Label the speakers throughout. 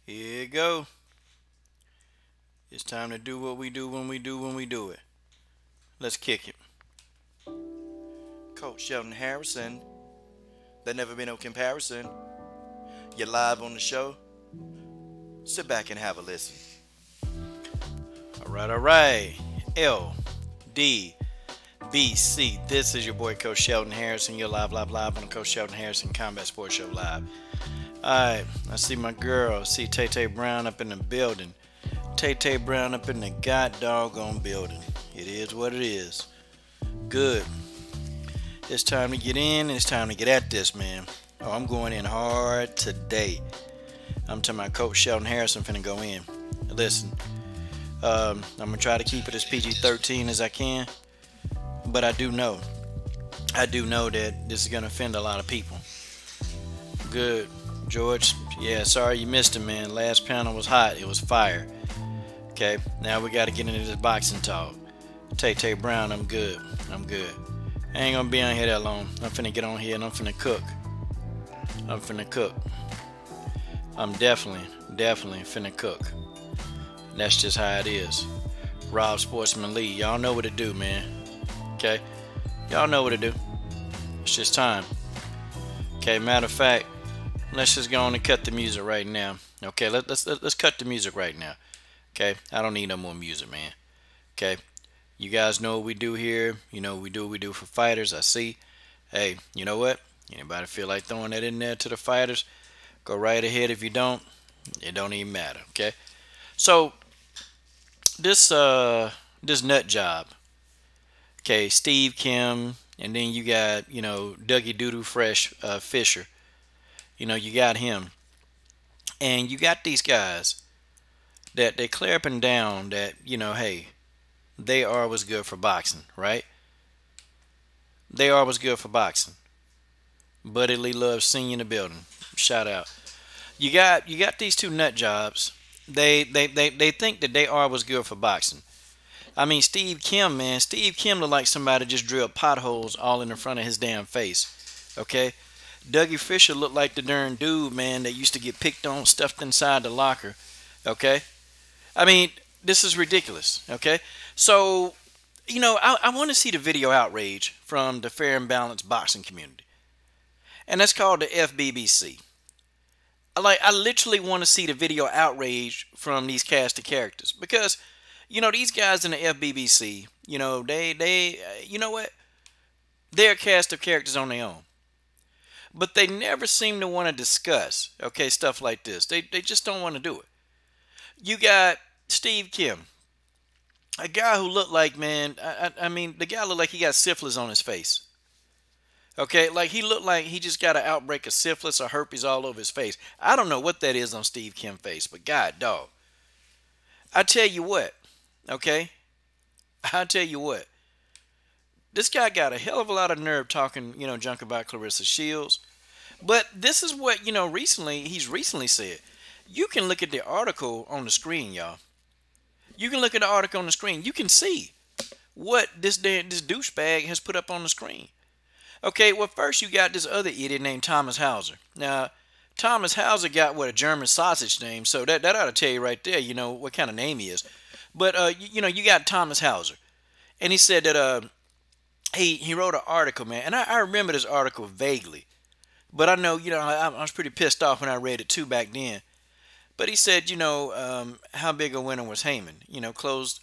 Speaker 1: Here you go. It's time to do what we do when we do it. Let's kick it. Coach Sheldon Harrison. There never been no comparison. You're live on the show. Sit back and have a listen. All right. LDBC. This is your boy Coach Sheldon Harrison. You're live on the Coach Sheldon Harrison Combat Sports Show live. Alright, I see my girl. I see Tay Brown up in the building. Tay Brown up in the god doggone building. It is what it is. Good. It's time to get in. It's time to get at this, man. Oh, I'm going in hard today. I'm telling my Coach Sheldon Harrison finna go in. Listen, I'm gonna try to keep it as PG-13 as I can. But I do know that this is gonna offend a lot of people. Good. George, yeah, sorry you missed it, man. Last panel was hot. It was fire. Okay, now we got to get into this boxing talk. Tay Brown, I'm good. I ain't gonna be on here that long. I'm finna get on here and I'm finna cook. I'm definitely finna cook. That's just how it is. Rob Sportsman Lee, y'all know what to do, man. Okay, y'all know what to do. It's just time. Okay, matter of fact, let's just go on and cut the music right now. Okay, let's cut the music right now. Okay, I don't need no more music, man. Okay, you guys know what we do here. You know we do what we do for fighters. I see. Hey, you know what? Anybody feel like throwing that in there to the fighters? Go right ahead. If you don't, it don't even matter. Okay. So this nut job. Okay, Steve Kim, and then you got Dougie Doodoo Fresh Fisher. You got him. And you got these guys that they clear up and down that, hey, they are what's good for boxing, right? They are what's good for boxing. Buddy Lee loves seeing you in the building. Shout out. You got these two nut jobs. They think that they are what's good for boxing. I mean, Steve Kim, man. Steve Kim looked like somebody just drilled potholes all in the front of his damn face. Okay? Dougie Fisher looked like the darn dude, man, that used to get picked on, stuffed inside the locker. Okay? I mean, this is ridiculous. Okay? So, I want to see the video outrage from the fair and balanced boxing community. And that's called the FBBC. I literally want to see the video outrage from these cast of characters. Because, these guys in the FBBC, they you know what? They're a cast of characters on their own. But they never seem to want to discuss, okay, stuff like this. They just don't want to do it. You got Steve Kim, a guy who looked like, man, I mean, the guy looked like he got syphilis on his face. Okay, like he looked like he just got an outbreak of syphilis or herpes all over his face. I don't know what that is on Steve Kim's face, but God, dog. I tell you what, okay? I tell you what. This guy got a hell of a lot of nerve talking, junk about Clarissa Shields. But this is what, he's recently said. You can look at the article on the screen, y'all. You can look at the article on the screen. You can see what this douchebag has put up on the screen. Okay, well, first you got this other idiot named Thomas Hauser. Now, Thomas Hauser got a German sausage name, so that ought to tell you right there, what kind of name he is. But, you got Thomas Hauser. And he said that, he wrote an article, man, and I remember this article vaguely, but I know, I was pretty pissed off when I read it too back then. But he said, how big a winner was Haymon, closed,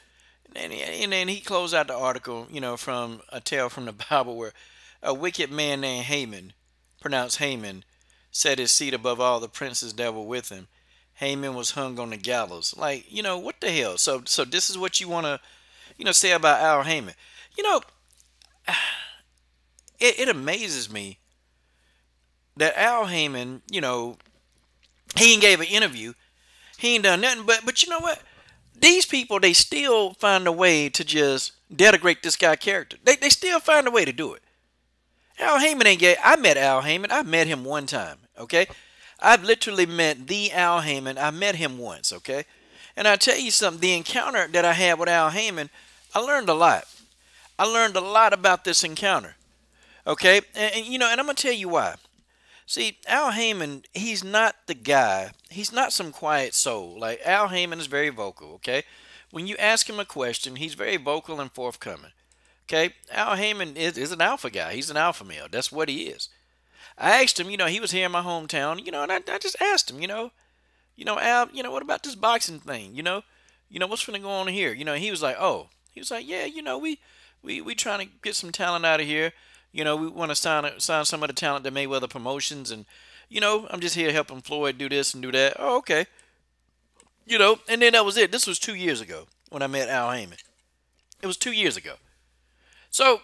Speaker 1: and then he closed out the article, from a tale from the Bible where a wicked man named Haymon, pronounced Haymon, set his seat above all the princes that were with him. Haymon was hung on the gallows. Like, what the hell? So this is what you want to, say about Al Haymon. It amazes me that Al Haymon, he ain't gave an interview. He ain't done nothing. But you know what? These people, they still find a way to just denigrate this guy's character. They still find a way to do it. Al Haymon ain't gay. I met Al Haymon. I met him one time, okay? I've literally met the Al Haymon. I met him once, okay? And I tell you something, the encounter that I had with Al Haymon, I learned a lot. I learned a lot about this encounter. Okay? And I'm going to tell you why. See, Al Haymon, he's not the guy. He's not some quiet soul. Like Al Haymon is very vocal. Okay, when you ask him a question, he's very vocal and forthcoming. Okay, Al Haymon is an alpha guy. He's an alpha male. That's what he is. I asked him, he was here in my hometown, and I just asked him, Al, what about this boxing thing, what's gonna go on here, he was like, oh, he was like, yeah, we trying to get some talent out of here, we want to sign some of the talent to Mayweather Promotions, and I'm just here helping Floyd do this and do that. Oh, okay, and then that was it. This was 2 years ago when I met Al Haymon. It was 2 years ago. So,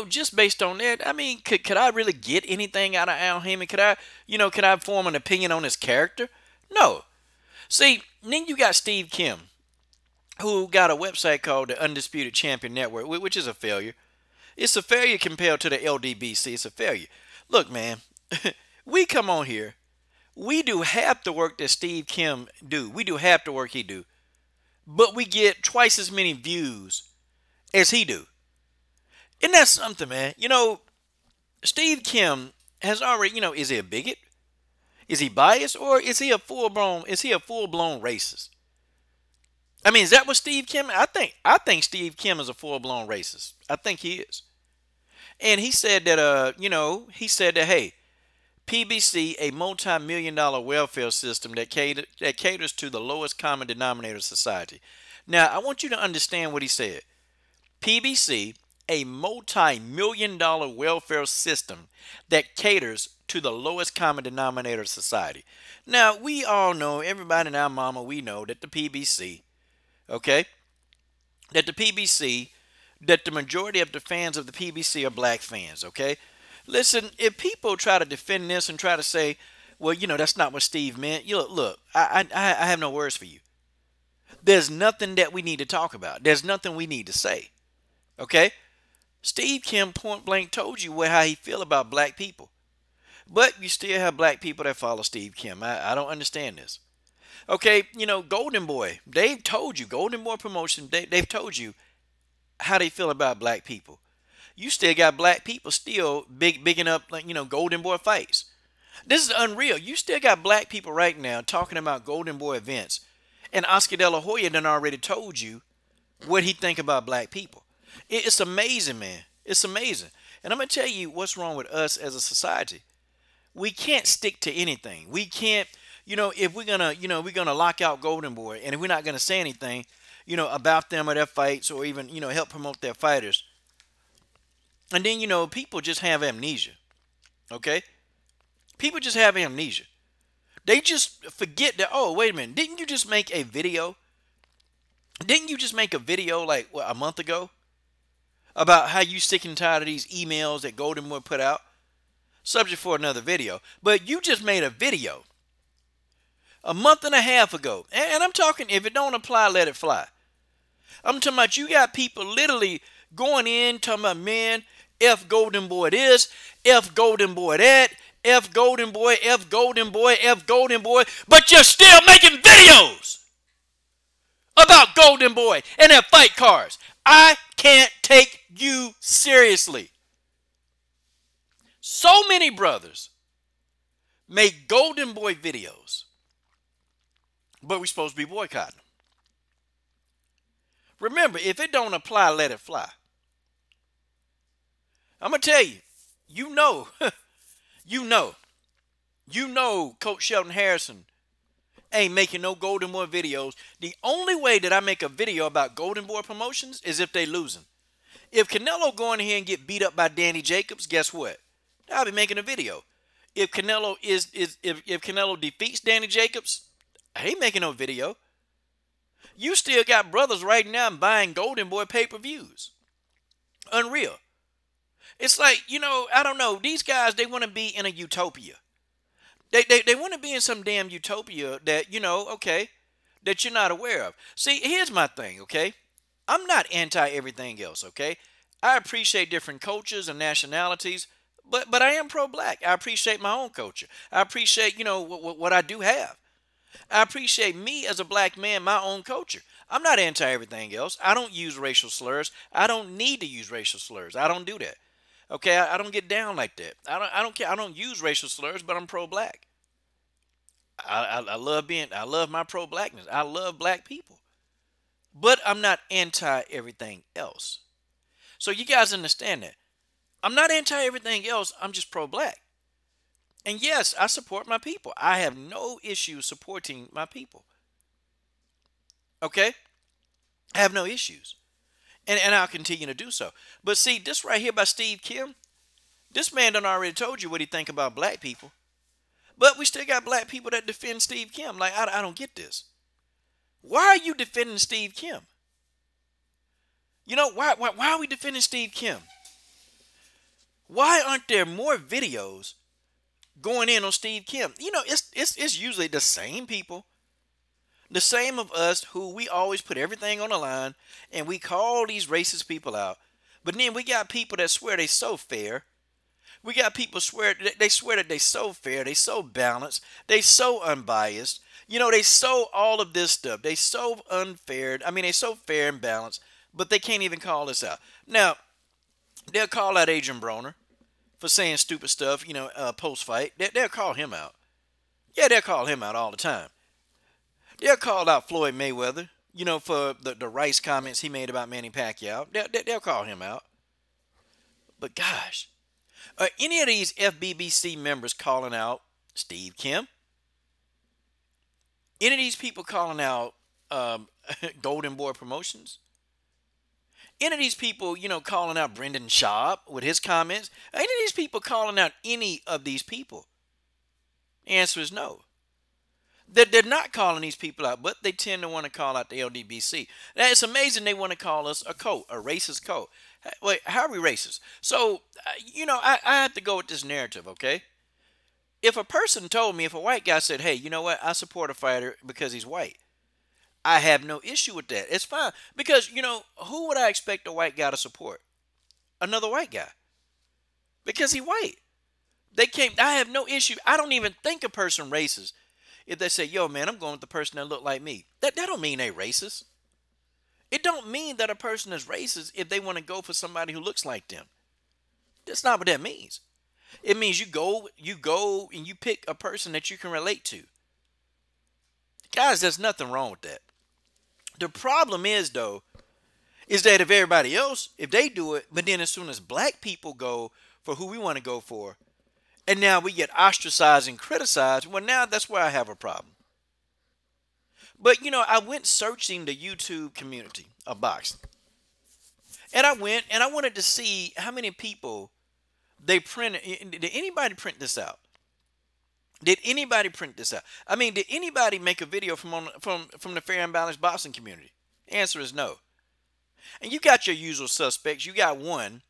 Speaker 1: just based on that, I mean, could I really get anything out of Al Haymon? Could I form an opinion on his character? No. See, then you got Steve Kim, who got a website called the Undisputed Champion Network, which is a failure. It's a failure compared to the LDBC. It's a failure. Look, man, we come on here. We do half the work that Steve Kim do. We do half the work he do. But we get twice as many views as he do. Isn't that something, man? Steve Kim has already, is he a bigot? Is he biased, or is he a full-blown racist? I mean, is that what Steve Kim? I think Steve Kim is a full-blown racist. I think he is. And he said that hey, PBC, a multi-million-dollar welfare system that caters to the lowest common denominator of society. Now, I want you to understand what he said. PBC, a multi-million-dollar welfare system that caters to the lowest common denominator of society. Now, we all know, everybody in our mama, we know that the PBC, okay, that the majority of the fans of the PBC are black fans, okay? Listen, if people try to defend this and try to say, well, that's not what Steve meant, look, I have no words for you. There's nothing that we need to talk about. There's nothing we need to say, okay? Steve Kim point blank told you how he feel about black people. But you still have black people that follow Steve Kim. I don't understand this. Okay, Golden Boy, they've told you, Golden Boy Promotion, they've told you how they feel about black people. You still got black people still bigging up, Golden Boy fights. This is unreal. You still got black people right now talking about Golden Boy events. And Oscar De La Hoya done already told you what he think about black people. It's amazing, man. It's amazing. And I'm going to tell you what's wrong with us as a society. We can't stick to anything. We can't, if we're going to lock out Golden Boy, and if we're not going to say anything, about them or their fights, or even, help promote their fighters. And then, people just have amnesia. Okay? People just have amnesia. They just forget that, oh, wait a minute. Didn't you just make a video? Didn't you just make a video like, a month ago? About how you sick and tired of these emails that Golden Boy put out. Subject for another video. But you just made a video a month and a half ago. And I'm talking, if it don't apply, let it fly. I'm talking about you got people literally going in, talking about, man, F Golden Boy this, F Golden Boy that, F Golden Boy, F Golden Boy, F Golden Boy. But you're still making videos about Golden Boy and their fight cards. I can't take you seriously. So many brothers make Golden Boy videos, but we're supposed to be boycotting them. Remember, if it don't apply, let it fly. I'm going to tell you, you know Coach Shelton Harrison ain't making no Golden Boy videos. The only way that I make a video about Golden Boy Promotions is if they losing. If Canelo go in here and get beat up by Danny Jacobs, guess what? I'll be making a video. If Canelo if Canelo defeats Danny Jacobs, I ain't making no video. You still got brothers right now buying Golden Boy pay-per-views. Unreal. It's like, I don't know. These guys, they want to be in a utopia. They want to be in some damn utopia that, okay, that you're not aware of. See, here's my thing, okay? I'm not anti everything else, okay? I appreciate different cultures and nationalities, but I am pro-black. I appreciate my own culture. I appreciate, what I do have. I appreciate me as a black man, my own culture. I'm not anti everything else. I don't use racial slurs. I don't need to use racial slurs. I don't do that. Okay, I don't get down like that. I don't care. I don't use racial slurs, but I'm pro-black. I love my pro-blackness. I love black people. But I'm not anti everything else. So you guys understand that. I'm not anti everything else. I'm just pro-black. And yes, I support my people. I have no issue supporting my people. Okay? I have no issues. And I'll continue to do so. But see, this right here by Steve Kim, this man done already told you what he think about black people. But we still got black people that defend Steve Kim. Like, I don't get this. Why are you defending Steve Kim? You know, why are we defending Steve Kim? Why aren't there more videos going in on Steve Kim? You know, it's usually the same people. The same of us who we always put everything on the line and we call these racist people out. But then we got people that swear they so fair. We got people swear that they so fair, they so balanced, they so unbiased. You know, they so all of this stuff. They so unfair. I mean, they so fair and balanced, but they can't even call us out. Now, they'll call out Adrian Broner for saying stupid stuff, you know, post-fight. They'll call him out. Yeah, they'll call him out all the time. They'll call out Floyd Mayweather, you know, for the rice comments he made about Manny Pacquiao. They'll call him out. But gosh, are any of these FBBC members calling out Steve Kim? Any of these people calling out Golden Boy Promotions? Any of these people, you know, calling out Brendan Schaub with his comments? Any of these people calling out any of these people? The answer is no. They're not calling these people out, but they tend to want to call out the LDBC. Now, it's amazing they want to call us a cult, a racist cult. Wait, how are we racist? So, you know, I have to go with this narrative, okay? If a person told me, if a white guy said, hey, you know what, I support a fighter because he's white, I have no issue with that. It's fine. Because, you know, who would I expect a white guy to support? Another white guy. Because he's white. I have no issue. I don't even think a person racist if they say, yo, man, I'm going with the person that look like me. That don't mean they racist. It don't mean that a person is racist if they want to go for somebody who looks like them. That's not what that means. It means you go and you pick a person that you can relate to. Guys, there's nothing wrong with that. The problem is, though, is that if everybody else, if they do it, but then as soon as black people go for who we want to go for, and now we get ostracized and criticized, well, now that's where I have a problem. But, you know, I went searching the YouTube community of boxing. And I went and I wanted to see how many people they printed. Did anybody print this out? Did anybody print this out? I mean, did anybody make a video from the Fair and Balanced Boxing community? The answer is no. And you got your usual suspects. You got one,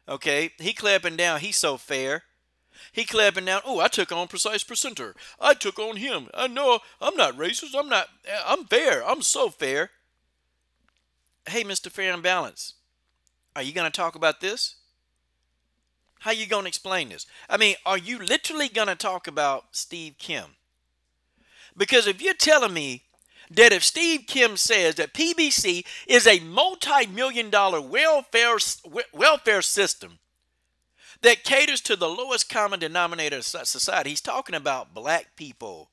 Speaker 1: okay? He clapping down. He's so fair. He clapping down. Oh, I took on Precise Percenter. I took on him. I know I'm not racist. I'm fair. I'm so fair. Hey, Mr. Fair and Balanced, are you going to talk about this? How you going to explain this? I mean, are you literally going to talk about Steve Kim? Because if you're telling me that if Steve Kim says that PBC is a multi-million-dollar welfare system that caters to the lowest common denominator of society, he's talking about black people.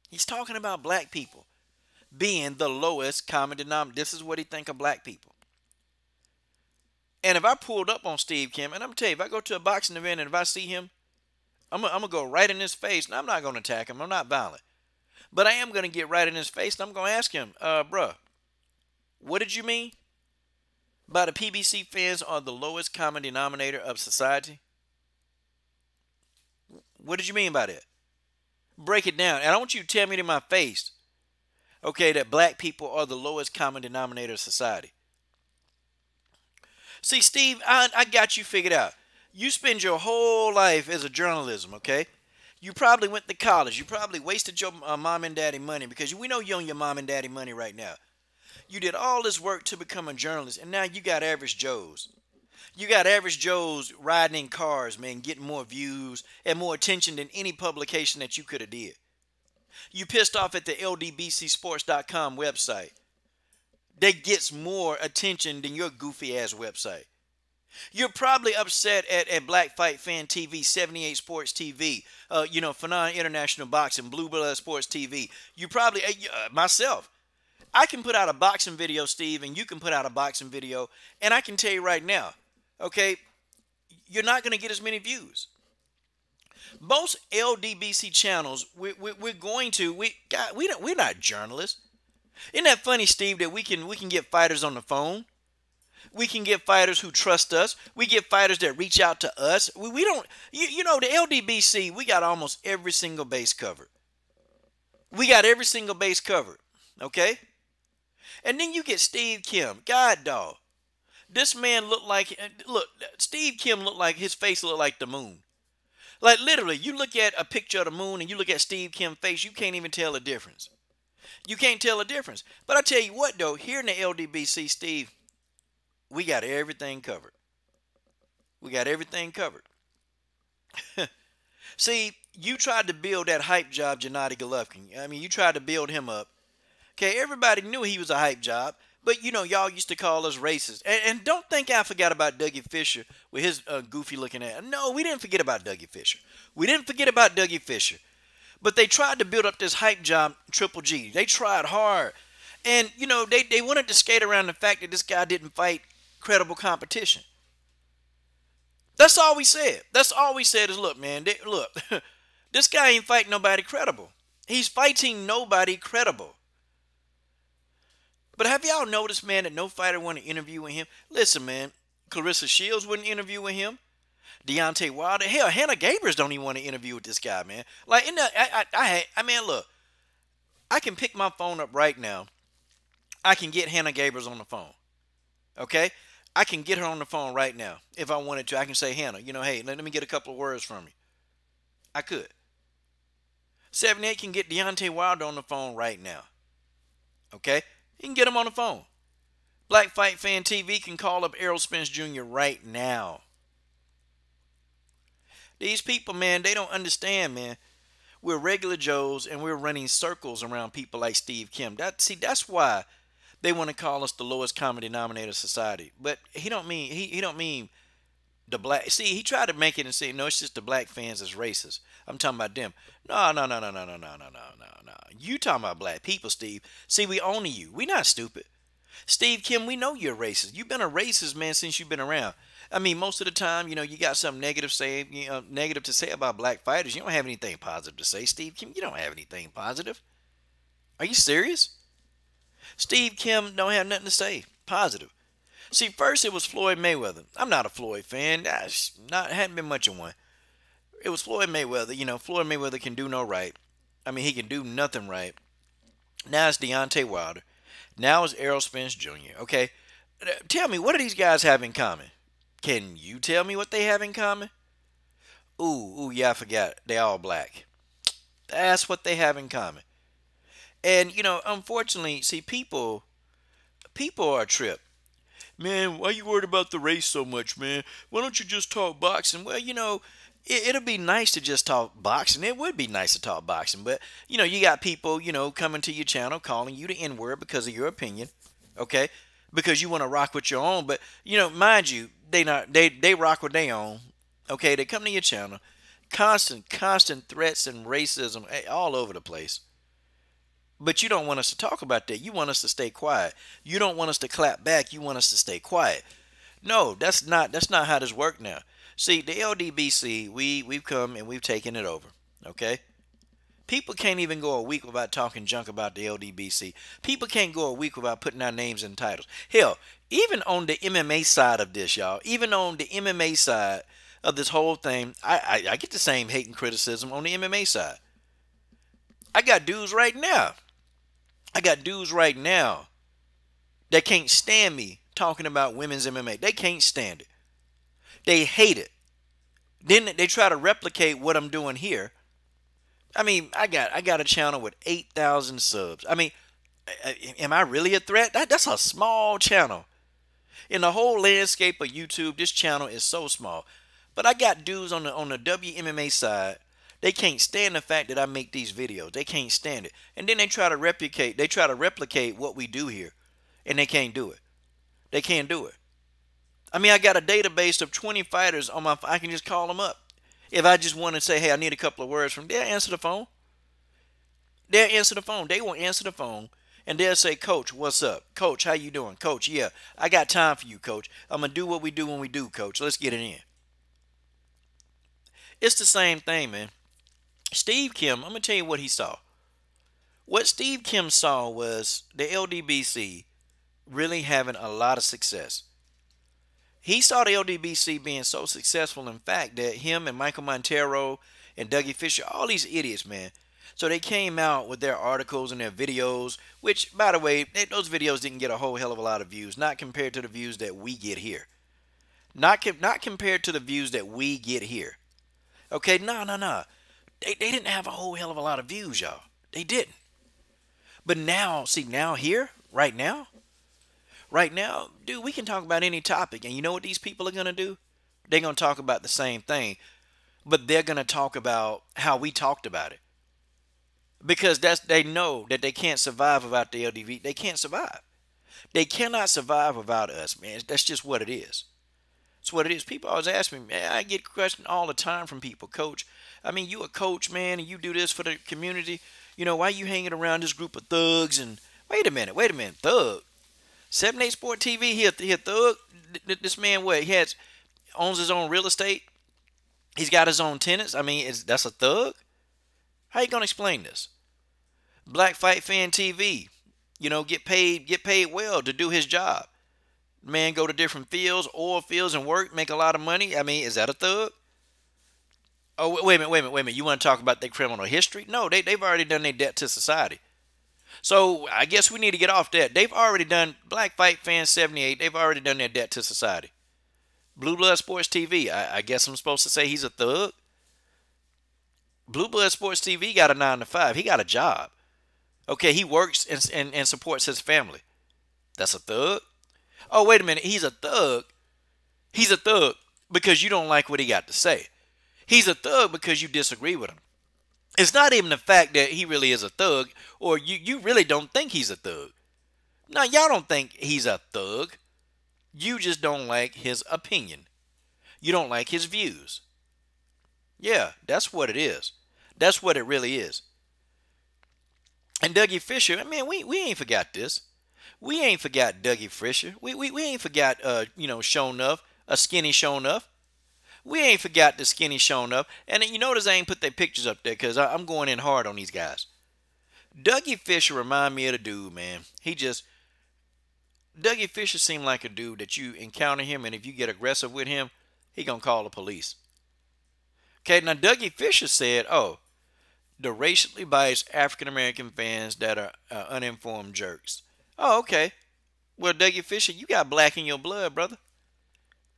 Speaker 1: He's talking about black people being the lowest common denominator. This is what he think of black people. And if I pulled up on Steve Kim, and I'm going to tell you, if I go to a boxing event and if I see him, I'm going to go right in his face. And I'm not going to attack him. I'm not violent. But I am going to get right in his face, and I'm going to ask him, bruh, what did you mean by the PBC fans are the lowest common denominator of society? What did you mean by that? Break it down. And I want you to tell me to my face, okay, that black people are the lowest common denominator of society. See, Steve, I got you figured out. You spend your whole life as a journalism, okay? You probably went to college. You probably wasted your mom and daddy money because we know you own your mom and daddy money right now. You did all this work to become a journalist, and now you got average Joes. You got average Joes riding in cars, man, getting more views and more attention than any publication that you could have did. You pissed off at the LDBCsports.com website that gets more attention than your goofy ass website. You're probably upset at Black Fight Fan TV, 78 Sports TV, Fanon International Boxing, Blue Blood Sports TV. You probably, myself, I can put out a boxing video, Steve, and you can put out a boxing video, and I can tell you right now, okay, you're not going to get as many views. Most LDBC channels, we're not journalists. Isn't that funny, Steve, that we can get fighters on the phone? We can get fighters who trust us. We get fighters that reach out to us. We don't, the LDBC, we got almost every single base covered. We got every single base covered, okay? And then you get Steve Kim. God, dog. This man Steve Kim looked like, his face looked like the moon. Like, literally, you look at a picture of the moon and you look at Steve Kim's face, you can't even tell the difference. You can't tell the difference. But I tell you what, though, here in the LDBC, Steve, we got everything covered. We got everything covered. See, you tried to build that hype job, Gennady Golovkin. I mean, you tried to build him up. Okay, everybody knew he was a hype job. But, y'all used to call us racist. And don't think I forgot about Dougie Fisher with his goofy looking ass. No, we didn't forget about Dougie Fisher. We didn't forget about Dougie Fisher. But they tried to build up this hype job, Triple G. They tried hard. And, they wanted to skate around the fact that this guy didn't fight credible competition. That's all we said. That's all we said is, look, man, this guy ain't fighting nobody credible. He's fighting nobody credible. But have y'all noticed, man, that no fighter want to interview with him? Listen, man, Clarissa Shields wouldn't interview with him. Deontay Wilder. Hell, Hannah Gabriels don't even want to interview with this guy, man. Like, look, I can pick my phone up right now. I can get Hannah Gabriels on the phone. Okay? I can get her on the phone right now. If I wanted to, I can say, Hannah, hey, let me get a couple of words from you. I could. 78 can get Deontay Wilder on the phone right now. Okay? You can get him on the phone. Black Fight Fan TV can call up Errol Spence Jr. right now. These people, man, they don't understand, man. We're regular Joes and we're running circles around people like Steve Kim. That's why they want to call us the lowest common denominator society. But he don't mean the black. See, he tried to make it and say, no, it's just the black fans that's racist. I'm talking about them. No. You talking about black people, Steve. See, we own you. We not stupid. Steve Kim, we know you're racist. You've been a racist, man, since you've been around. I mean, most of the time, you got something negative to say about black fighters. You don't have anything positive to say, Steve Kim. You don't have anything positive. Are you serious? Steve Kim don't have nothing to say positive. See, first it was Floyd Mayweather. I'm not a Floyd fan. Hadn't been much of one. It was Floyd Mayweather. Floyd Mayweather can do no right. I mean, he can do nothing right. Now it's Deontay Wilder. Now it's Errol Spence Jr. Okay, tell me, what do these guys have in common? Can you tell me what they have in common? Ooh, yeah, I forgot. They all black. That's what they have in common. And, unfortunately, see, people are a trip. Man, why you worried about the race so much, man? Why don't you just talk boxing? Well, it'll be nice to just talk boxing. It would be nice to talk boxing. But, you got people, coming to your channel calling you the N-word because of your opinion. Okay? Because you want to rock with your own. But, mind you, they rock with their own. Okay? They come to your channel. Constant threats and racism all over the place. But you don't want us to talk about that. You want us to stay quiet. You don't want us to clap back. You want us to stay quiet. No, that's not how this works now. See, the LDBC, we've come and we've taken it over. Okay? People can't even go a week without talking junk about the LDBC. People can't go a week without putting our names in titles. Hell, even on the MMA side of this, y'all, even on the MMA side of this whole thing, I get the same hate and criticism on the MMA side. I got dudes right now that can't stand me talking about women's MMA. They can't stand it. They hate it. Then they try to replicate what I'm doing here. I mean, I got a channel with 8,000 subs. I mean, am I really a threat? That's a small channel. In the whole landscape of YouTube, this channel is so small. But I got dudes on the WMMA side. They can't stand the fact that I make these videos. They can't stand it. And then they try to replicate what we do here. And they can't do it. They can't do it. I mean, I got a database of 20 fighters on my. I can just call them up. If I just want to say, hey, I need a couple of words from, they'll answer the phone. They'll answer the phone. They will answer the phone, and they'll say, Coach, what's up? Coach, how you doing? Coach, yeah, I got time for you, Coach. I'm gonna do what we do when we do, Coach. Let's get it in. It's the same thing, man. Steve Kim, I'm gonna tell you what he saw. What Steve Kim saw was the LDBC really having a lot of success. He saw the LDBC being so successful, in fact, that him and Michael Montero and Dougie Fisher, all these idiots, man. So they came out with their articles and their videos, which, by the way, those videos didn't get a whole hell of a lot of views, not compared to the views that we get here. Not compared to the views that we get here. Okay, no. They didn't have a whole hell of a lot of views, y'all. They didn't. But now, see, now here, right now, dude, we can talk about any topic. And you know what these people are going to do? They're going to talk about the same thing. But they're going to talk about how we talked about it. Because they know that they can't survive without the LDV. They can't survive. They cannot survive without us, man. That's just what it is. It's what it is. People always ask me, man, I get questions all the time from people. Coach, I mean, you a coach, man, and you do this for the community. You know, why you hanging around this group of thugs? And wait a minute, thug. 7-8 Sport TV, he a thug. This man, what? Owns his own real estate. He's got his own tenants. I mean, that's a thug? How you gonna explain this? Black Fight Fan TV, you know, get paid well to do his job. Man, go to different fields, oil fields, and work, make a lot of money. I mean, is that a thug? Oh, wait a minute. You want to talk about their criminal history? No, they've already done their debt to society. So I guess we need to get off that. They've already done, Black Fight Fan 78, they've already done their debt to society. Blue Blood Sports TV, I guess I'm supposed to say he's a thug. Blue Blood Sports TV got a 9 to 5. He got a job. Okay, he works and supports his family. That's a thug. Oh, wait a minute. He's a thug. He's a thug because you don't like what he got to say. He's a thug because you disagree with him. It's not even the fact that he really is a thug, or you really don't think he's a thug. No, y'all don't think he's a thug. You just don't like his opinion. You don't like his views. Yeah, that's what it is. That's what it really is. And Dougie Fisher, I mean, we ain't forgot this. We ain't forgot Dougie Fisher. We ain't forgot, Show Enough, a skinny Show Enough. We ain't forgot the skinny Show Enough. And you notice I ain't put their pictures up there because I'm going in hard on these guys. Dougie Fisher remind me of the dude, man. Dougie Fisher seemed like a dude that you encounter him, and if you get aggressive with him, he gonna call the police. Okay, now Dougie Fisher said, the racially biased African-American fans that are uninformed jerks. Oh, okay. Well, Dougie Fisher, you got black in your blood, brother.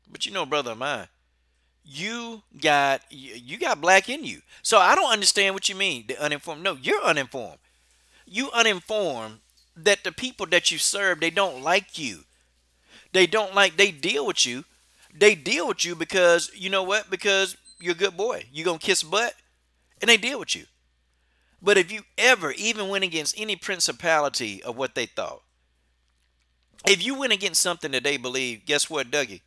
Speaker 1: But you know, brother of mine, you got black in you. So I don't understand what you mean, the uninformed. No, you're uninformed. You uninformed that the people that you serve, they don't like you. They deal with you. They deal with you because, you know what? Because you're a good boy. You gonna kiss butt, and they deal with you. But if you ever even went against any principality of what they thought, if you went against something that they believe, guess what, Dougie?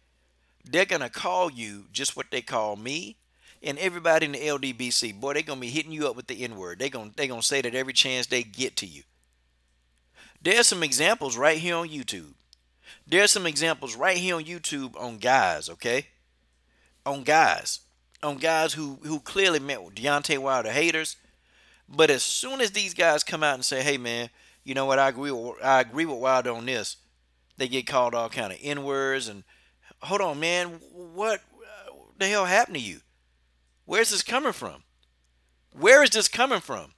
Speaker 1: They're going to call you just what they call me and everybody in the LDBC. Boy, they're going to be hitting you up with the N-word. They're going to say that every chance they get to you. There's some examples right here on YouTube. There's some examples right here on YouTube on guys, okay? On guys. On guys who clearly met with Deontay Wilder haters. But as soon as these guys come out and say, hey, man, you know what, I agree with Wilder on this, they get called all kind of N-words. And hold on, man, what the hell happened to you? Where's this coming from? Where is this coming from?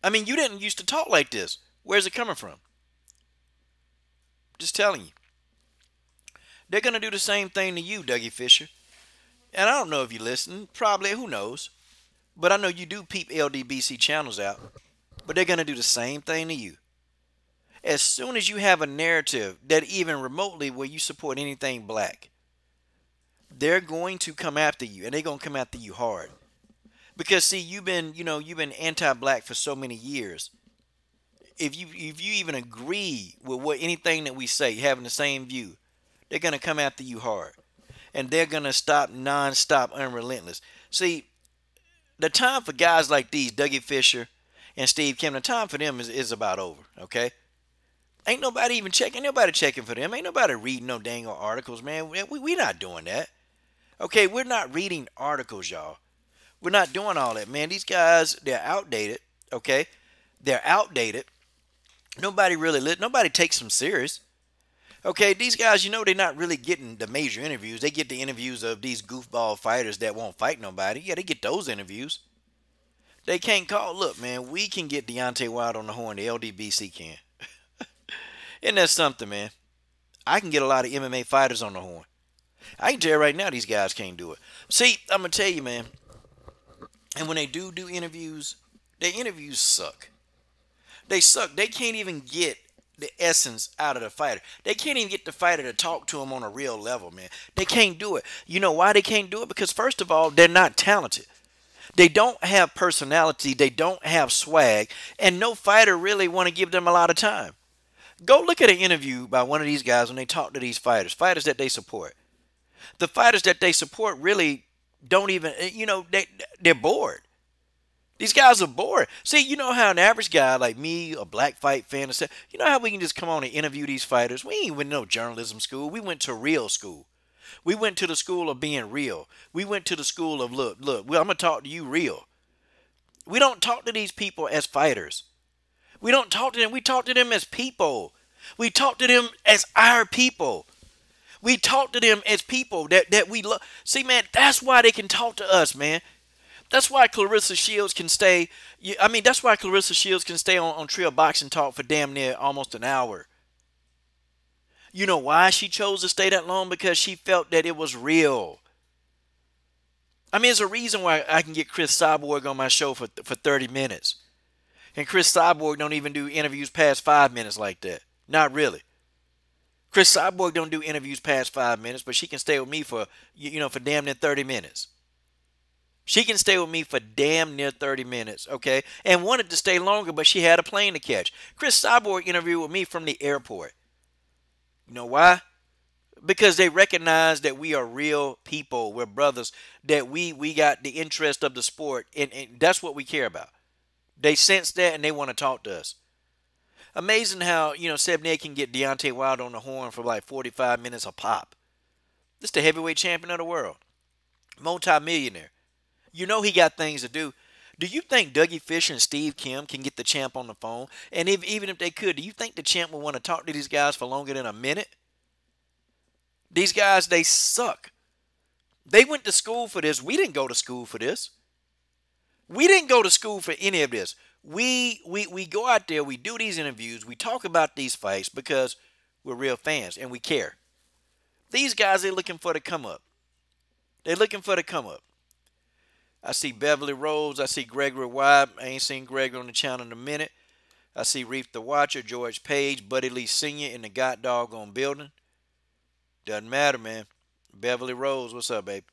Speaker 1: I mean, you didn't used to talk like this. Where's it coming from? Just telling you. They're going to do the same thing to you, Dougie Fisher. And I don't know if you listen. Probably, who knows? But I know you do peep LDBC channels out. But they're going to do the same thing to you. As soon as you have a narrative that even remotely where you support anything black, they're going to come after you. And they're going to come after you hard. Because, see, you've been anti-black for so many years. If you even agree with anything that we say, having the same view, they're going to come after you hard. And they're going to stop non-stop, unrelentless. See, the time for guys like these, Dougie Fisher and Steve Kim, the time for them is about over, okay? Ain't nobody even checking. Ain't nobody checking for them. Ain't nobody reading no dang old articles, man. We not doing that. Okay, we're not reading articles, y'all. We're not doing all that, man. These guys, they're outdated, okay? They're outdated. Nobody takes them serious. Okay, these guys, they're not really getting the major interviews. They get the interviews of these goofball fighters that won't fight nobody. Yeah, they get those interviews. They can't call. Look, man, we can get Deontay Wilder on the horn. The LDBC can. Isn't that something, man? I can get a lot of MMA fighters on the horn. I can tell you right now, these guys can't do it. See, I'm going to tell you, man, and when they do interviews, their interviews suck. They suck. They can't even get the essence out of the fighter. They can't even get the fighter to talk to them on a real level, man. They can't do it. You know why they can't do it? Because first of all, they're not talented. They don't have personality. They don't have swag. And no fighter really want to give them a lot of time. Go look at an interview by one of these guys when they talk to these fighters that they support. The fighters that they support really don't even, they're bored. These guys are bored. See, you know how an average guy like me, a black fight fan, you know how we can just come on and interview these fighters? We ain't went to no journalism school. We went to real school. We went to the school of being real. We went to the school of, look, I'm going to talk to you real. We don't talk to these people as fighters. We don't talk to them. We talk to them as people. We talk to them as our people. We talk to them as people that we love. See, man, that's why they can talk to us, man. That's why Clarissa Shields can stay. That's why Clarissa Shields can stay on Trill Boxing Talk for damn near almost an hour. You know why she chose to stay that long? Because she felt that it was real. There's a reason why I can get Chris Cyborg on my show for 30 minutes. And Chris Cyborg don't even do interviews past 5 minutes like that. Not really. Chris Cyborg don't do interviews past 5 minutes, but she can stay with me for damn near 30 minutes. She can stay with me for damn near 30 minutes, okay? And wanted to stay longer, but she had a plane to catch. Chris Cyborg interviewed with me from the airport. You know why? Because they recognize that we are real people. We're brothers. That we got the interest of the sport, and that's what we care about. They sense that, and they want to talk to us. Amazing how, Sebney can get Deontay Wilder on the horn for like 45 minutes a pop. This is the heavyweight champion of the world. Multi-millionaire. You know he got things to do. Do you think Dougie Fisher and Steve Kim can get the champ on the phone? And even if they could, do you think the champ would want to talk to these guys for longer than a minute? These guys, they suck. They went to school for this. We didn't go to school for this. We didn't go to school for any of this. We go out there, we do these interviews, we talk about these fights because we're real fans and we care. These guys, they're looking for the come up. They're looking for the come up. I see Beverly Rose. I see Gregory Wyatt. I ain't seen Gregory on the channel in a minute. I see Reef the Watcher, George Page, Buddy Lee Sr. in the god doggone building. Doesn't matter, man. Beverly Rose, what's up, babe?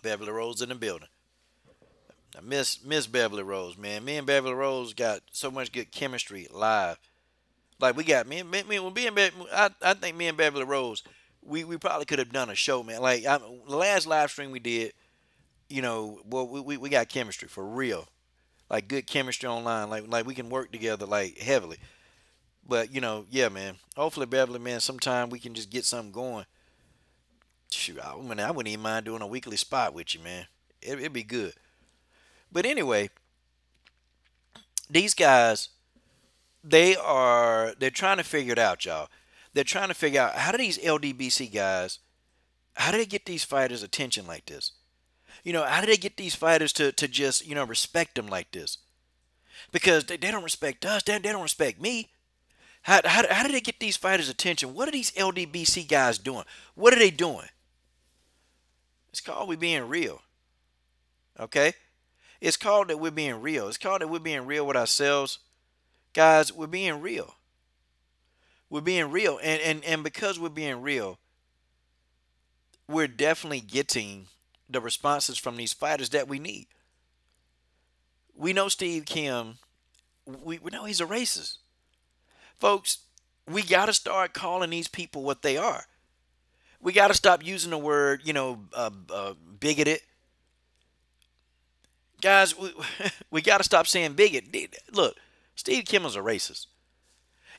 Speaker 1: Beverly Rose in the building. I miss Beverly Rose, man. Me and Beverly Rose got so much good chemistry live. Like we got I think me and Beverly Rose, we probably could have done a show, man. Like the last live stream we did, we got chemistry for real. Like good chemistry online. Like we can work together like heavily. But yeah, man. Hopefully, Beverly, man, sometime we can just get something going. Shoot, I wouldn't even mind doing a weekly spot with you, man. It'd be good. But anyway, these guys, they're trying to figure it out, y'all. They're trying to figure out how do these LDBC guys, how do they get these fighters' attention like this? How do they get these fighters to just, respect them like this? Because they don't respect us. They don't respect me. How do they get these fighters' attention? What are these LDBC guys doing? What are they doing? It's called we being real. Okay? It's called that we're being real. It's called that we're being real with ourselves. Guys, we're being real. We're being real. And because we're being real, we're definitely getting the responses from these fighters that we need. We know Steve Kim. We know he's a racist. Folks, we got to start calling these people what they are. We got to stop using the word, bigoted. Guys, we got to stop saying bigot. Look, Steve Kimmel's a racist.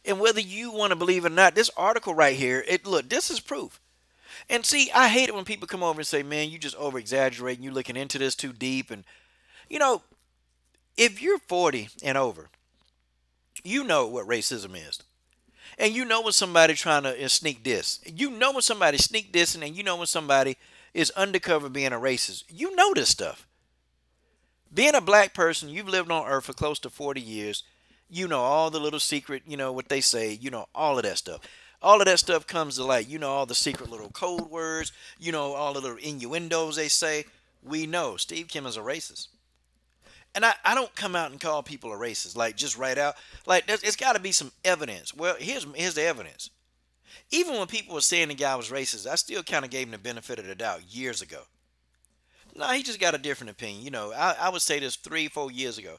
Speaker 1: And whether you want to believe it or not, this article right here, look, this is proof. And see, I hate it when people come over and say, man, you just over exaggerating, you looking into this too deep. And, you know, if you're 40 and over, you know what racism is. And you know when somebody trying to sneak diss. You know when somebody sneak dissing, and you know when somebody is undercover being a racist. You know this stuff. Being a black person, you've lived on earth for close to 40 years. You know all the little secret, what they say, all of that stuff. All of that stuff comes to light. You know all the secret little code words. You know all the little innuendos they say. We know Steve Kim is a racist. And I don't come out and call people a racist, like just right out. Like it's got to be some evidence. Well, here's the evidence. Even when people were saying the guy was racist, I still kind of gave him the benefit of the doubt years ago. No, he just got a different opinion. I would say this 3-4 years ago.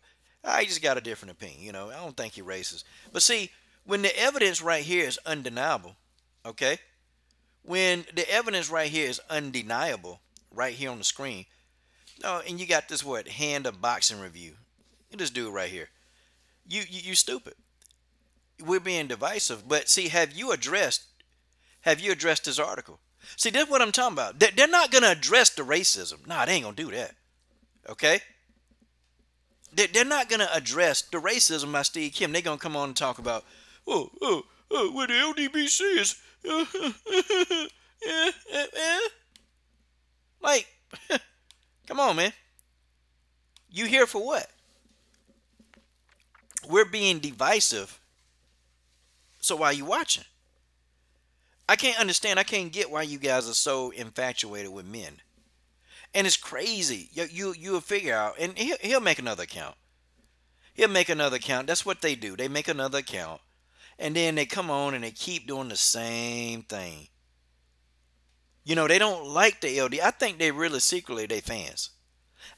Speaker 1: He just got a different opinion. I don't think he's racist. But see, when the evidence right here is undeniable, okay? When the evidence right here is undeniable, right here on the screen, and you got this hand of boxing review. This dude right here. You stupid. We're being divisive, but see, have you addressed this article? See, that's what I'm talking about. They're not gonna address the racism. Nah, they ain't gonna do that. Okay? They're not gonna address the racism by Steve Kim. They're gonna come on and talk about, what the LDBC is. Like, come on, man. You here for what? We're being divisive. So why are you watching? I can't understand. I can't get why you guys are so infatuated with men. And it's crazy. You'll figure out. And he'll make another account. He'll make another account. That's what they do. They make another account. And then they come on and they keep doing the same thing. They don't like the LD. I think they really secretly they fans.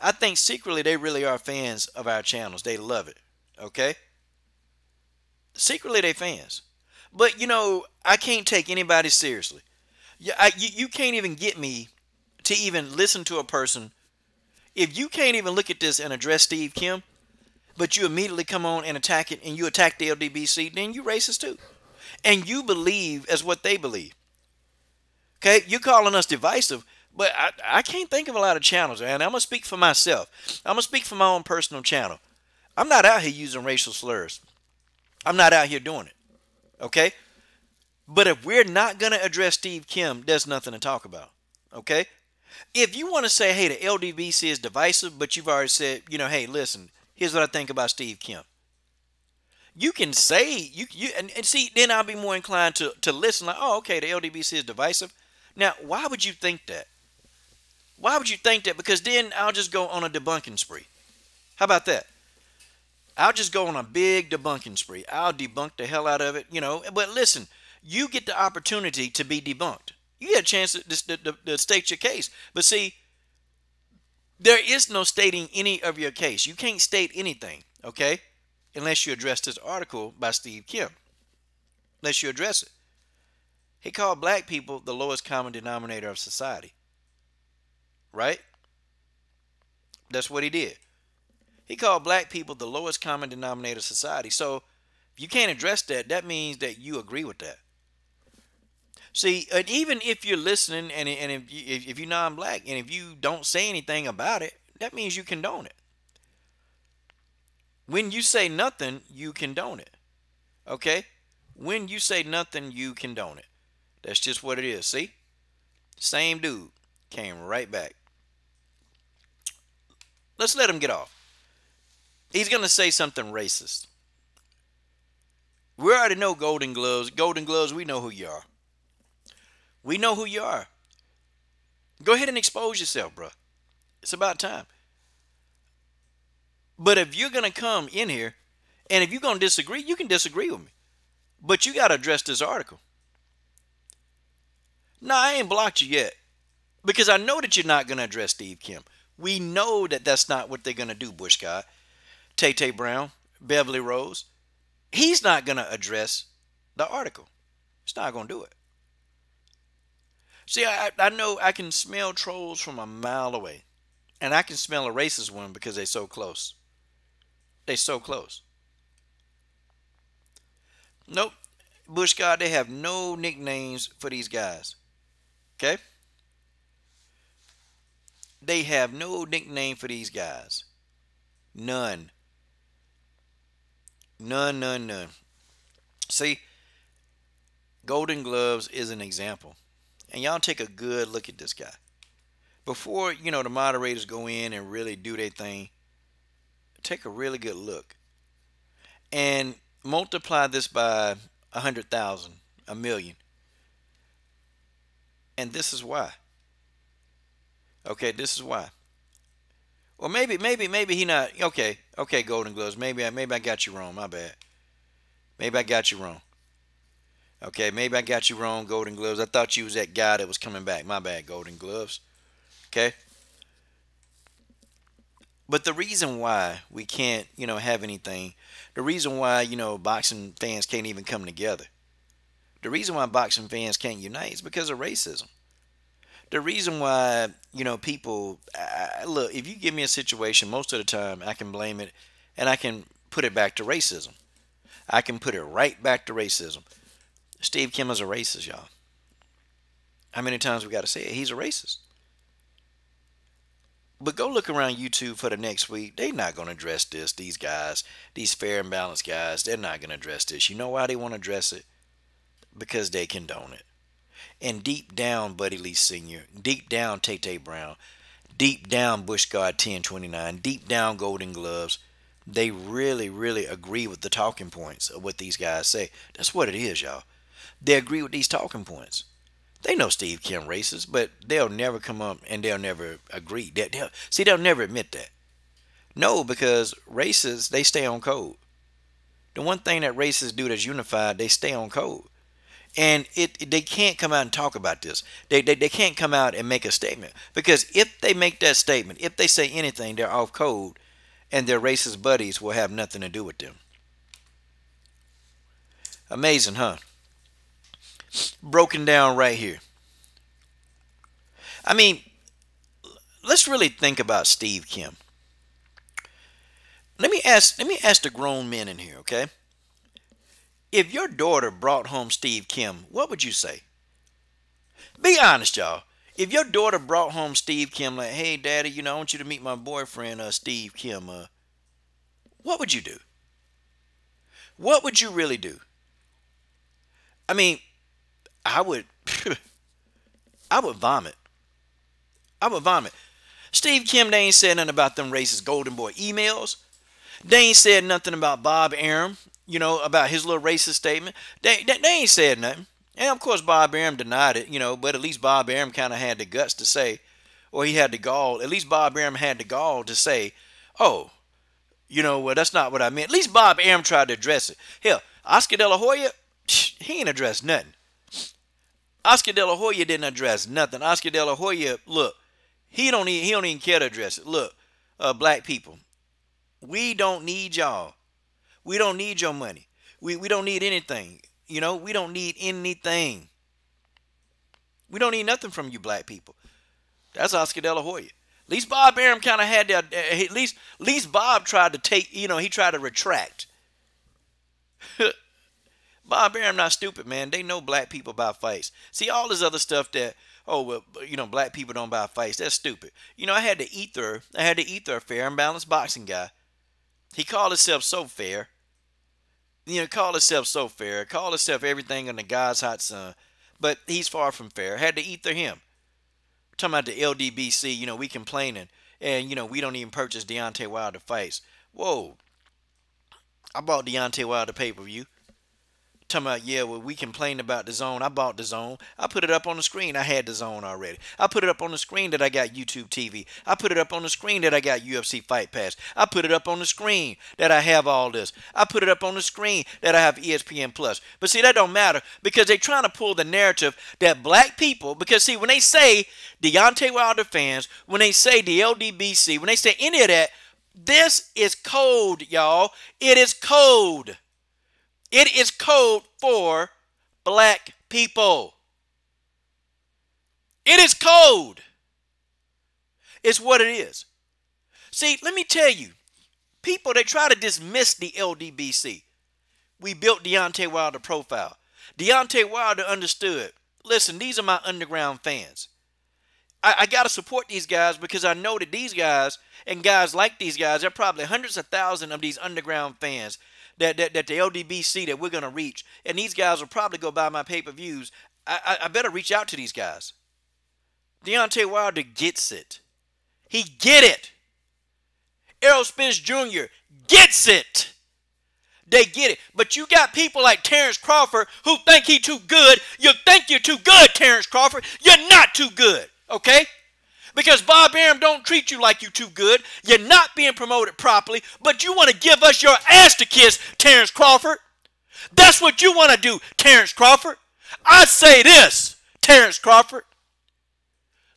Speaker 1: I think secretly they really are fans of our channels. They love it. Okay? Secretly they fans. But, I can't take anybody seriously. You can't even get me to even listen to a person. If you can't even look at this and address Steve Kim, but you immediately come on and attack it, and you attack the LDBC, then you racist too. And you believe as what they believe. Okay? You're calling us divisive, but I can't think of a lot of channels, and I'm going to speak for myself. I'm going to speak for my own personal channel. I'm not out here using racial slurs. I'm not out here doing it. Okay? But if we're not going to address Steve Kim, there's nothing to talk about. Okay? If you want to say, hey, the LDBC is divisive, but you've already said, hey, listen, here's what I think about Steve Kim. You can say, and see, then I'll be more inclined to listen like, oh, okay, the LDBC is divisive. Now, why would you think that? Why would you think that? Because then I'll just go on a debunking spree. How about that? I'll just go on a big debunking spree. I'll debunk the hell out of it, But listen, you get the opportunity to be debunked. You get a chance to state your case. But see, there is no stating any of your case. You can't state anything, okay? Unless you address this article by Steve Kim. Unless you address it. He called black people the lowest common denominator of society. Right? That's what he did. He called black people the lowest common denominator of society. So if you can't address that, that means that you agree with that. See, and even if you're listening and if you're non-black and if you don't say anything about it, that means you condone it. When you say nothing, you condone it. Okay? When you say nothing, you condone it. That's just what it is. See? Same dude came right back. Let's let him get off. He's going to say something racist. We already know Golden Gloves. Golden Gloves, we know who you are. We know who you are. Go ahead and expose yourself, bro. It's about time. But if you're going to come in here, and if you're going to disagree, you can disagree with me. But you got to address this article. No, I ain't blocked you yet. Because I know that you're not going to address Steve Kim. We know that that's not what they're going to do, Bush guy. Tay Brown, Beverly Rose. He's not going to address the article. He's not going to do it. See, I know I can smell trolls from a mile away. And I can smell a racist one because they're so close. They so close. Nope. Bush God, they have no nicknames for these guys. Okay? They have no nickname for these guys. None. None, none, none. See, Golden Gloves is an example. And y'all take a good look at this guy. Before, the moderators go in and really do their thing, take a really good look. And multiply this by 100,000, a million. And this is why. Okay, this is why. Or maybe he not. Okay, Golden Gloves. Maybe I got you wrong. My bad. Maybe I got you wrong. Okay, maybe I got you wrong, Golden Gloves. I thought you was that guy that was coming back. My bad, Golden Gloves. Okay. But the reason why we can't, have anything, the reason why, boxing fans can't even come together, the reason why boxing fans can't unite is because of racism. The reason why, people, look, if you give me a situation, most of the time I can blame it and I can put it back to racism. I can put it right back to racism. Steve Kim is a racist, y'all. How many times we got to say it? He's a racist. But go look around YouTube for the next week. They're not going to address this. These guys, these fair and balanced guys, they're not going to address this. You know why they want to address it? Because they condone it. And deep down, Buddy Lee Sr., deep down, Tay Brown, deep down, Bush God 1029, deep down, Golden Gloves, they really, really agree with the talking points of what these guys say. That's what it is, y'all. They agree with these talking points. They know Steve Kim racist, but they'll never come up and they'll never agree. They'll never admit that. No, because racists, they stay on code. The one thing that racists do that's unified, they stay on code. And they can't come out and talk about this. They can't come out and make a statement. Because if they make that statement, if they say anything, they're off code and their racist buddies will have nothing to do with them. Amazing, huh? Broken down right here. I mean, let's really think about Steve Kim. Let me ask the grown men in here, okay? If your daughter brought home Steve Kim, what would you say? Be honest, y'all. If your daughter brought home Steve Kim, like, hey, daddy, I want you to meet my boyfriend, Steve Kim, what would you do? What would you really do? I mean, I would vomit. I would vomit. Steve Kim, they ain't said nothing about them racist Golden Boy emails. They ain't said nothing about Bob Arum, about his little racist statement. They ain't said nothing. And of course Bob Arum denied it, but at least Bob Arum kind of had the guts to say, or he had the gall, at least Bob Arum had the gall to say, oh, well, that's not what I meant. At least Bob Arum tried to address it. Hell, Oscar De La Hoya, he ain't addressed nothing. Oscar De La Hoya didn't address nothing. Oscar De La Hoya, look, he don't even care to address it. Look, black people, we don't need y'all. We don't need your money. We don't need anything. We don't need anything. We don't need nothing from you black people. That's Oscar De La Hoya. At least Bob Arum kind of had that. At least Bob tried to take, he tried to retract. Bob Arum not stupid, man. They know black people buy fights. See, all this other stuff that, black people don't buy fights, that's stupid. I had the ether a fair and balanced boxing guy. He called himself so fair. Called himself so fair. Called himself everything under God's hot sun. But he's far from fair. Had to ether him. Talking about the LDBC, we complaining. And, we don't even purchase Deontay Wilder fights. Whoa. I bought Deontay Wilder pay-per-view. Talking about, yeah, well, we complained about DAZN. I bought DAZN. I put it up on the screen. I had DAZN already. I put it up on the screen that I got YouTube TV. I put it up on the screen that I got UFC Fight Pass. I put it up on the screen that I have all this. I put it up on the screen that I have ESPN Plus. But see, that don't matter because they're trying to pull the narrative that black people, because see, when they say Deontay Wilder fans, when they say the LDBC, when they say any of that, this is code, y'all. It is code. It is code for black people. It is cold. It's what it is. See, let me tell you, people, they try to dismiss the LDBC. We built Deontay Wilder profile. Deontay Wilder understood. Listen, these are my underground fans. I got to support these guys because I know that these guys and guys like these guys, there are probably hundreds of thousands of these underground fans that the LDBC that we're going to reach. And these guys will probably go buy my pay-per-views. I better reach out to these guys. Deontay Wilder gets it. He get it. Errol Spence Jr. gets it. They get it. But you got people like Terence Crawford who think he too good. You think you're too good, Terence Crawford. You're not too good. Okay? Because Bob Arum don't treat you like you too good. You're not being promoted properly, but you want to give us your ass to kiss, Terence Crawford. That's what you want to do, Terence Crawford. I say this, Terence Crawford.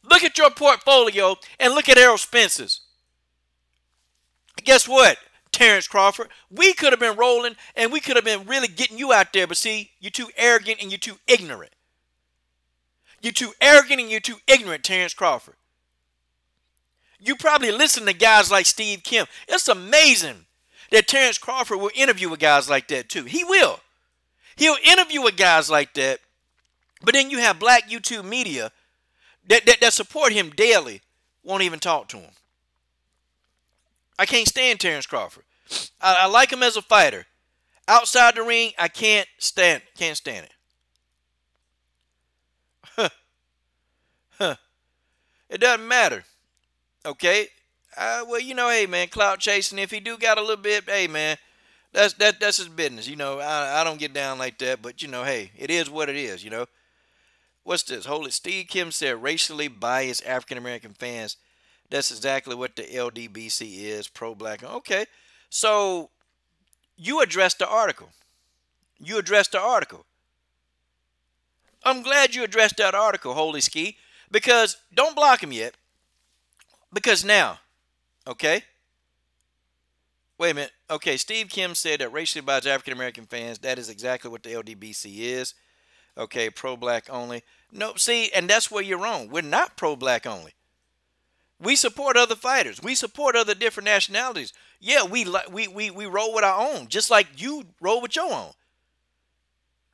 Speaker 1: Look at your portfolio and look at Errol Spence's. Guess what, Terence Crawford? We could have been rolling and we could have been really getting you out there, but see, you're too arrogant and you're too ignorant. You're too arrogant and you're too ignorant, Terence Crawford. You probably listen to guys like Steve Kim. It's amazing that Terence Crawford will interview with guys like that too. He will. He'll interview with guys like that. But then you have black YouTube media that support him daily, won't even talk to him. I can't stand Terence Crawford. I like him as a fighter. Outside the ring, I can't stand it. It doesn't matter. Okay? Well, you know, hey, man, clout chasing, if he do got a little bit, hey, man, that's his business. You know, I don't get down like that, but, you know, hey, it is what it is, you know. What's this? Hold it. Steve Kim said racially biased African-American fans. That's exactly what the LDBC is, pro-black. Okay. So, you addressed the article. You addressed the article. I'm glad you addressed that article, Holy Ski, because don't block him yet. Because now, okay? Wait a minute. Okay, Steve Kim said that racially biased African-American fans, that is exactly what the LDBC is. Okay, pro-black only. No, see, and that's where you're wrong. We're not pro-black only. We support other fighters. We support other different nationalities. Yeah, we roll with our own, just like you roll with your own.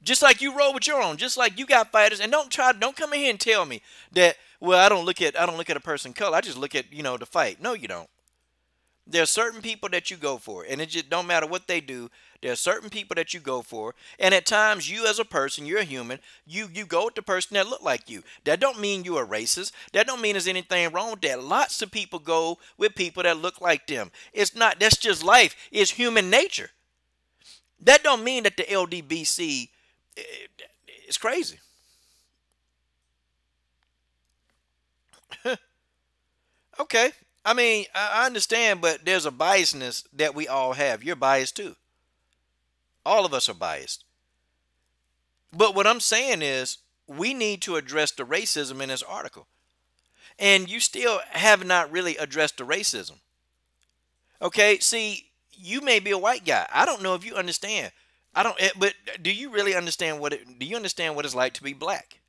Speaker 1: Just like you roll with your own, just like you got fighters, and don't come in here and tell me that, well, I don't look at a person's color. I just look at, you know, the fight. No, you don't. There are certain people that you go for, and it just don't matter what they do. There are certain people that you go for, and at times you as a person, you're a human, you go with the person that look like you. That don't mean you're a racist. That don't mean there's anything wrong with that. Lots of people go with people that look like them. It's not, that's just life. It's human nature. That don't mean that the LDBC is crazy. Okay. I mean, I understand, but there's a biasness that we all have. You're biased too. All of us are biased. But what I'm saying is we need to address the racism in this article. And you still have not really addressed the racism. Okay, see, you may be a white guy. I don't know if you understand. But do you really understand do you understand what it's like to be black?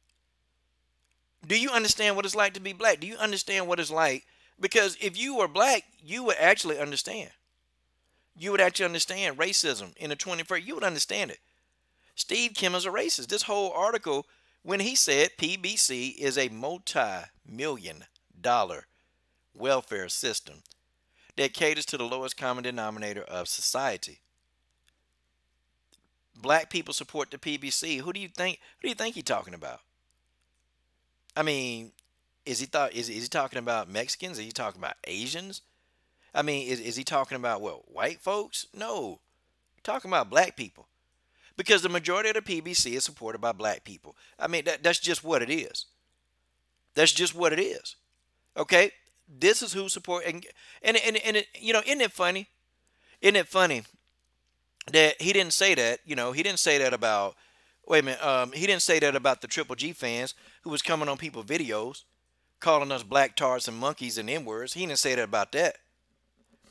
Speaker 1: Do you understand what it's like to be black? Do you understand what it's like? Because if you were black, you would actually understand. You would actually understand racism in the 21st. You would understand it. Steve Kim is a racist. This whole article, when he said PBC is a multi-million-dollar welfare system that caters to the lowest common denominator of society. Black people support the PBC. Who do you think he's talking about? I mean, is he talking about Mexicans? Is he talking about Asians? I mean, is he talking about, what, white folks? No. He's talking about black people. Because the majority of the PBC is supported by black people. I mean, that's just what it is. That's just what it is. Okay? This is who support, and you know, isn't it funny? Isn't it funny that he didn't say that, you know, he didn't say that about, wait a minute, he didn't say that about the Triple G fans who was coming on people's videos, calling us black tarts and monkeys and N-words. He didn't say that about that.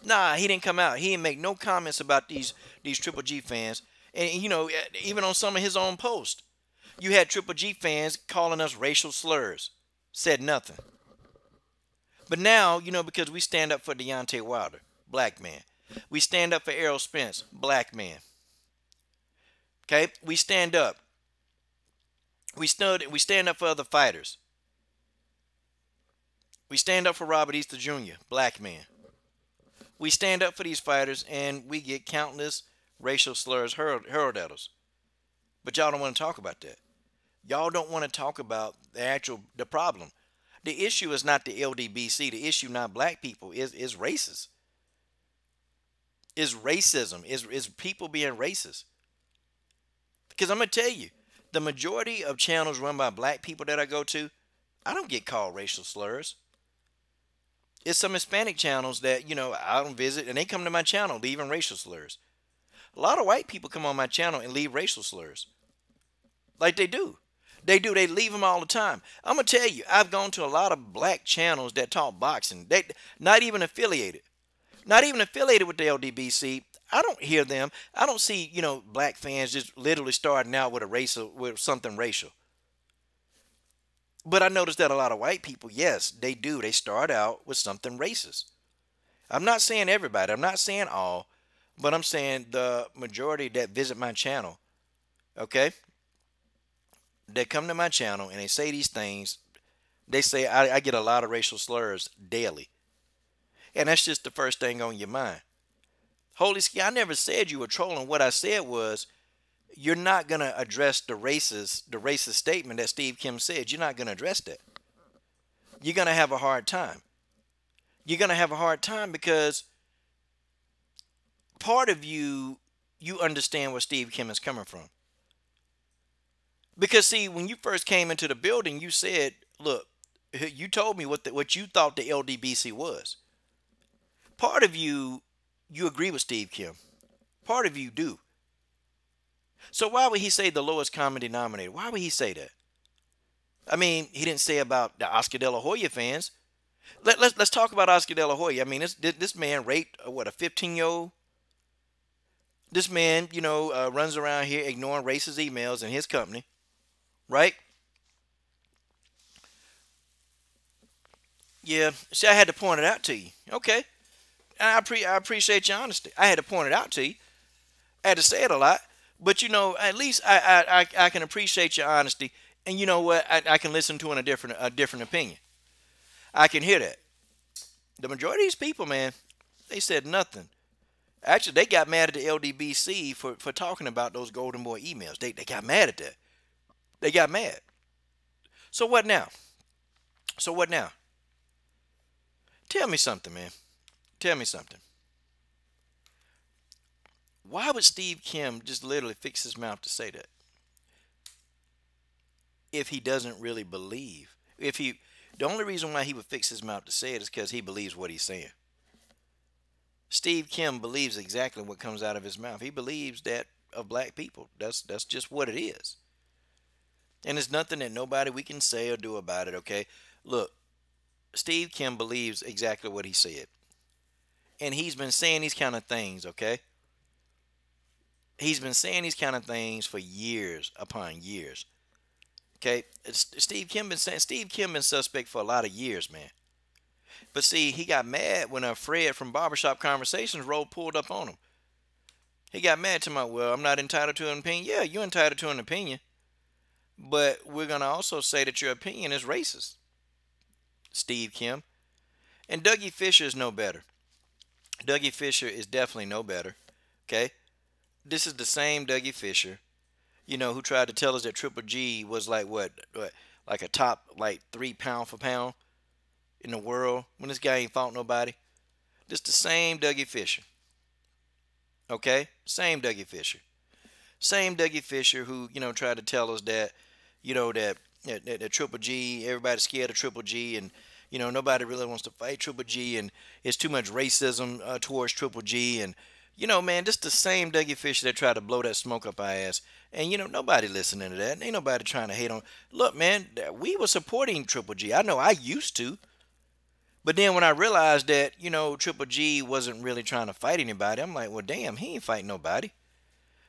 Speaker 1: Nah, he didn't come out. He didn't make no comments about these Triple G fans. And, you know, even on some of his own posts, you had Triple G fans calling us racial slurs. Said nothing. But now, because we stand up for Deontay Wilder, black man. We stand up for Errol Spence, black man. Okay? We stand up. We stand up for other fighters. We stand up for Robert Easter Jr., black man. We stand up for these fighters and we get countless racial slurs hurled at us. But y'all don't want to talk about that. Y'all don't want to talk about the problem. The issue is not the LDBC. The issue, not black people, is racist. Is racism. Is people being racist. Because I'm going to tell you, the majority of channels run by black people that I go to, I don't get called racial slurs. It's some Hispanic channels that, I don't visit, and they come to my channel leaving racial slurs. A lot of white people come on my channel and leave racial slurs. Like they do. They do. They leave them all the time. I'm going to tell you, I've gone to a lot of black channels that talk boxing. They not even affiliated. Not even affiliated with the LDBC. I don't hear them. I don't see, black fans just literally starting out with something racial. But I noticed that a lot of white people, yes, they do. They start out with something racist. I'm not saying everybody. I'm not saying all. But I'm saying the majority that visit my channel, okay? They come to my channel and they say these things. They say I get a lot of racial slurs daily. And that's just the first thing on your mind. Holy ski, I never said you were trolling. What I said was, you're not going to address the racist statement that Steve Kim said. You're not going to address that. You're going to have a hard time. You're going to have a hard time because part of you understand where Steve Kim is coming from. Because, see, when you first came into the building, you said, look, you told me what you thought the LDBC was. Part of you agree with Steve Kim. Part of you do. So why would he say the lowest common denominator? Why would he say that? I mean, he didn't say about the Oscar De La Hoya fans. Let's talk about Oscar De La Hoya. I mean, this man raped, a 15-year-old? This man, runs around here ignoring racist emails in his company, right? Yeah, see, I had to point it out to you. Okay. I appreciate your honesty. I had to point it out to you. I had to say it a lot. But, at least I can appreciate your honesty. And you know what? I can listen to a different opinion. I can hear that. The majority of these people, man, they said nothing. Actually, they got mad at the LDBC for talking about those Golden Boy emails. They got mad at that. They got mad. So what now? Tell me something, man. Tell me something. Why would Steve Kim just literally fix his mouth to say that? If he doesn't really believe. The only reason why he would fix his mouth to say it is because he believes what he's saying. Steve Kim believes exactly what comes out of his mouth. He believes that of black people. That's just what it is. And there's nothing that we can say or do about it, okay? Look, Steve Kim believes exactly what he said. And he's been saying these kind of things, okay? He's been saying these kind of things for years upon years. Okay? Steve Kim been suspect for a lot of years, man. But see, he got mad when Fred from Barbershop Conversations pulled up on him. He got mad to me, well, I'm not entitled to an opinion. Yeah, you're entitled to an opinion. But we're going to also say that your opinion is racist, Steve Kim. And Dougie Fisher is no better. Dougie Fisher is definitely no better. Okay? This is the same Dougie Fisher, who tried to tell us that Triple G was like like a top 3 pound for pound in the world when this guy ain't fought nobody. This the same Dougie Fisher. Okay? Same Dougie Fisher. Same Dougie Fisher who, tried to tell us that, that Triple G, everybody's scared of Triple G, and, nobody really wants to fight Triple G, and it's too much racism towards Triple G, and, man, this the same Dougie Fisher that tried to blow that smoke up our ass. And, nobody listening to that. Ain't nobody trying to hate on. Look, man, we were supporting Triple G. I know I used to. But then when I realized that, Triple G wasn't really trying to fight anybody, I'm like, well, damn, he ain't fighting nobody.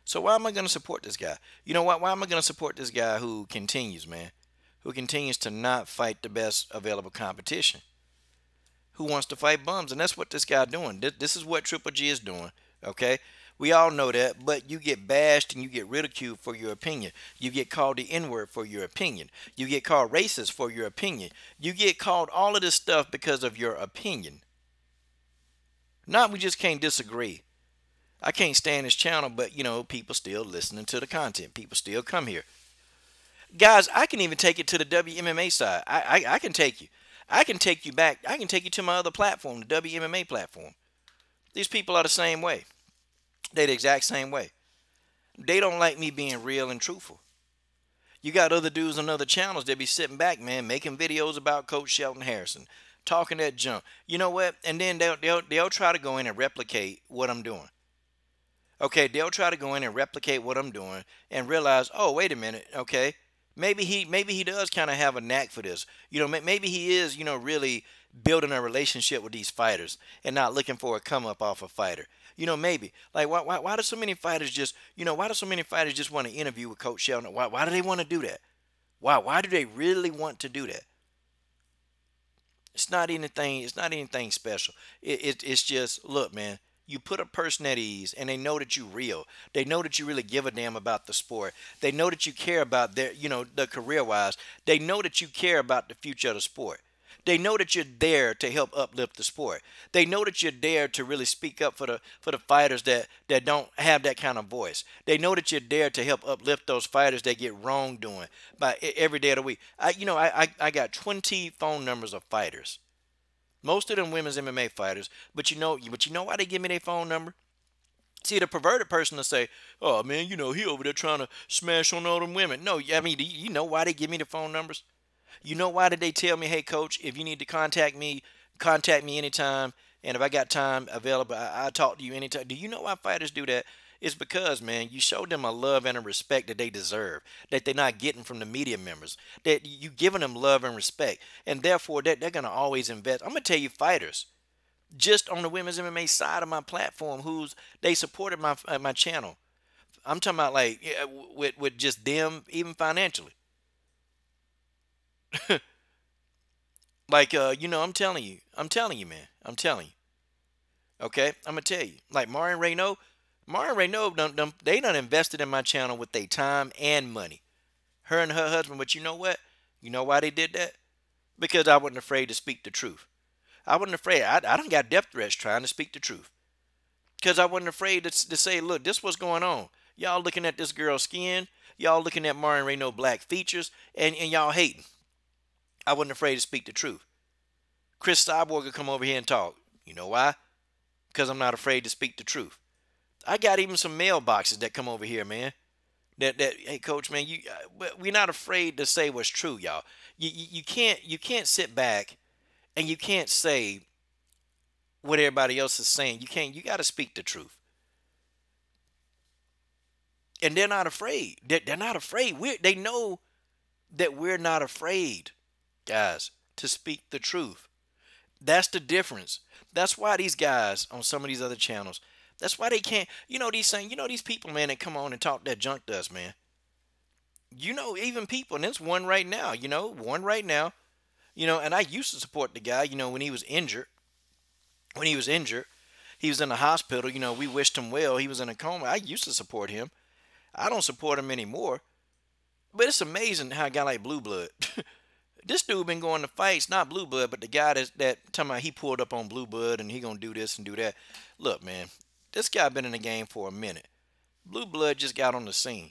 Speaker 1: So why am I going to support this guy? You know what? Why am I going to support this guy who continues, man? who continues to not fight the best available competition, who wants to fight bums. And that's what this guy doing. This is what Triple G is doing. Okay? We all know that, but you get bashed and you get ridiculed for your opinion. You get called the N-word for your opinion. You get called racist for your opinion. You get called all of this stuff because of your opinion. Not we just can't disagree. I can't stand this channel, but, you know, people still listening to the content. People still come here. Guys, I can even take it to the WMMA side. I can take you. I can take you back. I can take you to my other platform, the WMMA platform. These people are the same way. They're the exact same way. They don't like me being real and truthful. You got other dudes on other channels that be sitting back, man, making videos about Coach Shelton Harrison, talking that junk. You know what? And then they'll try to go in and replicate what I'm doing. Okay, they'll try to go in and replicate what I'm doing and realize, oh, wait a minute, okay, maybe he does kind of have a knack for this. You know, maybe he is, you know, really building a relationship with these fighters and not looking for a come up off a fighter. You know, maybe. Like, why do so many fighters just, you know, why do so many fighters just want to interview with Coach Shelton? Why do they want to do that? Why do they really want to do that? It's not anything special. It's just, look, man, you put a person at ease and they know that you're real. They know that you really give a damn about the sport. They know that you care about their, you know, the career-wise. They know that you care about the future of the sport. They know that you're there to help uplift the sport. They know that you're there to really speak up for the fighters that don't have that kind of voice. They know that you're there to help uplift those fighters that get wrongdoing by every day of the week. I got 20 phone numbers of fighters. Most of them women's MMA fighters, but you know why they give me their phone number? See, the perverted person will say, "Oh man, you know he over there trying to smash on all them women." No, I mean, you know why they give me the phone numbers? You know why did they tell me, hey, coach, if you need to contact me anytime. And if I got time available, I'll talk to you anytime. Do you know why fighters do that? It's because, man, you show them a love and a respect that they deserve, that they're not getting from the media members, that you giving them love and respect. And therefore, they're going to always invest. I'm going to tell you, fighters, just on the women's MMA side of my platform, they supported my channel. I'm talking about like with just them, even financially. Like, you know, I'm telling you, man. I'm telling you. Okay? I'm going to tell you. Like, Marion Raynaud, they done invested in my channel with their time and money. Her and her husband. But you know what? You know why they did that? Because I wasn't afraid to speak the truth. I wasn't afraid. I done got death threats trying to speak the truth. Because I wasn't afraid to say, look, this what's going on. Y'all looking at this girl's skin. Y'all looking at Marion Raynaud black features. And y'all hating. I wasn't afraid to speak the truth. Chris Cyborg could come over here and talk. You know why? Because I'm not afraid to speak the truth. I got even some mailboxes that come over here, man. Hey, coach, man, we're not afraid to say what's true, y'all. You can't sit back and you can't say what everybody else is saying. You got to speak the truth. And they're not afraid. They're not afraid. They know that we're not afraid, guys, to speak the truth. That's the difference. That's why these guys on some of these other channels, that's why they can't, these people, man, that come on and talk that junk to us, man. You know, even people, and there's one right now, and I used to support the guy, when he was injured. He was in the hospital, we wished him well. He was in a coma. I used to support him. I don't support him anymore. But it's amazing how a guy like Blue Blood, this dude been going to fights, not Blue Blood, but the guy that talking about he pulled up on Blue Blood and he gonna do this and do that. Look, man, this guy been in the game for a minute. Blue Blood just got on the scene.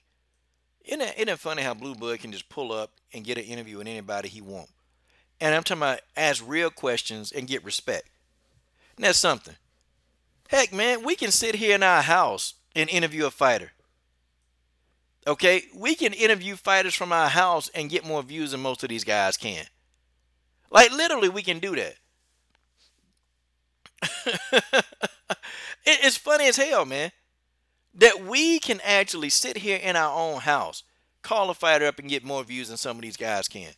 Speaker 1: Isn't it funny how Blue Blood can just pull up and get an interview with anybody he want? And I'm talking about ask real questions and get respect. And that's something. Heck, man, we can sit here in our house and interview a fighter. Okay, we can interview fighters from our house and get more views than most of these guys can. Like, literally, we can do that. It's funny as hell, man, that we can actually sit here in our own house, call a fighter up and get more views than some of these guys can.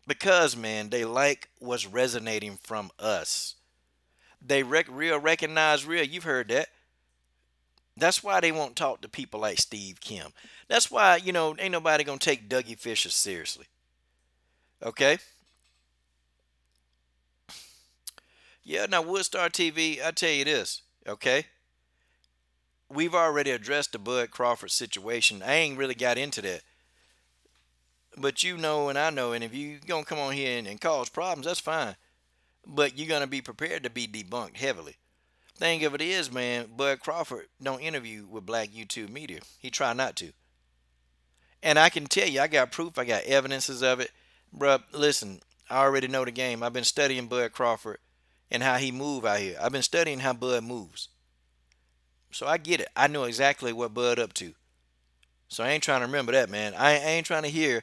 Speaker 1: Because, man, they like what's resonating from us. They recognize real. You've heard that. That's why they won't talk to people like Steve Kim. That's why, ain't nobody gonna take Dougie Fisher seriously. Okay? Yeah, now Woodstar TV, I tell you this, okay? We've already addressed the Bud Crawford situation. I ain't really got into that. But you know and I know, and if you gonna come on here and cause problems, that's fine. But you're gonna be prepared to be debunked heavily. Thing of it is, man, Bud Crawford don't interview with black YouTube media. He try not to. And I can tell you, I got proof, I got evidences of it. Bruh, listen, I already know the game. I've been studying Bud Crawford and how he move out here. I've been studying how Bud moves. So I get it. I know exactly what Bud up to. So I ain't trying to remember that, man. I ain't trying to hear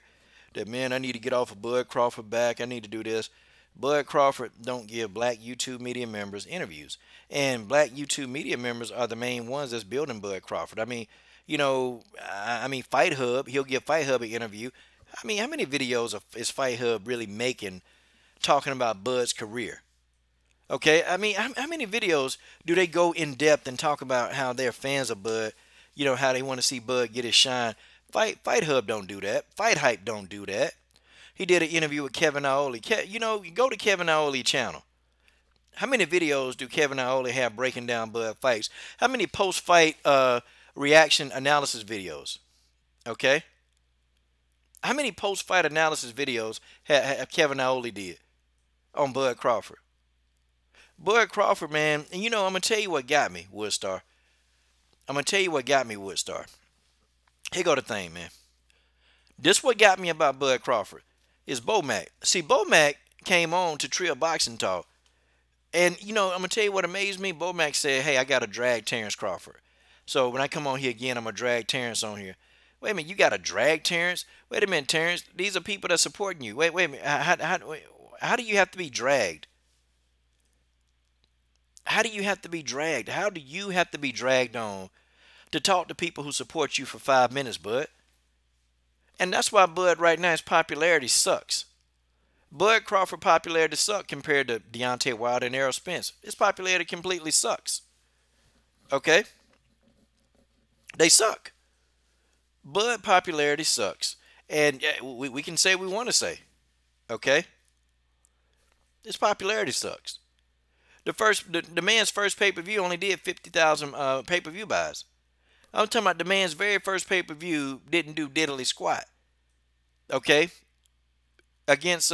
Speaker 1: that, man, I need to get off of Bud Crawford back. I need to do this. Bud Crawford don't give black YouTube media members interviews. And black YouTube media members are the main ones that's building Bud Crawford. I mean, Fight Hub, he'll give Fight Hub an interview. I mean, how many videos is Fight Hub really making talking about Bud's career? Okay, I mean, how many videos do they go in depth and talk about how they're fans of Bud, how they want to see Bud get his shine? Fight Hub don't do that. Fight Hype don't do that. He did an interview with Kevin Iole. You go to Kevin Iole channel. How many videos do Kevin Iole have breaking down Bud fights? How many post-fight reaction analysis videos? Okay. How many post-fight analysis videos have Kevin Iole did on Bud Crawford? Bud Crawford, man, and I'm going to tell you what got me, Woodstar. I'm going to tell you what got me, Woodstar. Here go the thing, man. This what got me about Bud Crawford is Bomac. See, Bomac came on to Trill Boxing Talk. And, I'm going to tell you what amazed me. Bomac said, hey, I got to drag Terence Crawford. So when I come on here again, I'm going to drag Terence on here. Wait a minute, you got to drag Terence? Wait a minute, Terence. These are people that's supporting you. Wait a minute. How do you have to be dragged? How do you have to be dragged? How do you have to be dragged on to talk to people who support you for 5 minutes, Bud? And that's why Bud right now, his popularity sucks. Bud Crawford popularity sucks compared to Deontay Wilder and Errol Spence. His popularity completely sucks. Okay? They suck. Bud popularity sucks. And we can say what we want to say. Okay? His popularity sucks. The man's first pay-per-view only did 50,000 pay-per-view buys. I'm talking about the man's very first pay-per-view didn't do diddly squat. Okay? Against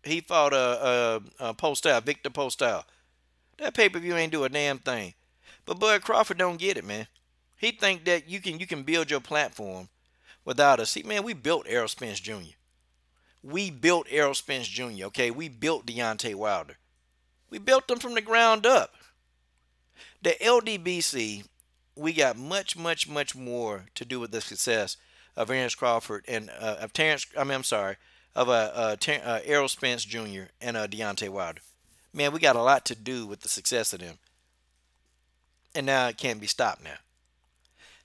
Speaker 1: he fought Postal, Victor Postal. That pay-per-view ain't do a damn thing. But Bud Crawford don't get it, man. He think that you can build your platform without us. See, man, we built Errol Spence Jr. We built Errol Spence Jr., okay? We built Deontay Wilder. We built them from the ground up. The LDBC, we got much, much, much more to do with the success of Terence Crawford and of Errol Spence Jr. and Deontay Wilder. Man, we got a lot to do with the success of them. And now it can't be stopped now.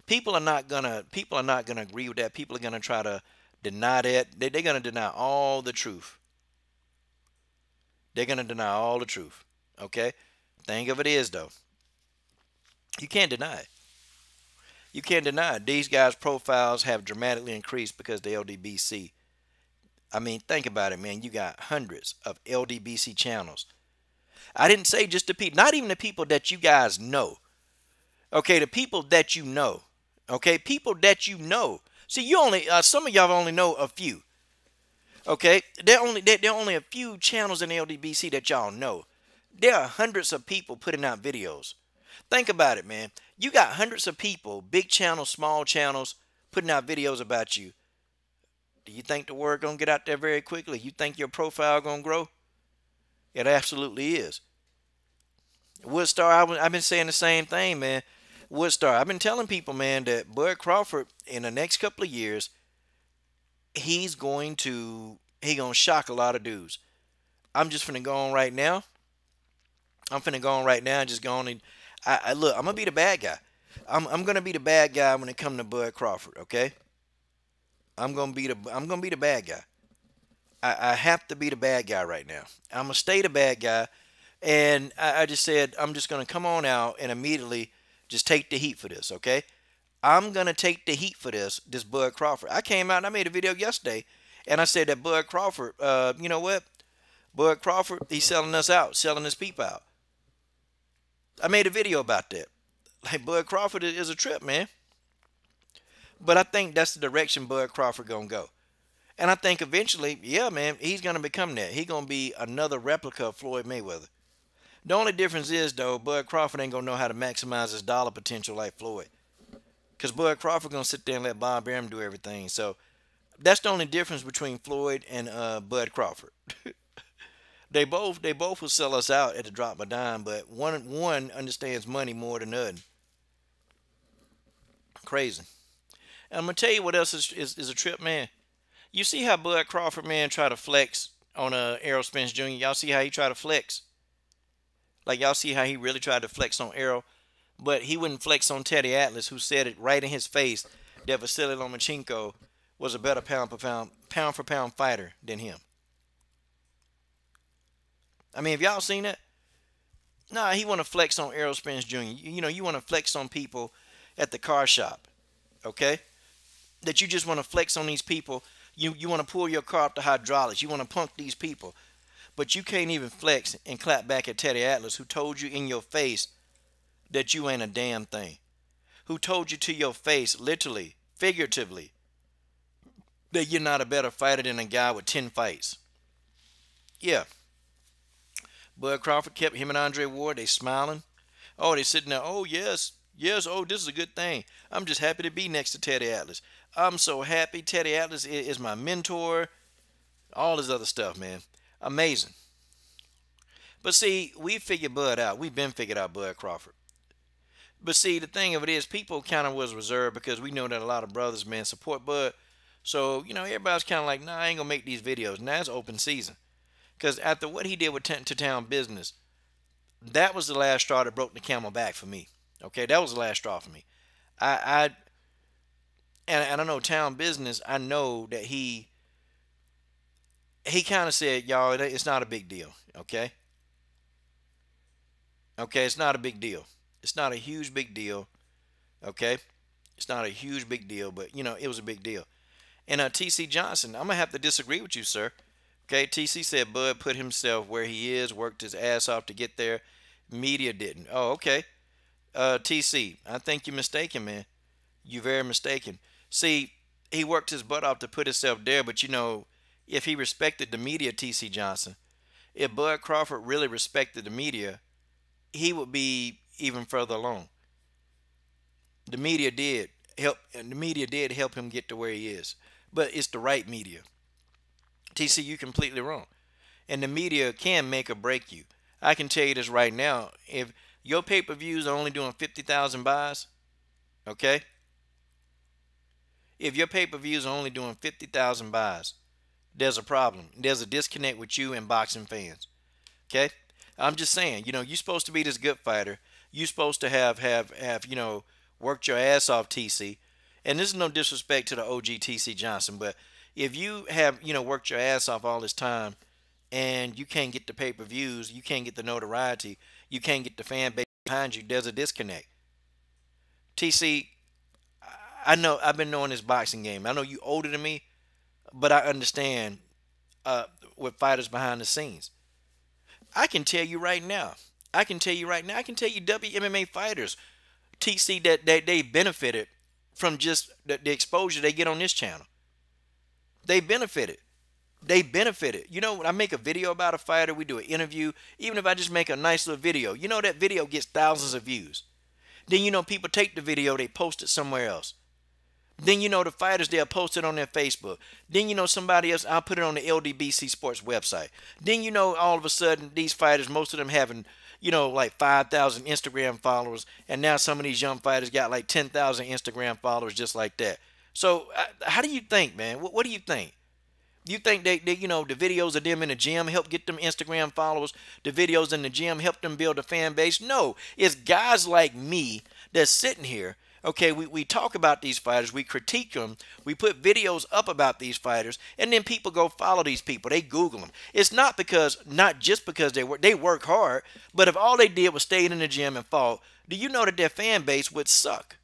Speaker 1: People are not gonna agree with that. People are gonna try to deny that. They're gonna deny all the truth. They're gonna deny all the truth. Okay? Thing of it is though, you can't deny it. You can't deny it. These guys' profiles have dramatically increased because the LDBC. I mean, think about it, man. You got hundreds of LDBC channels. I didn't say just the people, not even the people that you guys know. Okay, the people that you know. Okay, people that you know. See, you only some of y'all only know a few. Okay, there are only a few channels in LDBC that y'all know. There are hundreds of people putting out videos. Think about it, man. You got hundreds of people, big channels, small channels, putting out videos about you. Do you think the word gonna get out there very quickly? You think your profile gonna grow? It absolutely is. Woodstar, I've been saying the same thing, man. Woodstar, I've been telling people, man, that Bud Crawford in the next couple of years, he's gonna shock a lot of dudes. I'm just finna go on right now. I'm finna go on right now and just go on and look, I'm gonna be the bad guy. I'm gonna be the bad guy when it comes to Bud Crawford, okay? I'm gonna be the bad guy. I have to be the bad guy right now. I'm gonna stay the bad guy. And I just said I'm just gonna come on out and immediately Just take the heat for this, okay? I'm gonna take the heat for this Bud Crawford. I came out and I made a video yesterday, and I said that Bud Crawford, you know what? Bud Crawford, he's selling us out, selling his people out. I made a video about that. Like, Bud Crawford is a trip, man. But I think that's the direction Bud Crawford gonna go. And I think eventually, yeah, man, he's gonna become that. He's gonna be another replica of Floyd Mayweather. The only difference is, though, Bud Crawford ain't gonna know how to maximize his dollar potential like Floyd. Because Bud Crawford gonna sit there and let Bob Arum do everything. So that's the only difference between Floyd and Bud Crawford. They both will sell us out at the drop of a dime, but one understands money more than the other. Crazy. And I'm gonna tell you what else is a trip, man. You see how Bud Crawford, man, try to flex on Errol Spence Jr. Y'all see how he tried to flex? Like, y'all see how he really tried to flex on Errol, but he wouldn't flex on Teddy Atlas, who said it right in his face that Vasily Lomachenko was a better pound for pound fighter than him. I mean, have y'all seen that? Nah, he want to flex on Errol Spence Jr. You know, you want to flex on people at the car shop, okay? That you just want to flex on these people. You want to pull your car up the hydraulics. You want to punk these people. But you can't even flex and clap back at Teddy Atlas, who told you in your face that you ain't a damn thing. Who told you to your face, literally, figuratively, that you're not a better fighter than a guy with 10 fights. Yeah. Bud Crawford kept him and Andre Ward, they smiling. Oh, they sitting there, oh, yes, oh, this is a good thing. I'm just happy to be next to Teddy Atlas. I'm so happy. Teddy Atlas is my mentor. All this other stuff, man. Amazing. But see, we figured Bud out. We've been figured out Bud Crawford. But see, the thing of it is, people kind of was reserved because we know that a lot of brothers, man, support Bud. So, you know, everybody's kind of like, nah, I ain't going to make these videos. Now it's open season. Because after what he did with To Town Business, that was the last straw that broke the camel back for me. Okay, that was the last straw for me. And I know Town Business, I know that he kind of said, y'all, it's not a big deal, okay? Okay, it's not a big deal. It's not a huge big deal, okay? It's not a huge big deal, but, you know, it was a big deal. And TC Johnson, I'm going to have to disagree with you, sir. Okay, TC said Bud put himself where he is, worked his ass off to get there. Media didn't. Oh, okay. TC, I think you're mistaken, man. You're very mistaken. See, he worked his butt off to put himself there, but, you know, if he respected the media, TC Johnson, if Bud Crawford really respected the media, he would be even further along. The media did help, and the media did help him get to where he is. But it's the right media. TC, you're completely wrong. And the media can make or break you. I can tell you this right now. If your pay-per-views are only doing 50,000 buys, okay? If your pay-per-views are only doing 50,000 buys, there's a problem. There's a disconnect with you and boxing fans. Okay? I'm just saying, you know, you're supposed to be this good fighter. You're supposed to have you know, worked your ass off, TC. And this is no disrespect to the OG TC Johnson, but if you have, you know, worked your ass off all this time and you can't get the pay-per-views, you can't get the notoriety, you can't get the fan base behind you, there's a disconnect. TC, I know I've been knowing this boxing game. I know you older than me, but I understand with fighters behind the scenes. I can tell you right now. I can tell you WMMA fighters, TC, that they benefited from just the exposure they get on this channel. They benefited. They benefited. You know, when I make a video about a fighter, we do an interview. Even if I just make a nice little video, you know that video gets thousands of views. Then, you know, people take the video, they post it somewhere else. Then, you know, the fighters, they'll post it on their Facebook. Then, you know, somebody else, I'll put it on the LDBC Sports website. Then, you know, all of a sudden, these fighters, most of them having, you know, like 5,000 Instagram followers. And now some of these young fighters got like 10,000 Instagram followers just like that. So, how do you think, man? What do you think? You think they, you know, the videos of them in the gym help get them Instagram followers? The videos in the gym help them build a fan base? No, it's guys like me that's sitting here, Okay, we talk about these fighters, we critique them, we put videos up about these fighters, and then people go follow these people. They Google them. It's not just because they work hard, but if all they did was stay in the gym and fought, do you know that their fan base would suck?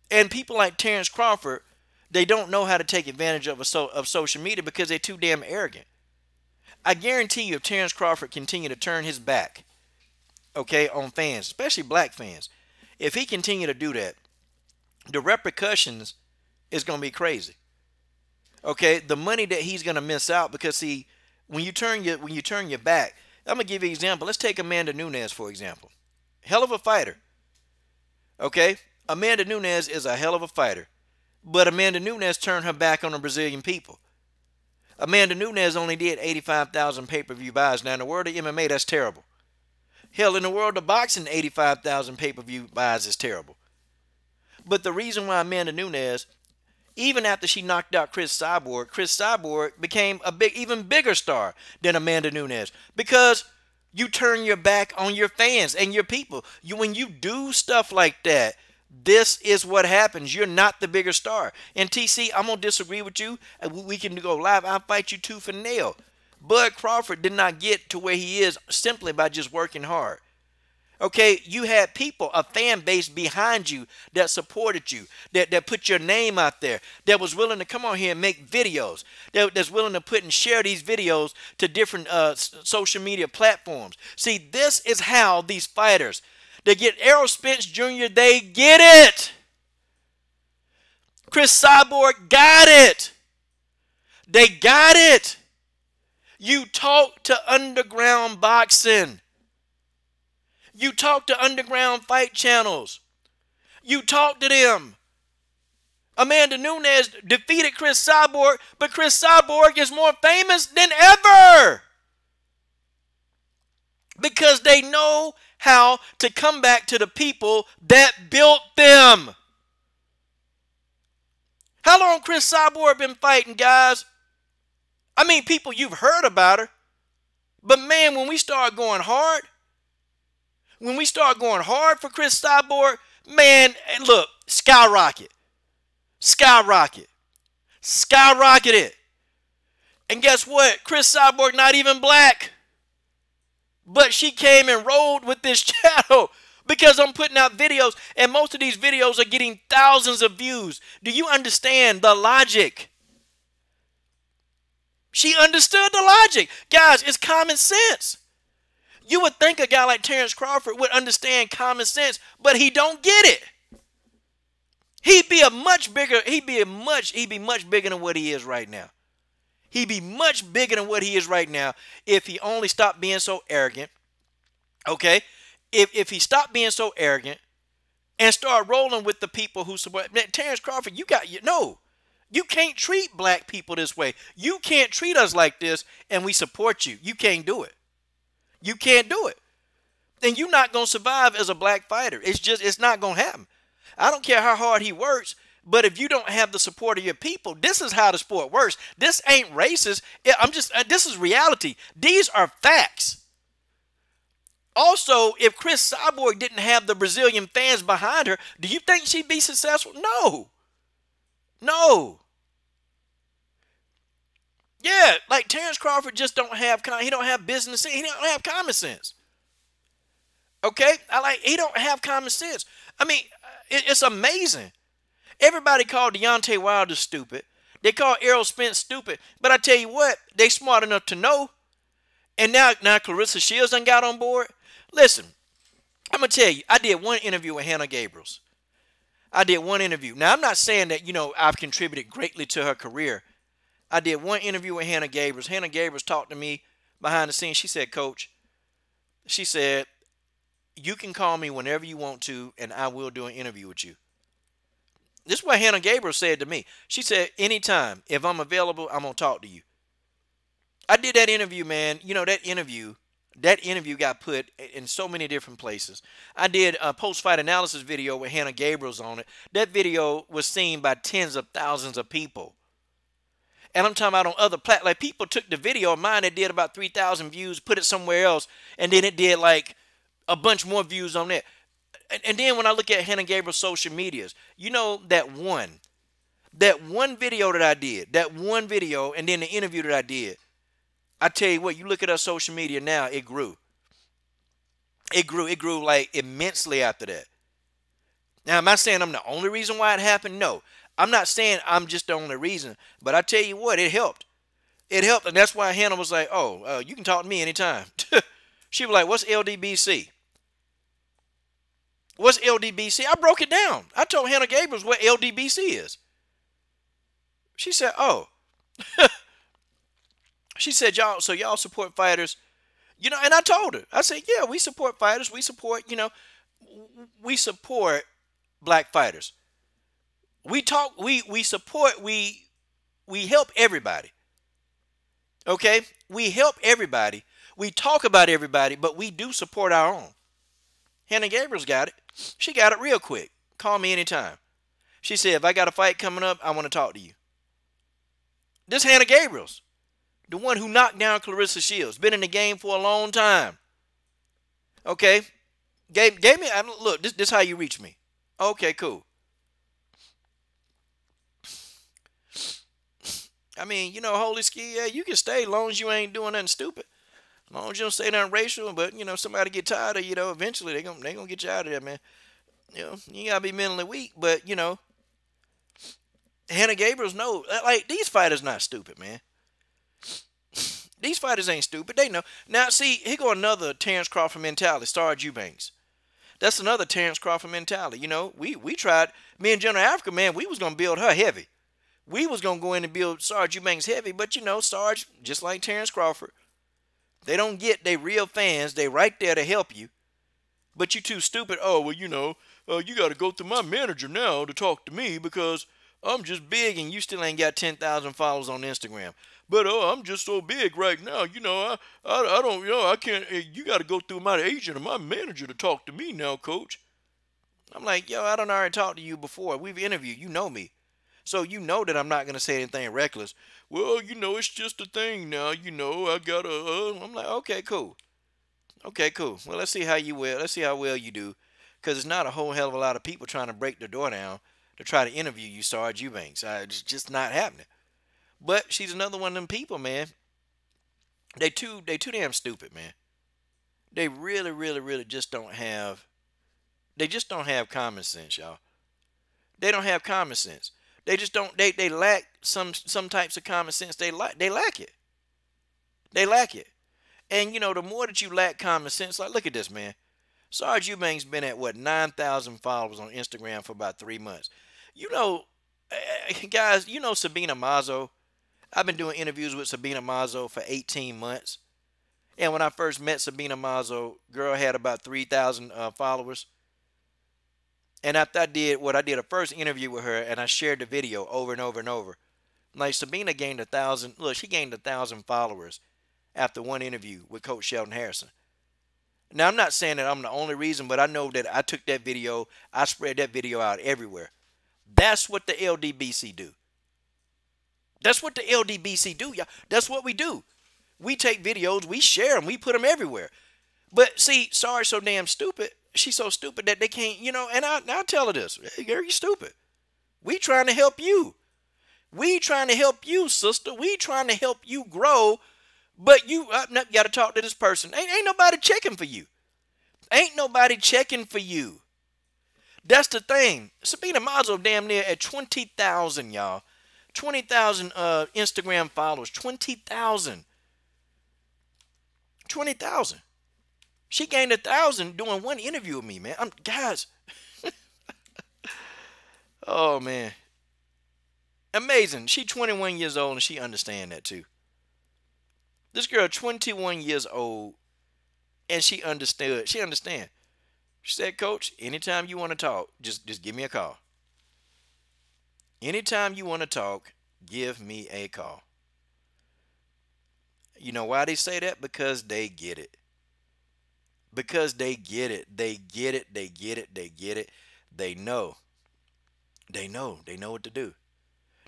Speaker 1: And people like Terence Crawford, they don't know how to take advantage of social media because they're too damn arrogant. I guarantee you, if Terence Crawford continued to turn his back, okay, on fans, especially black fans, if he continue to do that, the repercussions is going to be crazy. Okay, the money that he's going to miss out, because see, when you turn your back, I'm going to give you an example. Let's take Amanda Nunes, for example. Hell of a fighter. Okay, Amanda Nunes is a hell of a fighter. But Amanda Nunes turned her back on the Brazilian people. Amanda Nunes only did 85,000 pay-per-view buys. Now, in the world of MMA, that's terrible. Hell, in the world of boxing, 85,000 pay-per-view buys is terrible. But the reason why Amanda Nunes, even after she knocked out Cris Cyborg became even bigger star than Amanda Nunes, because you turn your back on your fans and your people. When you do stuff like that, this is what happens. You're not the bigger star. And TC, I'm going to disagree with you. We can go live. I'll fight you tooth and nail. Bud Crawford did not get to where he is simply by just working hard. Okay, you had people, a fan base behind you that supported you, that put your name out there, that was willing to come on here and make videos, that's willing to put and share these videos to different social media platforms. See, this is how these fighters, they get Errol Spence Jr., they get it. Cris Cyborg got it. They got it. You talk to underground boxing. You talk to underground fight channels. You talk to them. Amanda Nunes defeated Cris Cyborg, but Cris Cyborg is more famous than ever. Because they know how to come back to the people that built them. How long Cris Cyborg been fighting, guys? I mean, people, you've heard about her. But man, when we start going hard for Cris Cyborg, man, look, skyrocketed. And guess what? Cris Cyborg not even black. But she came and rolled with this channel because I'm putting out videos, and most of these videos are getting thousands of views. Do you understand the logic? She understood the logic. Guys, it's common sense. You would think a guy like Terence Crawford would understand common sense, but he don't get it. He'd be much bigger than what he is right now. He'd be much bigger than what he is right now if he only stopped being so arrogant. Okay? If he stopped being so arrogant and start rolling with the people who support Terence Crawford, you can't treat black people this way. You can't treat us like this and we support you. You can't do it. You can't do it. And you're not going to survive as a black fighter. It's not going to happen. I don't care how hard he works, but if you don't have the support of your people, this is how the sport works. This ain't racist. This is reality. These are facts. Also, if Cris Cyborg didn't have the Brazilian fans behind her, do you think she'd be successful? No. Yeah, like Terence Crawford just don't have business sense. He don't have common sense. Okay? He don't have common sense. I mean, it's amazing. Everybody called Deontay Wilder stupid. They called Errol Spence stupid. But I tell you what, they smart enough to know. And now Clarissa Shields done got on board. Listen, I'm going to tell you, I did one interview with Hannah Gabriels. Now, I'm not saying that, I've contributed greatly to her career. I did one interview with Hannah Gabriels. Hannah Gabriels talked to me behind the scenes. She said, Coach, she said, you can call me whenever you want to, and I will do an interview with you. This is what Hannah Gabriels said to me. She said, anytime, if I'm available, I'm going to talk to you. I did that interview, man. That interview got put in so many different places. I did a post-fight analysis video with Hannah Gabriels on it. That video was seen by tens of thousands of people. And I'm talking about on other platforms. Like, people took the video of mine that did about 3,000 views, put it somewhere else, and then it did like a bunch more views on that. And then when I look at Hannah Gabriel's social medias, you know that one video that I did, that one video, and then the interview that I did. I tell you what, you look at her social media now, it grew. It grew like immensely after that. Now, am I saying I'm the only reason why it happened? No. I'm not saying I'm just the only reason, but I tell you what, it helped. It helped, and that's why Hannah was like, "Oh, you can talk to me anytime." She was like, "What's LDBC? What's LDBC?" I broke it down. I told Hannah Gabriels what LDBC is. She said, "Oh." She said, "Y'all, so y'all support fighters, And I told her, I said, "Yeah, we support fighters. We support, we support black fighters. We talk, we support, we help everybody. Okay, we help everybody. We talk about everybody, but we do support our own." Hannah Gabriel's got it. She got it real quick. Call me anytime. She said, "If I got a fight coming up, I want to talk to you." This Hannah Gabriel's, the one who knocked down Clarissa Shields, been in the game for a long time. Okay, gave me. Look, this how you reach me. Okay, cool. I mean, Holy Ski, yeah, you can stay as long as you ain't doing nothing stupid. As long as you don't say nothing racial, but somebody get tired of eventually they gonna get you out of there, man. You gotta be mentally weak, but Hannah Gabriel's know, like, these fighters not stupid, man. These fighters ain't stupid. They know. Now, see, here go another Terence Crawford mentality. Sarge Eubanks. That's another Terence Crawford mentality. We tried. Me and General Africa, man, we was gonna build her heavy. We was gonna go in and build Sarge Eubanks heavy, but Sarge, just like Terence Crawford, they don't get they real fans. They right there to help you, but you too stupid. Oh well, you got to go through my manager now to talk to me because I'm just big and you still ain't got 10,000 followers on Instagram. But I'm just so big right now. I don't. I can't. You got to go through my agent or my manager to talk to me now, coach. I'm like, yo, I don't already talked to you before. We've interviewed. You know me. So you know that I'm not going to say anything reckless. Well, it's just a thing now. I got to, I'm like, okay, cool. Okay, cool. Well, let's see how well you do. Because it's not a whole hell of a lot of people trying to break the door down to try to interview you, Sarge Eubanks. It's just not happening. But she's another one of them people, man. They too damn stupid, man. They really, really, really just don't have common sense, y'all. They don't have common sense. They just don't. They lack some types of common sense. They lack it. They lack it. And the more that you lack common sense, like, look at this, man. Sarge Eubanks been at 9,000 followers on Instagram for about 3 months. Guys, Sabina Mazo. I've been doing interviews with Sabina Mazo for 18 months. And when I first met Sabina Mazo, girl had about 3,000 followers. And after I did a first interview with her, and I shared the video over and over and over. Like, Sabina gained 1,000. Look, she gained 1,000 followers after one interview with Coach Sheldon Harrison. Now, I'm not saying that I'm the only reason, but I know that I took that video, I spread that video out everywhere. That's what the LDBC do. That's what the LDBC do, y'all. That's what we do. We take videos, we share them, we put them everywhere. But see, Sarge so damn stupid. She's so stupid that they can't, and I'll tell her this. Hey, girl, you stupid. We trying to help you. We trying to help you, sister. We trying to help you grow. But you got to talk to this person. Ain't nobody checking for you. Ain't nobody checking for you. That's the thing. Sabina Mazo damn near at 20,000, y'all. 20,000 Instagram followers. 20,000. 20,000. She gained 1,000 doing one interview with me, man. Guys. Oh, man. Amazing. She 21 years old and she understand that too. This girl 21 years old and she understood. She understand. She said, "Coach, anytime you want to talk, just give me a call. Anytime you want to talk, give me a call." You know why they say that? Because they get it. Because they get it. They get it. They get it. They get it. They know. They know. They know what to do.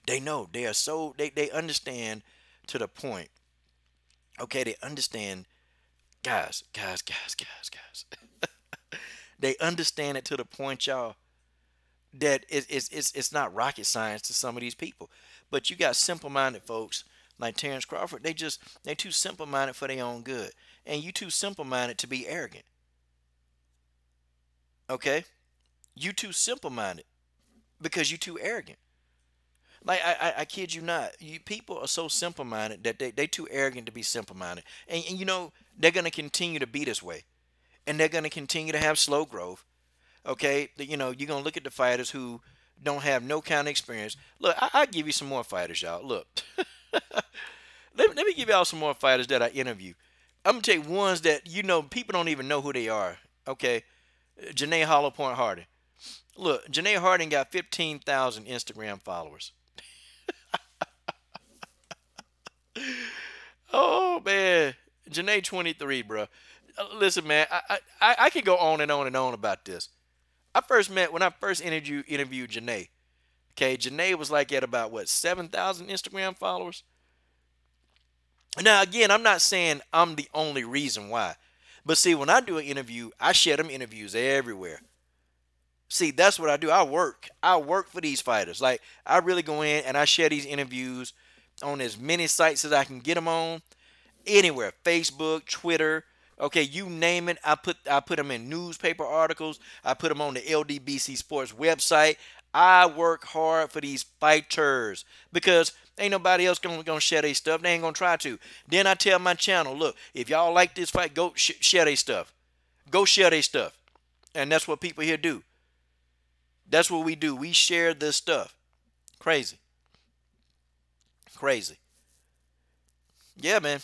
Speaker 1: They know. They are so, they understand to the point. Okay, they understand. Guys. They understand it to the point, y'all, that it's not rocket science to some of these people. But you got simple-minded folks like Terence Crawford. They too simple-minded for their own good, and you too simple-minded to be arrogant. Okay, you too simple-minded because you too arrogant. Like I kid you not, you people are so simple-minded that they too arrogant to be simple-minded, and you know they're gonna continue to be this way, and they're gonna continue to have slow growth. Okay, you know you're gonna look at the fighters who don't have no kind of experience. Look, I give you some more fighters, y'all. Look, let me give y'all some more fighters that I interview. I'm gonna take ones that you know people don't even know who they are. Okay, Janae Hollow Point Harding. Look, Janae Harding got 15,000 Instagram followers. Oh man, Janae 23, bro. Listen, man, I could go on and on and on about this. When I first interviewed Janae. Okay, Janae was like at about what 7,000 Instagram followers. Now again, I'm not saying I'm the only reason why, but see, when I do an interview, I share them interviews everywhere. See, that's what I do. I work for these fighters. Like I really go in and I share these interviews on as many sites as I can get them on. Anywhere, Facebook, Twitter, okay, you name it. I put them in newspaper articles. I put them on the LDBC Sports website. I work hard for these fighters because ain't nobody else gonna share their stuff. They ain't gonna try to. Then I tell my channel, look, if y'all like this fight, go share their stuff. Go share their stuff, and that's what people here do. That's what we do. We share this stuff. Crazy, crazy. Yeah, man.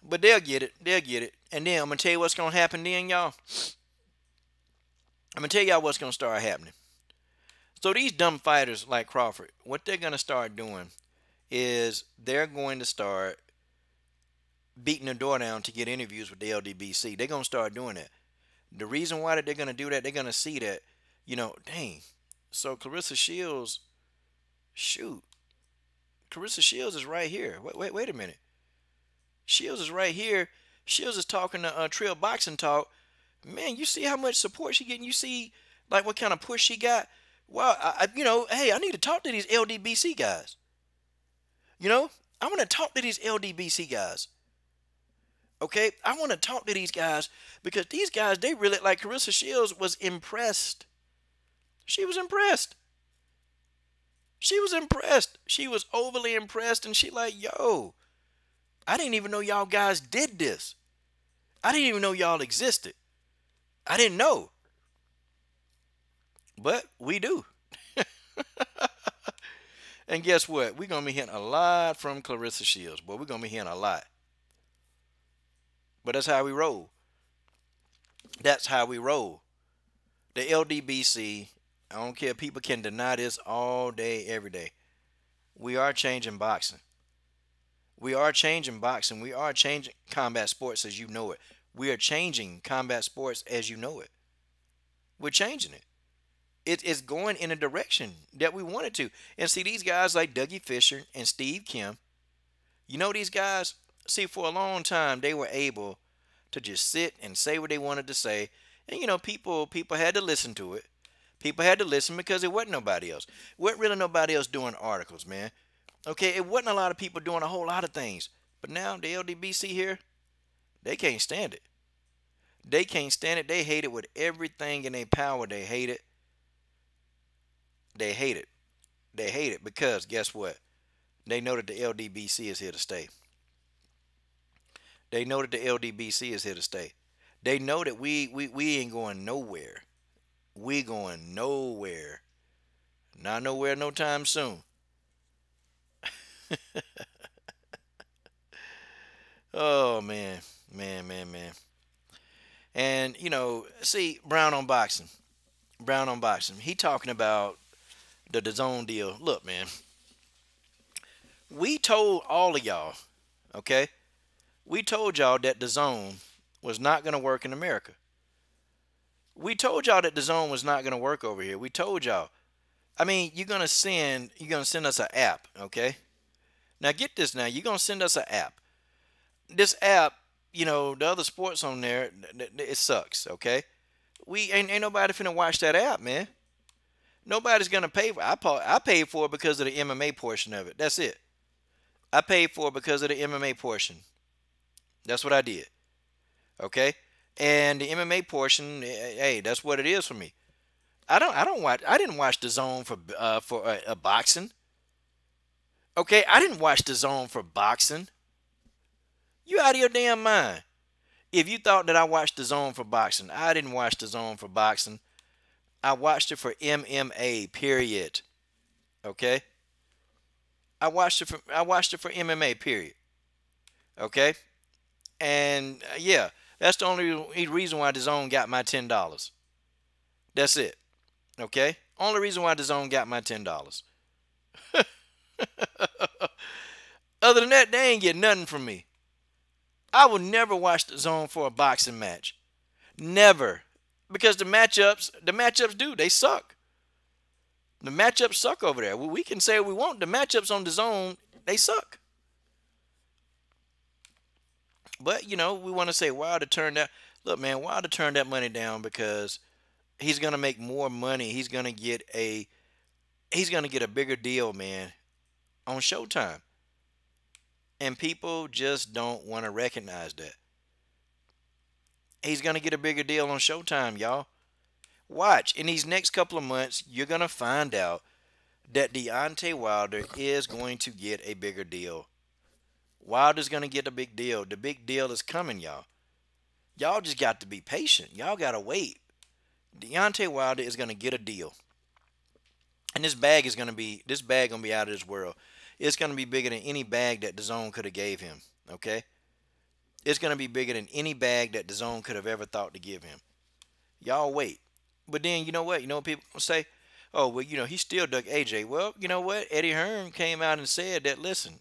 Speaker 1: But they'll get it. They'll get it. And then I'm gonna tell you what's gonna happen then, y'all. I'm gonna tell y'all what's gonna start happening. So these dumb fighters like Crawford, what they're gonna start doing is they're going to start beating the door down to get interviews with the LDBC. They're gonna start doing that. The reason why that they're gonna do that, they're gonna see that, you know, dang. So Clarissa Shields, shoot, Clarissa Shields is right here. Wait a minute. Shields is right here. Shields is talking to Trail Boxing Talk. Man, you see how much support she getting? You see, like, what kind of push she got? Well, you know, hey, I need to talk to these LDBC guys. You know, I want to talk to these LDBC guys. Okay, I want to talk to these guys because these guys, they really, like Clarissa Shields was impressed. She was impressed. She was impressed. She was overly impressed, and she like, yo, I didn't even know y'all guys did this. I didn't even know y'all existed. I didn't know. But we do. And guess what? We're going to be hearing a lot from Clarissa Shields. Boy, we're going to be hearing a lot. But that's how we roll. That's how we roll. The LDBC, I don't care. People can deny this all day, every day. We are changing boxing. We are changing boxing. We are changing combat sports as you know it. We are changing combat sports as you know it. We're changing it. It's going in a direction that we wanted to. And see, these guys like Dougie Fisher and Steve Kim, you know these guys, see, for a long time, they were able to just sit and say what they wanted to say. And, you know, people had to listen to it. People had to listen because it wasn't nobody else. Wasn't really nobody else doing articles, man. Okay, it wasn't a lot of people doing a whole lot of things. But now the LDBC here, they can't stand it. They can't stand it. They hate it with everything in their power. They hate it. They hate it. They hate it because guess what? They know that the LDBC is here to stay. They know that the LDBC is here to stay. They know that we ain't going nowhere. We going nowhere. Not nowhere no time soon. Oh man. Man. And you know, see, Brown on Boxing. Brown on Boxing. He talking about the DAZN deal. Look, man. We told all of y'all, okay? We told y'all that DAZN was not going to work in America. We told y'all that DAZN was not going to work over here. We told y'all. I mean, you're going to send us an app, okay? Now get this now. You're going to send us an app. This app, you know, the other sports on there, it sucks, okay? We ain't nobody finna watch that app, man. Nobody's gonna pay for. I paid for it because of the MMA portion of it. That's it. I paid for it because of the MMA portion. That's what I did. Okay, and the MMA portion, hey, that's what it is for me. I don't watch. I didn't watch the zone for boxing. Okay, I didn't watch the zone for boxing. You out of your damn mind. If you thought that I watched the zone for boxing, I didn't watch the zone for boxing. I watched it for MMA. Period. Okay. I watched it for MMA. Period. Okay. And yeah, that's the only reason why the zone got my $10. That's it. Okay. Only reason why the zone got my $10. Other than that, they ain't get nothing from me. I would never watch the zone for a boxing match. Never. Because the matchups do. They suck. The matchups suck over there. We can say we want. The matchups on the zone, they suck. But, we want to say Wilder turned that. Look, man, Wilder turned that money down because he's going to make more money. He's going to get a bigger deal, man, on Showtime. And people just don't want to recognize that. He's going to get a bigger deal on Showtime, y'all. Watch. In these next couple of months, you're going to find out that Deontay Wilder is going to get a bigger deal. Wilder's going to get a big deal. The big deal is coming, y'all. Y'all just got to be patient. Y'all got to wait. Deontay Wilder is going to get a deal. And this bag going to be out of this world. It's going to be bigger than any bag that DAZN could have gave him. Okay? It's going to be bigger than any bag that DAZN could have ever thought to give him. Y'all wait. But then, you know what? You know what people say? Oh, well, he still dug AJ. Well, you know what? Eddie Hearn came out and said that, listen.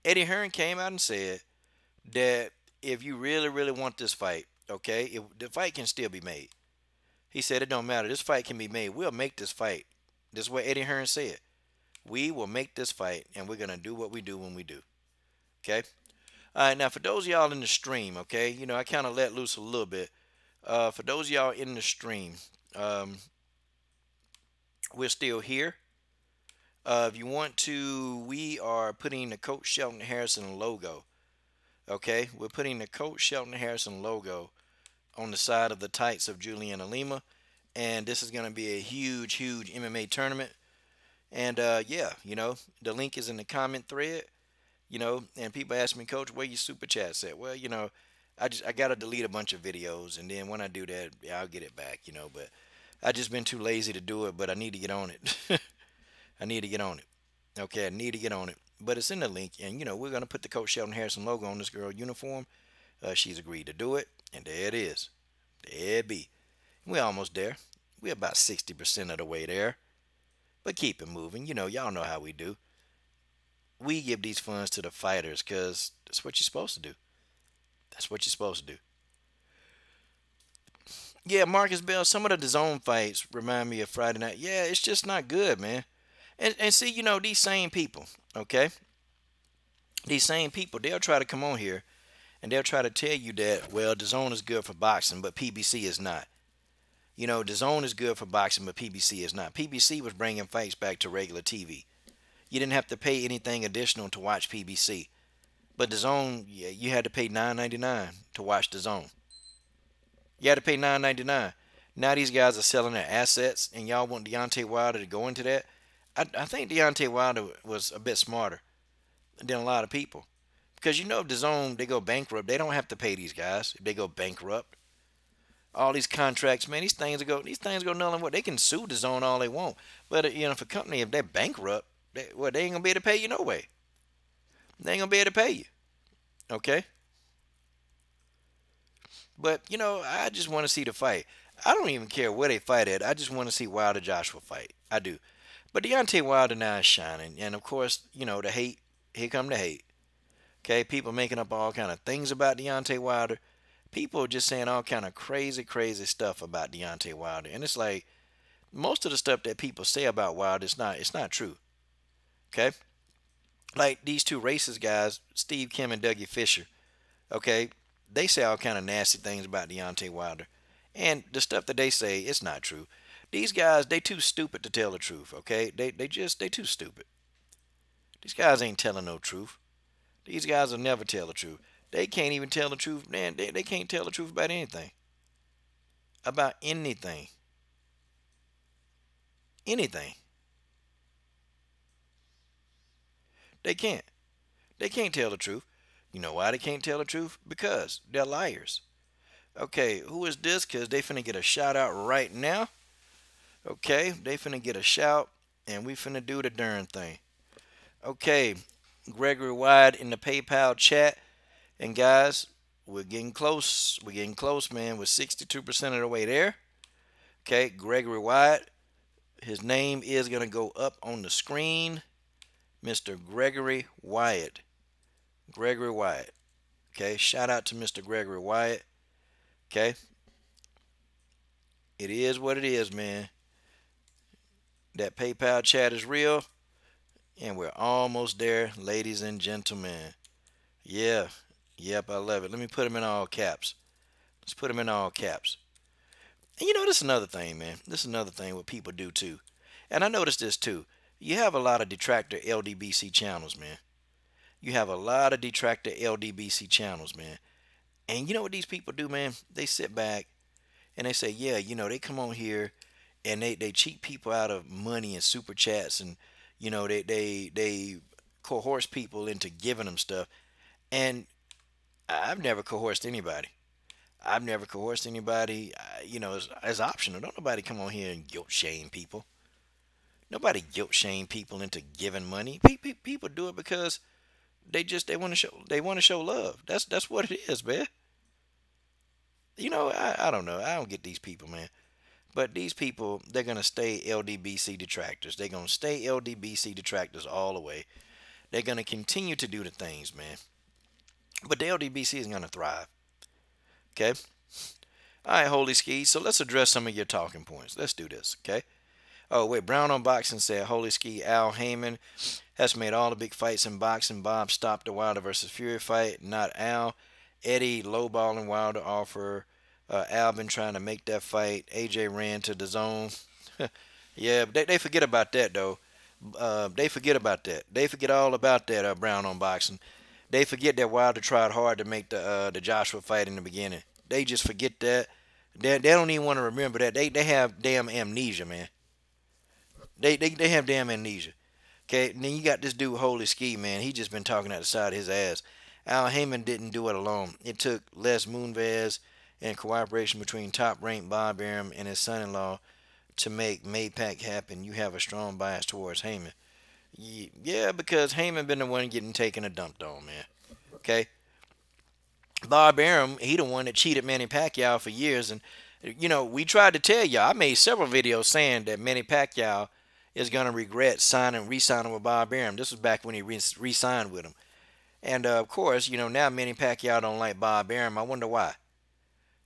Speaker 1: Eddie Hearn came out and said that if you really, really want this fight, okay, the fight can still be made. He said it don't matter. This fight can be made. We'll make this fight. This is what Eddie Hearn said. We will make this fight, and we're going to do what we do when we do. Okay? All right, now for those of y'all in the stream, okay, I kind of let loose a little bit. For those of y'all in the stream, we're still here. If you want to, we are putting the Coach Shelton Harrison logo. Okay, we're putting the Coach Shelton Harrison logo on the side of the tights of Juliana Lima. And this is going to be a huge, huge MMA tournament. And yeah, the link is in the comment thread. And people ask me, Coach, where your super chats at? Well, I gotta delete a bunch of videos, and then when I do that, yeah, I'll get it back. But I just been too lazy to do it. But I need to get on it. I need to get on it. Okay, I need to get on it. But it's in the link, and we're gonna put the Coach Shelton Harrison logo on this girl uniform. She's agreed to do it, and there it is. There it be. We're almost there. We're about 60% of the way there. But keep it moving. Y'all know how we do. We give these funds to the fighters because that's what you're supposed to do. That's what you're supposed to do. Yeah, Marcus Bell, some of the DAZN fights remind me of Friday night. Yeah, it's just not good, man. And see, these same people, okay? These same people, they'll try to come on here and they'll try to tell you that, well, DAZN is good for boxing, but PBC is not. DAZN is good for boxing, but PBC is not. PBC was bringing fights back to regular TV. You didn't have to pay anything additional to watch PBC. But DAZN, yeah, you had to pay $9.99 to watch DAZN. You had to pay $9.99. Now these guys are selling their assets, and y'all want Deontay Wilder to go into that. I think Deontay Wilder was a bit smarter than a lot of people. Because if DAZN, they go bankrupt, they don't have to pay these guys if they go bankrupt. All these contracts, man, these things go null and void. They can sue DAZN all they want. But, if a company, if they're bankrupt, they ain't going to be able to pay you no way. They ain't going to be able to pay you. Okay? But, I just want to see the fight. I don't even care where they fight at. I just want to see Wilder Joshua fight. I do. But Deontay Wilder now is shining. And, of course, the hate. Here come the hate. Okay? People making up all kind of things about Deontay Wilder. People just saying all kind of crazy, crazy stuff about Deontay Wilder. And it's like, most of the stuff that people say about Wilder, it's not true. Okay? Like these two racist guys, Steve Kim and Dougie Fisher. Okay? They say all kind of nasty things about Deontay Wilder. And the stuff that they say, it's not true. These guys, they too stupid to tell the truth, okay? They too stupid. These guys ain't telling no truth. These guys will never tell the truth. They can't even tell the truth, man. They can't tell the truth about anything. About anything. Anything. They can't. They can't tell the truth. You know why they can't tell the truth? Because they're liars. Okay, who is this? Because they finna get a shout out right now. Okay, they finna get a shout, and we finna do the darn thing. Okay, Gregory Wide in the PayPal chat. And guys, we're getting close. We're getting close, man. We're 62% of the way there. Okay, Gregory Wide. His name is going to go up on the screen. Mr. Gregory Wyatt. Gregory Wyatt. Okay, shout out to Mr. Gregory Wyatt. Okay. It is what it is, man. That PayPal chat is real. And we're almost there, ladies and gentlemen. Yeah. Yep, I love it. Let me put them in all caps. Let's put them in all caps. And you know, this is another thing, man. This is another thing what people do too. And I noticed this too. You have a lot of detractor LDBC channels, man. You have a lot of detractor LDBC channels, man. And you know what these people do, man? They sit back and they say, yeah, you know, they come on here and they cheat people out of money and super chats, and you know, they coerce people into giving them stuff. And I've never coerced anybody. I've never coerced anybody. You know, it's optional. Don't nobody come on here and guilt shame people. Nobody guilt shame people into giving money. People do it because they want to show love. That's what it is, man. You know, I don't know. I don't get these people, man. But these people, they're gonna stay LDBC detractors. They're gonna stay LDBC detractors all the way. They're gonna continue to do the things, man. But the LDBC is gonna thrive. Okay. All right, Holy Ski. So let's address some of your talking points. Let's do this. Okay. Oh, wait. Brown on Boxing said, Holy Ski, Al Haymon has made all the big fights in boxing. Bob stopped the Wilder versus Fury fight, not Al. Eddie lowballing Wilder offer. Al been trying to make that fight. AJ ran to the zone. Yeah, but they forget about that, though. They forget about that. They forget all about that, Brown on Boxing. They forget that Wilder tried hard to make the Joshua fight in the beginning. They just forget that. They don't even want to remember that. They have damn amnesia, man. They have damn amnesia. Okay, and then you got this dude Holy Ski, man. He just been talking out the side of his ass. Al Haymon didn't do it alone. It took Les Moonves and cooperation between top-ranked Bob Arum and his son-in-law to make Maypac happen. You have a strong bias towards Haymon. Yeah, because Haymon been the one getting taken and dumped on, man. Okay? Bob Arum, he the one that cheated Manny Pacquiao for years. And, you know, we tried to tell y'all. I made several videos saying that Manny Pacquiao is going to regret re-signing with Bob Arum. This was back when he re-signed with him. And, of course, you know, now Manny Pacquiao don't like Bob Arum. I wonder why.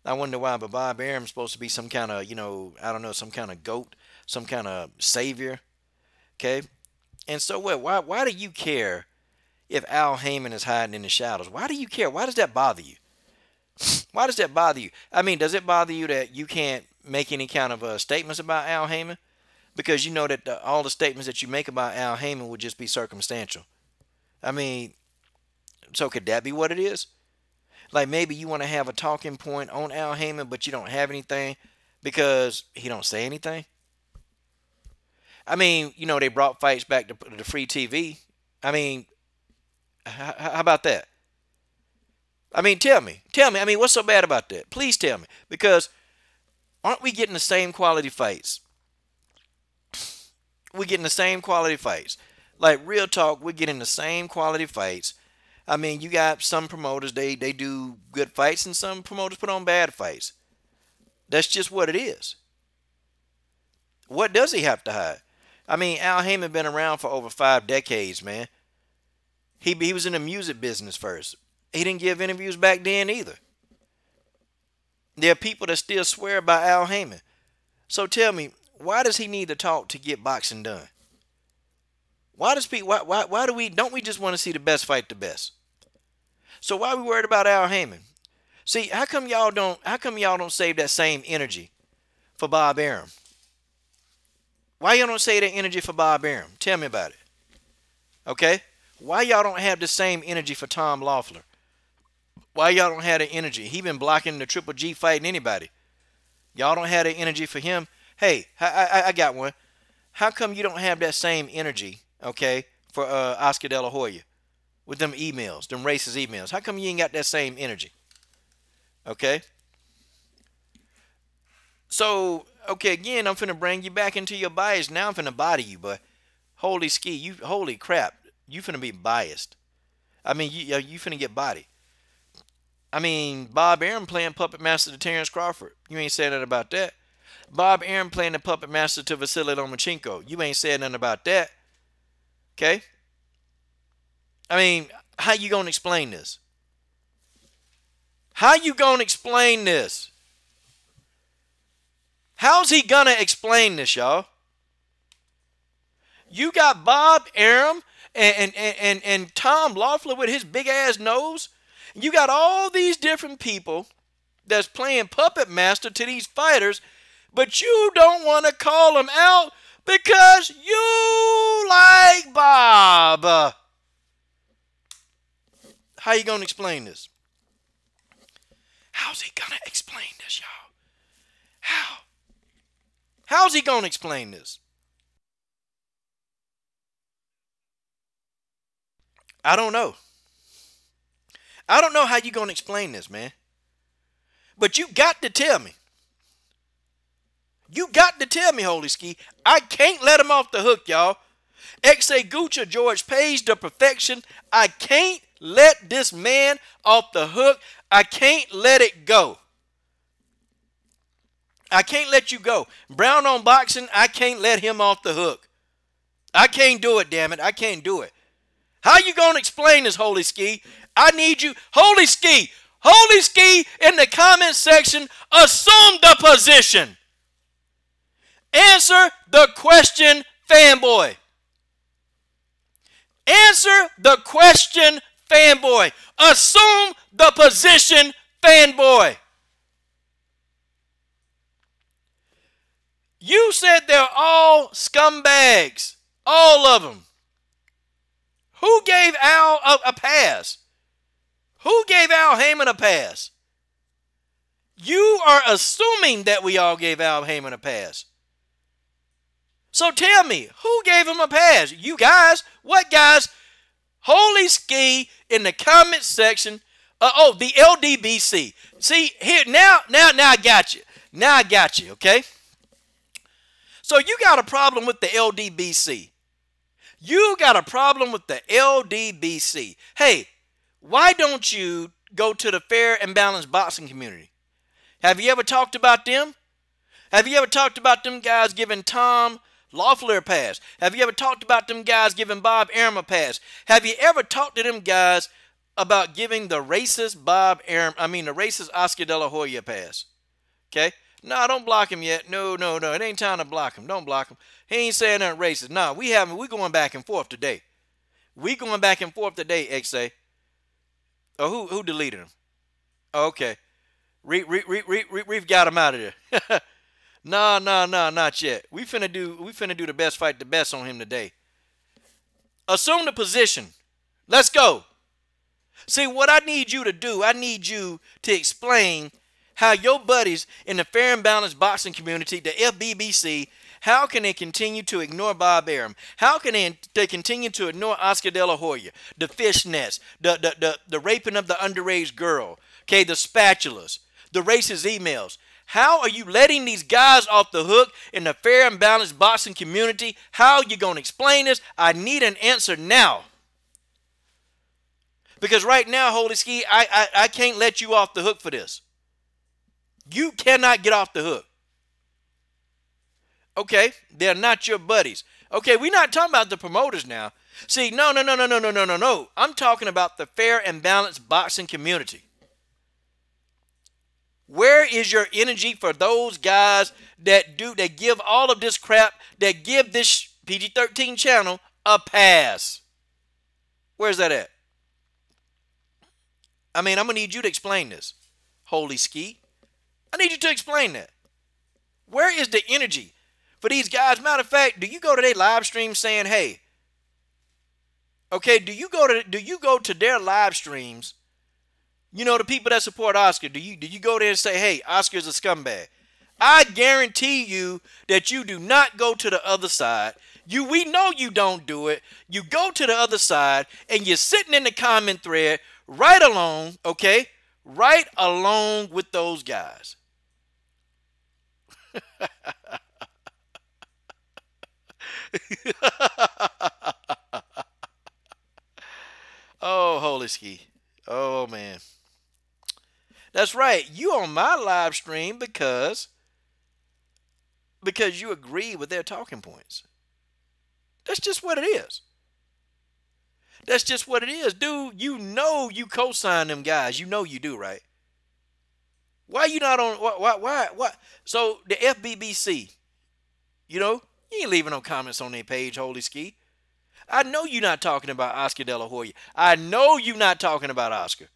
Speaker 1: But Bob Arum's supposed to be some kind of, you know, I don't know, some kind of goat, some kind of savior. Okay? And so what? Why do you care if Al Haymon is hiding in the shadows? Why do you care? Why does that bother you? Why does that bother you? I mean, does it bother you that you can't make any kind of statements about Al Haymon? Because you know that all the statements that you make about Al Haymon would just be circumstantial. I mean, so could that be what it is? Like maybe you want to have a talking point on Al Haymon, but you don't have anything because he don't say anything? I mean, you know, they brought fights back to free TV. I mean, how about that? I mean, tell me. I mean, what's so bad about that? Please tell me. Because aren't we getting the same quality fights? We're getting the same quality fights. Like, real talk, we're getting the same quality fights. I mean, you got some promoters, they do good fights, and some promoters put on bad fights. That's just what it is. What does he have to hide? I mean, Al Haymon been around for over 5 decades, man. He was in the music business first. He didn't give interviews back then either. There are people that still swear by Al Haymon. So tell me, why does he need to talk to get boxing done? Why don't we just want to see the best fight the best? So why are we worried about Al Haymon? See, how come y'all don't save that same energy for Bob Arum? Why y'all don't save that energy for Bob Arum? Tell me about it. Okay? Why y'all don't have the same energy for Tom Loeffler? Why y'all don't have the energy? He been blocking the Triple G fighting anybody. Y'all don't have the energy for him. Hey, I got one. How come you don't have that same energy, okay, for Oscar De La Hoya with them emails, them racist emails? How come you ain't got that same energy? Okay? So, okay, again, I'm finna bring you back into your bias. Now I'm finna body you, but holy crap, you finna be biased. I mean, you finna get body. I mean, Bob Arum playing puppet master to Terence Crawford. You ain't saying nothing about that. Bob Arum playing the puppet master to Vasily Lomachenko. You ain't saying nothing about that. Okay? I mean, how you gonna explain this? How you gonna explain this? How's he gonna explain this, y'all? You got Bob Arum and Tom Loeffler with his big ass nose. You got all these different people that's playing puppet master to these fighters, but you don't want to call them out because you like Bob. How you gonna explain this? How's he gonna explain this, y'all? How? How's he gonna explain this? I don't know. I don't know how you gonna explain this, man. But you got to tell me. You got to tell me, Holy Ski. I can't let him off the hook, y'all. X.A. Gucci, George Page, the perfection. I can't let this man off the hook. I can't let it go. I can't let you go. Brown on boxing, I can't let him off the hook. I can't do it, damn it. I can't do it. How you going to explain this, Holy Ski? I need you. Holy Ski in the comment section, assume the position. Answer the question, fanboy. Answer the question, fanboy. Assume the position, fanboy. You said they're all scumbags. All of them. Who gave Al a pass? Who gave Al Haymon a pass? You are assuming that we all gave Al Haymon a pass. So tell me, who gave him a pass? You guys? What guys? Holy Ski in the comment section. The LDBC. See, here, now I got you. Now I got you, okay? So you got a problem with the LDBC. You got a problem with the LDBC. Hey, why don't you go to the fair and balanced boxing community? Have you ever talked about them? Have you ever talked about them guys giving Tom Loeffler a pass? Have you ever talked about them guys giving Bob Arum a pass? Have you ever talked to them guys about giving the racist the racist Oscar De La Hoya a pass? Okay? No, don't block him yet. No. It ain't time to block him. Don't block him. He ain't saying nothing racist. No, we going back and forth today. We going back and forth today, XA. Oh, who deleted him? Oh, okay. We've got him out of there. No, not yet. We finna do the best fight the best on him today. Assume the position. Let's go. See, what I need you to do, I need you to explain how your buddies in the fair and balanced boxing community, the FBBC, how can they continue to ignore Bob Arum? How can they continue to ignore Oscar De La Hoya, the fishnets, the raping of the underage girl, okay, the spatulas, the racist emails? How are you letting these guys off the hook in the fair and balanced boxing community? How are you going to explain this? I need an answer now. Because right now, Holy Ski, I can't let you off the hook for this. You cannot get off the hook. Okay, they're not your buddies. Okay, we're not talking about the promoters now. See, no. I'm talking about the fair and balanced boxing community. Where is your energy for those guys that give all of this crap, that give this PG-13 channel a pass? Where's that at? I mean, I'm going to need you to explain this. Holy Ski. I need you to explain that. Where is the energy for these guys? Matter of fact, do you go to their live stream saying, hey, okay, do you go to their live streams? You know, the people that support Oscar, do you go there and say, hey, Oscar's a scumbag? I guarantee you that you do not go to the other side. We know you don't do it. You go to the other side and you're sitting in the comment thread right along, okay? Right along with those guys. Oh, Holy Ski. Oh, man. That's right. You on my live stream because you agree with their talking points. That's just what it is. That's just what it is. Dude, you know you co-sign them guys. You know you do, right? Why you not on, why? So the FBBC, you know, you ain't leaving no comments on their page, Holy Ski. I know you're not talking about Oscar De La Hoya. I know you're not talking about Oscar.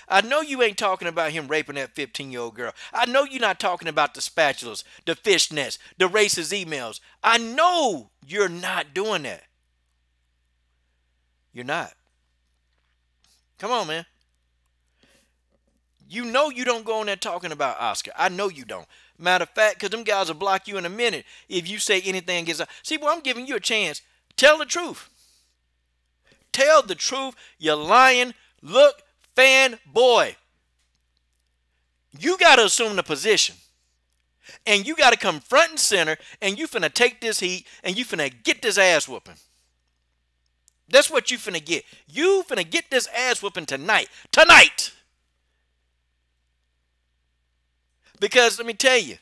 Speaker 1: I know you ain't talking about him raping that 15-year-old girl. I know you're not talking about the spatulas, the fishnets, the racist emails. I know you're not doing that. You're not. Come on, man. You know you don't go on there talking about Oscar. I know you don't. Matter of fact, because them guys will block you in a minute if you say anything against. See, boy, I'm giving you a chance. Tell the truth. Tell the truth. You're lying. Look, fanboy. You got to assume the position. And you got to come front and center, and you finna take this heat, and you finna get this ass whooping. That's what you finna get. You finna get this ass whooping tonight. Tonight! Because let me tell you,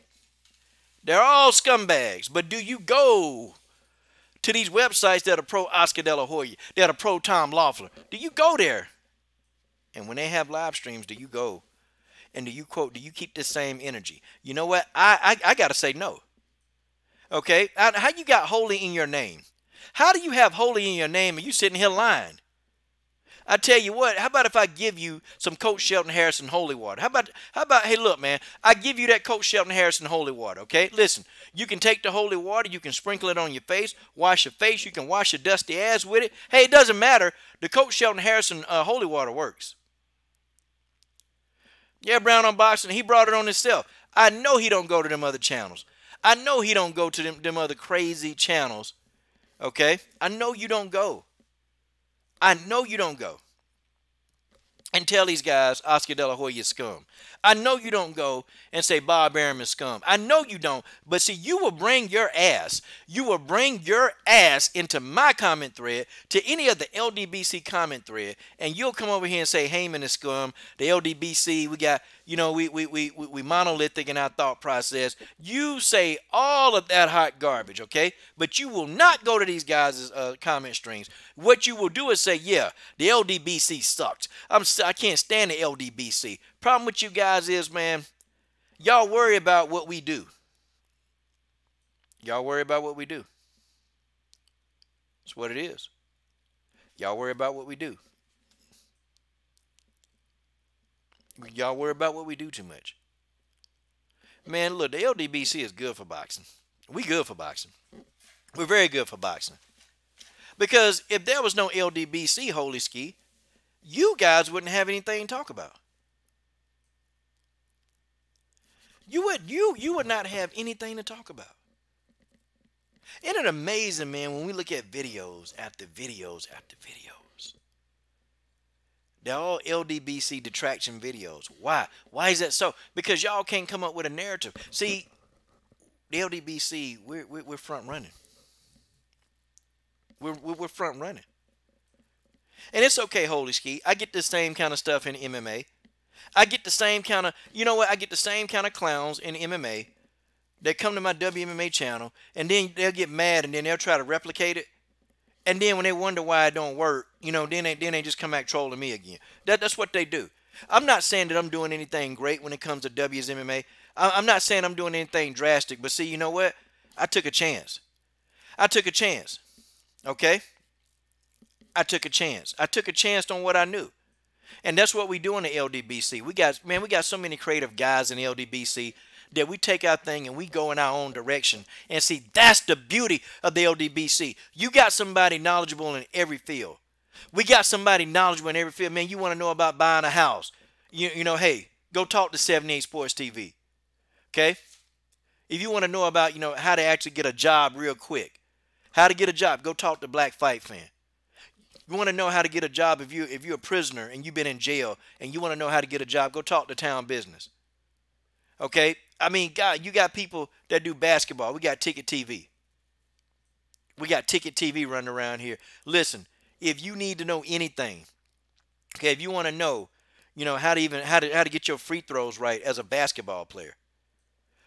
Speaker 1: they're all scumbags. But do you go to these websites that are pro Oscar De La Hoya, that are pro Tom Loeffler? Do you go there? And when they have live streams, do you go? And do you quote, do you keep the same energy? You know what? I got to say no. Okay? How you got holy in your name? How do you have holy in your name and you sitting here lying? I tell you what, how about if I give you some Coach Shelton Harrison holy water? How about, hey, look, man, I give you that Coach Shelton Harrison holy water, okay? Listen, you can take the holy water, you can sprinkle it on your face, wash your face, you can wash your dusty ass with it. Hey, it doesn't matter. The Coach Shelton Harrison holy water works. Yeah, Brown Unboxing, he brought it on himself. I know he don't go to them other channels. I know he don't go to them other crazy channels, okay? I know you don't go. I know you don't go and tell these guys Oscar De La Hoya is scum. I know you don't go and say Bob Arum is scum. I know you don't. But see, you will bring your ass. You will bring your ass into my comment thread, to any of the LDBC comment thread, and you'll come over here and say Haymon is scum. The LDBC, we got, you know, we monolithic in our thought process. You say all of that hot garbage, okay? But you will not go to these guys' comment streams. What you will do is say, yeah, the LDBC sucks. I can't stand the LDBC. Problem with you guys is, man, y'all worry about what we do. Y'all worry about what we do. That's what it is. Y'all worry about what we do. Y'all worry about what we do too much. Man, look, the LDBC is good for boxing. We good for boxing. We're very good for boxing. Because if there was no LDBC, Holy Ski, you guys wouldn't have anything to talk about. You would not have anything to talk about. Isn't it amazing, man, when we look at videos after videos after videos? They're all LDBC detraction videos. Why? Why is that so? Because y'all can't come up with a narrative. See, the LDBC, we're front running. We're front running. And it's okay, Holy Ski. I get the same kind of stuff in MMA. I get the same kind of, you know what? I get the same kind of clowns in MMA that come to my WMMA channel, and then they'll get mad, and then they'll try to replicate it. And then when they wonder why it don't work, you know, then they just come back trolling me again. That's what they do. I'm not saying that I'm doing anything great when it comes to WMMA. I'm not saying I'm doing anything drastic, but see, you know what? I took a chance. I took a chance. Okay? I took a chance. I took a chance on what I knew. And that's what we do in the LDBC. We got so many creative guys in the LDBC that we take our thing and we go in our own direction. And see, that's the beauty of the LDBC. You got somebody knowledgeable in every field. We got somebody knowledgeable in every field. Man, you want to know about buying a house. You know, hey, go talk to 78 Sports TV. Okay? If you want to know about, how to actually get a job real quick. How to get a job, go talk to Black Fight Fan. You want to know how to get a job if you're a prisoner and you've been in jail and you want to know how to get a job, go talk to Town Business. Okay? I mean, God, you got people that do basketball. We got Ticket TV. We got Ticket TV running around here. Listen, if you need to know anything, okay, if you want to know, how to get your free throws right as a basketball player,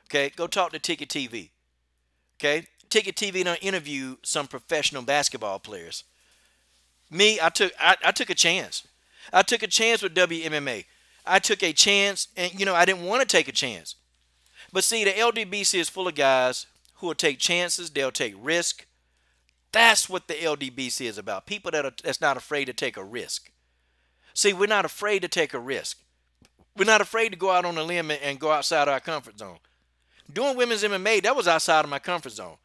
Speaker 1: okay, go talk to Ticket TV. Okay? Ticket TV done interview some professional basketball players. Me, I took a chance. I took a chance with WMMA. I took a chance, and I didn't want to take a chance. But see, the LDBC is full of guys who will take chances. They'll take risk. That's what the LDBC is about. People that's not afraid to take a risk. See, we're not afraid to take a risk. We're not afraid to go out on a limb and go outside our comfort zone. Doing women's MMA, that was outside of my comfort zone.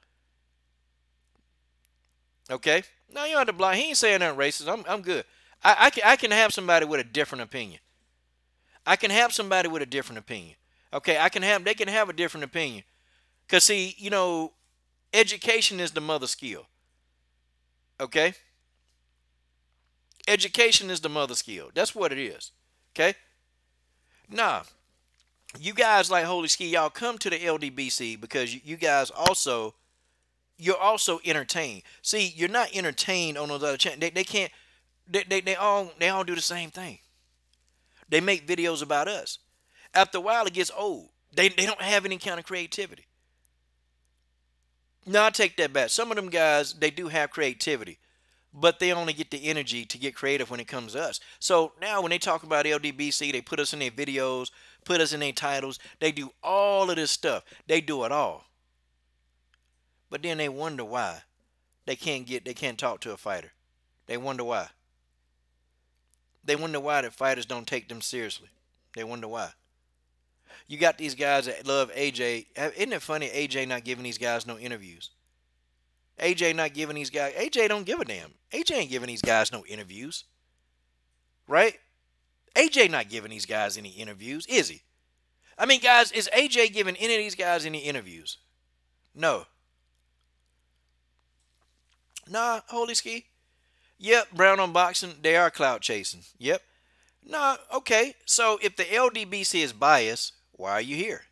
Speaker 1: Okay? Now you don't have to block. He ain't saying nothing racist. I'm good. I can have somebody with a different opinion. I can have somebody with a different opinion. Okay? They can have a different opinion. Because see, education is the mother skill. Okay? Education is the mother skill. That's what it is. Okay? Nah. You guys like Holy Ski, y'all come to the LDBC because you guys you're also entertained. See, you're not entertained on those other channels. They all do the same thing. They make videos about us. After a while, it gets old. They don't have any kind of creativity. No, I take that back. Some of them guys, they do have creativity, but they only get the energy to get creative when it comes to us. So now when they talk about LDBC, they put us in their videos, put us in their titles. They do all of this stuff. They do it all. But then they wonder why they can't talk to a fighter. They wonder why. They wonder why the fighters don't take them seriously. They wonder why. You got these guys that love AJ. Isn't it funny AJ not giving these guys no interviews? AJ not giving these guys. AJ don't give a damn. AJ ain't giving these guys no interviews. Right? AJ not giving these guys any interviews, is he? I mean, guys, is AJ giving any of these guys any interviews? No. Nah, Holy Ski. Yep, Brown on Boxing, they are clout chasing. Yep. Nah, okay. So if the LDBC is biased, why are you here?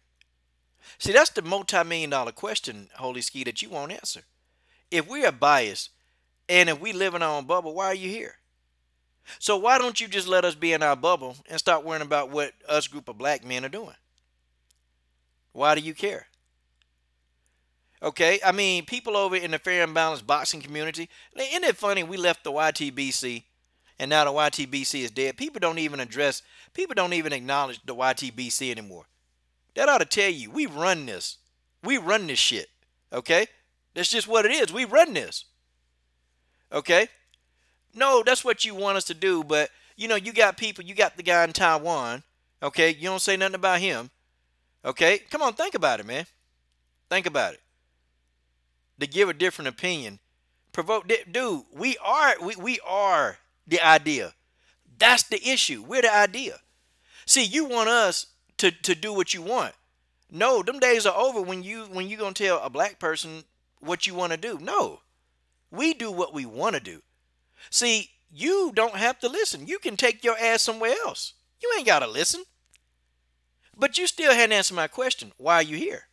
Speaker 1: See, that's the multi-million-dollar question, Holy Ski, that you won't answer. If we are biased and if we live in our own bubble, why are you here? So why don't you just let us be in our bubble and start worrying about what us group of black men are doing? Why do you care? Okay, I mean, people over in the fair and balanced boxing community, isn't it funny we left the YTBC and now the YTBC is dead? People don't even acknowledge the YTBC anymore. That ought to tell you, we run this. We run this shit. Okay? That's just what it is. We run this. Okay? No, that's what you want us to do, but, you got people, you got the guy in Taiwan, okay? You don't say nothing about him. Okay? Come on, think about it, man. Think about it. To give a different opinion. Dude, we are the idea. That's the issue. We're the idea. See, you want us to do what you want. No, them days are over when you gonna tell a black person what you want to do. No. We do what we want to do. See, you don't have to listen. You can take your ass somewhere else. You ain't gotta listen. But you still hadn't answered my question. Why are you here?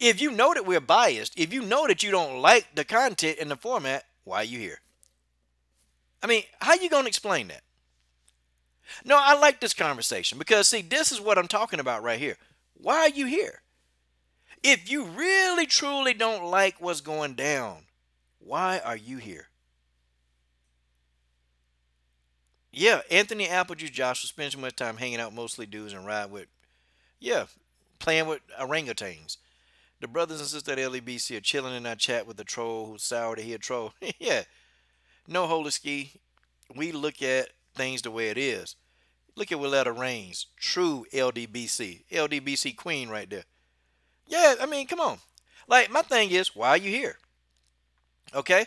Speaker 1: If you know that we're biased, if you know that you don't like the content and the format, why are you here? I mean, how you going to explain that? No, I like this conversation because, see, this is what I'm talking about right here. Why are you here? If you really, truly don't like what's going down, why are you here? Yeah, Anthony Applejuice Joshua spends too much time hanging out mostly dudes and ride with, playing with orangutans. The brothers and sisters at LDBC are chilling in our chat with the troll who's sour to hear troll. Yeah. No, Holy Ski. We look at things the way it is. Look at Willetta Raines, true LDBC. LDBC queen right there. Yeah, I mean, come on. Like, my thing is, why are you here? Okay?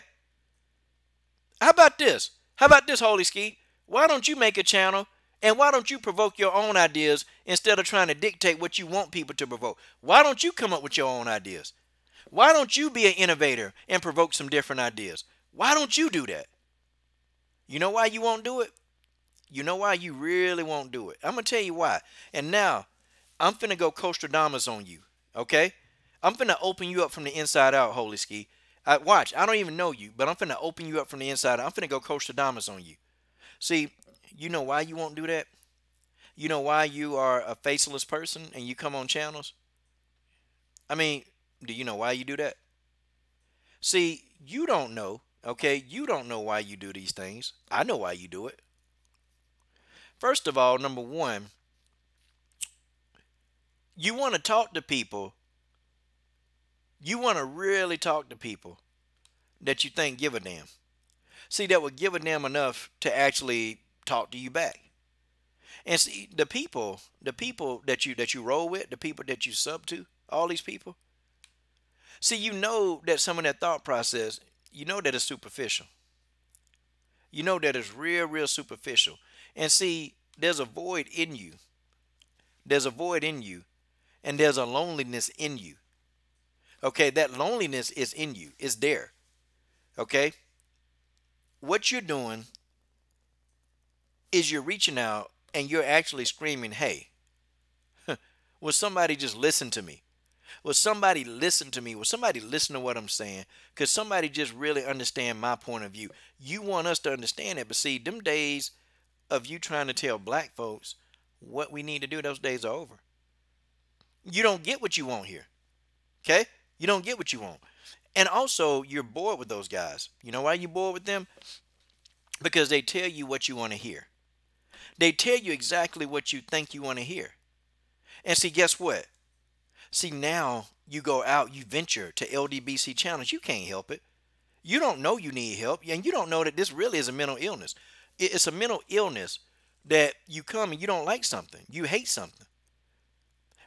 Speaker 1: How about this? How about this, Holy Ski? Why don't you make a channel and why don't you provoke your own ideas instead of trying to dictate what you want people to provoke? Why don't you come up with your own ideas? Why don't you be an innovator and provoke some different ideas? Why don't you do that? You know why you won't do it? You know why you really won't do it? I'm going to tell you why. And now, I'm finna go Costradamus on you, okay? I'm finna open you up from the inside out, Holy Ski. Watch, I don't even know you, but I'm finna open you up from the inside out. I'm finna go Costradamus on you. See, you know why you won't do that? You know why you are a faceless person and you come on channels? I mean, do you know why you do that? See, you don't know, okay? You don't know why you do these things. I know why you do it. First of all, number one, you want to talk to people. You want to really talk to people that you think give a damn. See, that would give a damn enough to actually talk to you back. And see, the people that you roll with, the people that you sub to, all these people. See, you know that some of that thought process, you know that it's superficial. You know that it's real, real superficial. And see, there's a void in you. There's a void in you. And there's a loneliness in you. Okay, that loneliness is in you. It's there. Okay? What you're doing is you're reaching out and you're actually screaming, hey, will somebody just listen to me? Will somebody listen to me? Will somebody listen to what I'm saying? Could somebody just really understand my point of view? You want us to understand it, but see, them days of you trying to tell black folks what we need to do, those days are over. You don't get what you want here. Okay? You don't get what you want. And also, you're bored with those guys. You know why you're bored with them? Because they tell you what you want to hear. They tell you exactly what you think you want to hear. And see, guess what? See, now you go out, you venture to LDBC channels. You can't help it. You don't know you need help. And you don't know that this really is a mental illness. It's a mental illness that you come and you don't like something. You hate something.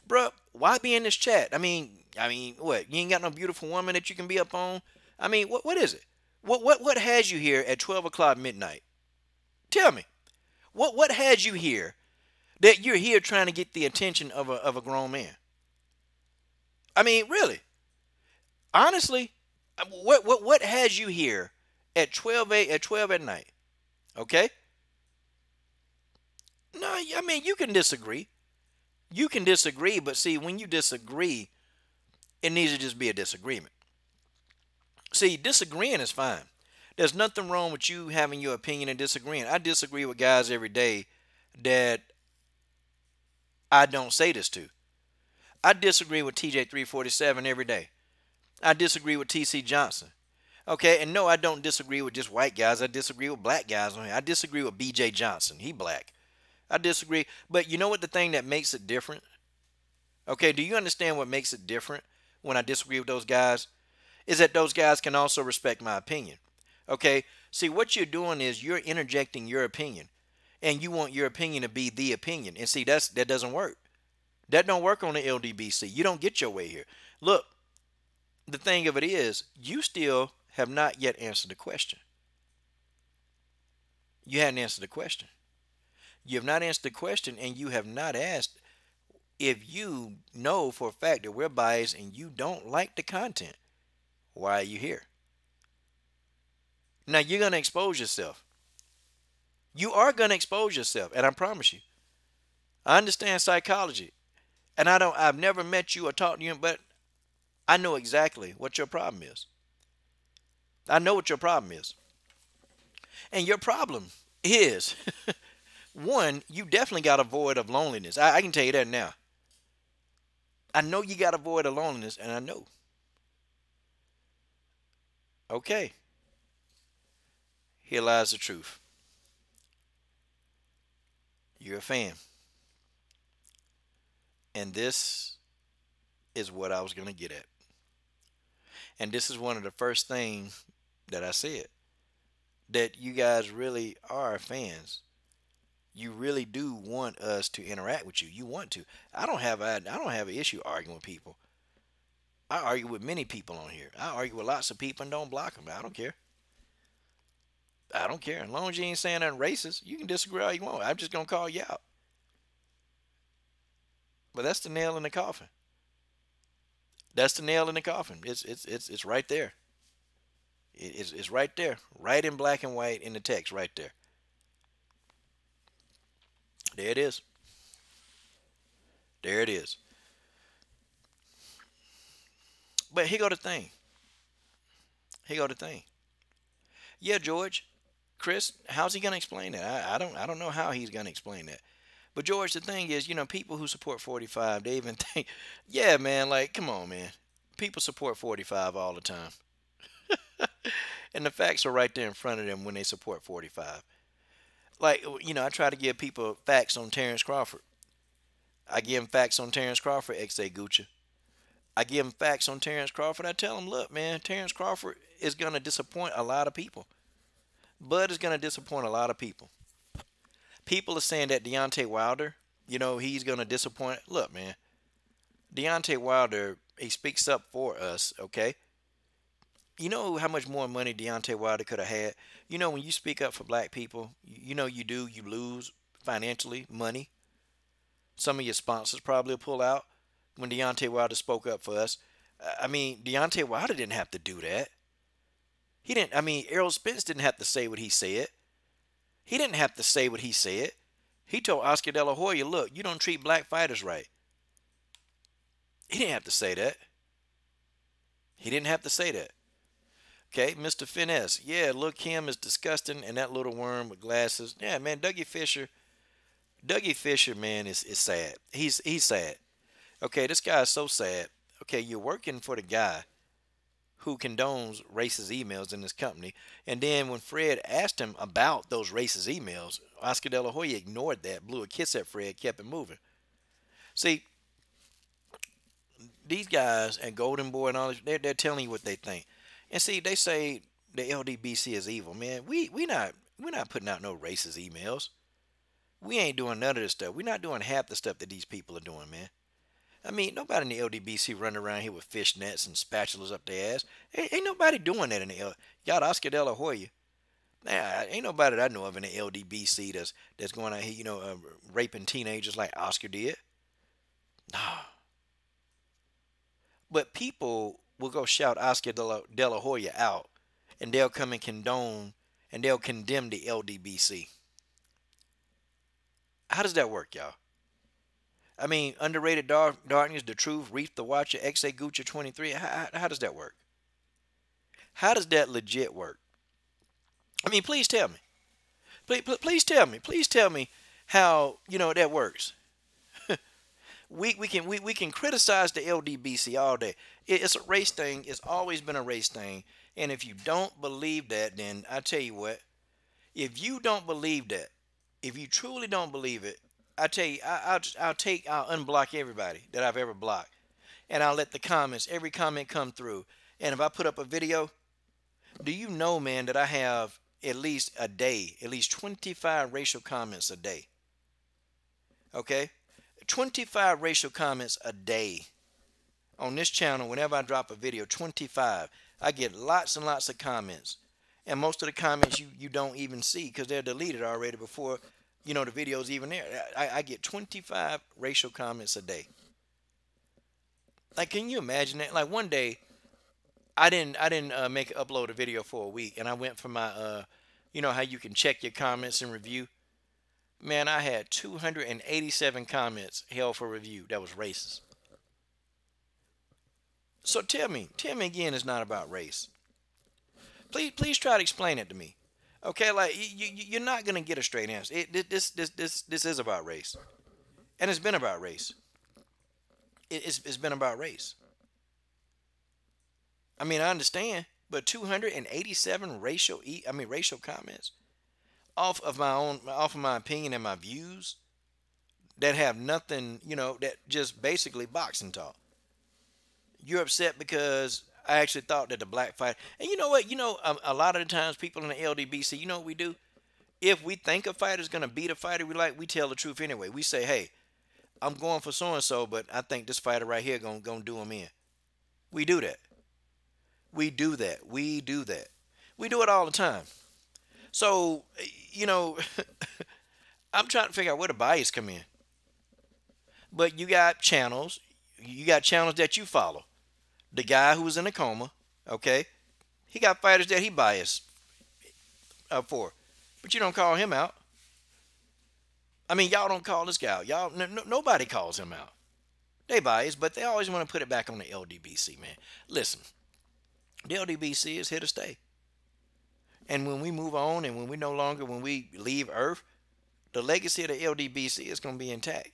Speaker 1: Bruh, why be in this chat? I mean, what? You ain't got no beautiful woman that you can be up on? I mean, what is it? What has you here at 12 o'clock midnight? Tell me. What has you here that you're here trying to get the attention of a grown man? I mean, really? Honestly, what has you here at 12 at night? Okay? No, I mean, you can disagree. You can disagree, but see, when you disagree, it needs to just be a disagreement. See, disagreeing is fine. There's nothing wrong with you having your opinion and disagreeing. I disagree with guys every day that I don't say this to. I disagree with TJ347 every day. I disagree with TC Johnson. Okay, and no, I don't disagree with just white guys. I disagree with black guys on here. I disagree with BJ Johnson. He black. I disagree. But you know what the thing that makes it different? Okay, do you understand what makes it different when I disagree with those guys? Is that those guys can also respect my opinion. Okay, see, what you're doing is you're interjecting your opinion. And you want your opinion to be the opinion. And see, that doesn't work. That don't work on the LDBC. You don't get your way here. Look, the thing of it is, you still have not yet answered the question. You hadn't answered the question. You have not answered the question, and you have not asked if you know for a fact that we're biased and you don't like the content. Why are you here? Now, you're going to expose yourself. You are going to expose yourself, and I promise you. I understand psychology, and I've never met you or talked to you, but I know exactly what your problem is. I know what your problem is. And your problem is, one, you definitely got a void of loneliness. I can tell you that now. I know you got a void of loneliness, and I know. Okay. Here lies the truth. You're a fan. And this is what I was going to get at. And this is one of the first things that I said. That you guys really are fans. You really do want us to interact with you. You want to. I don't have an issue arguing with people. I argue with many people on here. I argue with lots of people and don't block them. I don't care. I don't care. As long as you ain't saying nothing racist, you can disagree all you want. I'm just gonna call you out. But that's the nail in the coffin. That's the nail in the coffin. It's right there. It's right there, right in black and white in the text, right there. There it is. There it is. But here go the thing. Here go the thing. Yeah, George, Chris, how's he gonna explain that? I don't know how he's gonna explain that. But George, the thing is, people who support 45, they even think, yeah, man, like, come on, man. People support 45 all the time. And the facts are right there in front of them when they support 45. Like, I try to give people facts on Terence Crawford. I give them facts on Terence Crawford, XA Gucci. I give them facts on Terence Crawford. I tell them, look, man, Terence Crawford is going to disappoint a lot of people. Bud is going to disappoint a lot of people. People are saying that Deontay Wilder, he's going to disappoint. Look, man, Deontay Wilder, he speaks up for us, okay? You know how much more money Deontay Wilder could have had? When you speak up for black people, you lose financially, money. Some of your sponsors probably will pull out when Deontay Wilder spoke up for us. I mean, Deontay Wilder didn't have to do that. He didn't, Errol Spence didn't have to say what he said. He didn't have to say what he said. He told Oscar De La Hoya, look, you don't treat black fighters right. He didn't have to say that. He didn't have to say that. Okay, Mr. Finesse. Yeah, Lil Kim is disgusting, and that little worm with glasses. Yeah, man, Dougie Fisher, man, is sad. He's sad. Okay, this guy is so sad. Okay, you're working for the guy who condones racist emails in this company. And then when Fred asked him about those racist emails, Oscar De La Hoya ignored that, blew a kiss at Fred, kept it moving. See, these guys and Golden Boy and all this, they're telling you what they think. And see, they say the LDBC is evil, man. We're not putting out no racist emails. We ain't doing none of this stuff. We're not doing half the stuff that these people are doing, man. Nobody in the LDBC running around here with fishnets and spatulas up their ass. Ain't nobody doing that in the Y'all Oscar De La Hoya. Nah, ain't nobody that I know of in the LDBC that's going out here, raping teenagers like Oscar did. Nah. But people will go shout Oscar De La Hoya out, and they'll come and condone, and they'll condemn the LDBC. How does that work, y'all? Underrated darkness, the truth, Reef the Watcher, XA Gucci 23. How does that work? How does that legit work? Please tell me. Please tell me. Please tell me how that works. we can criticize the LDBC all day. It's a race thing. It's always been a race thing. And if you don't believe that, then I tell you what. If you don't believe that, if you truly don't believe it, I tell you, I'll unblock everybody that I've ever blocked, and I'll let every comment come through. And if I put up a video, do you know, man, that I have at least 25 racial comments a day? Okay, 25 racial comments a day on this channel. Whenever I drop a video, 25. I get lots and lots of comments, and most of the comments you don't even see because they're deleted already before. The video's even there. I get 25 racial comments a day. Like, can you imagine that? Like, one day, I didn't upload a video for a week, and I went for my, how you can check your comments and review. Man, I had 287 comments held for review that was racist. So tell me again, it's not about race. Please try to explain it to me. Okay, like you're not gonna get a straight answer. This is about race, and it's been about race. It's been about race. I understand, but 287 racial comments off of my opinion and my views that have nothing, that just basically boxing talk. You're upset because I actually thought that the black fight, and you know what? A lot of the times people in the LDBC, you know what we do? If we think a fighter's gonna beat a fighter we like, we tell the truth anyway. We say, hey, I'm going for so and so, but I think this fighter right here gonna do him in. We do that. We do that. We do that. We do it all the time. So, I'm trying to figure out where the bias come in. But you got channels. You got channels that you follow. The guy who was in a coma, okay, he got fighters that he biased for, but you don't call him out. I mean, y'all don't call this guy out. Y'all, nobody calls him out. They biased, but they always want to put it back on the LDBC, man. Listen, the LDBC is here to stay. And when we move on and when we leave Earth, the legacy of the LDBC is going to be intact.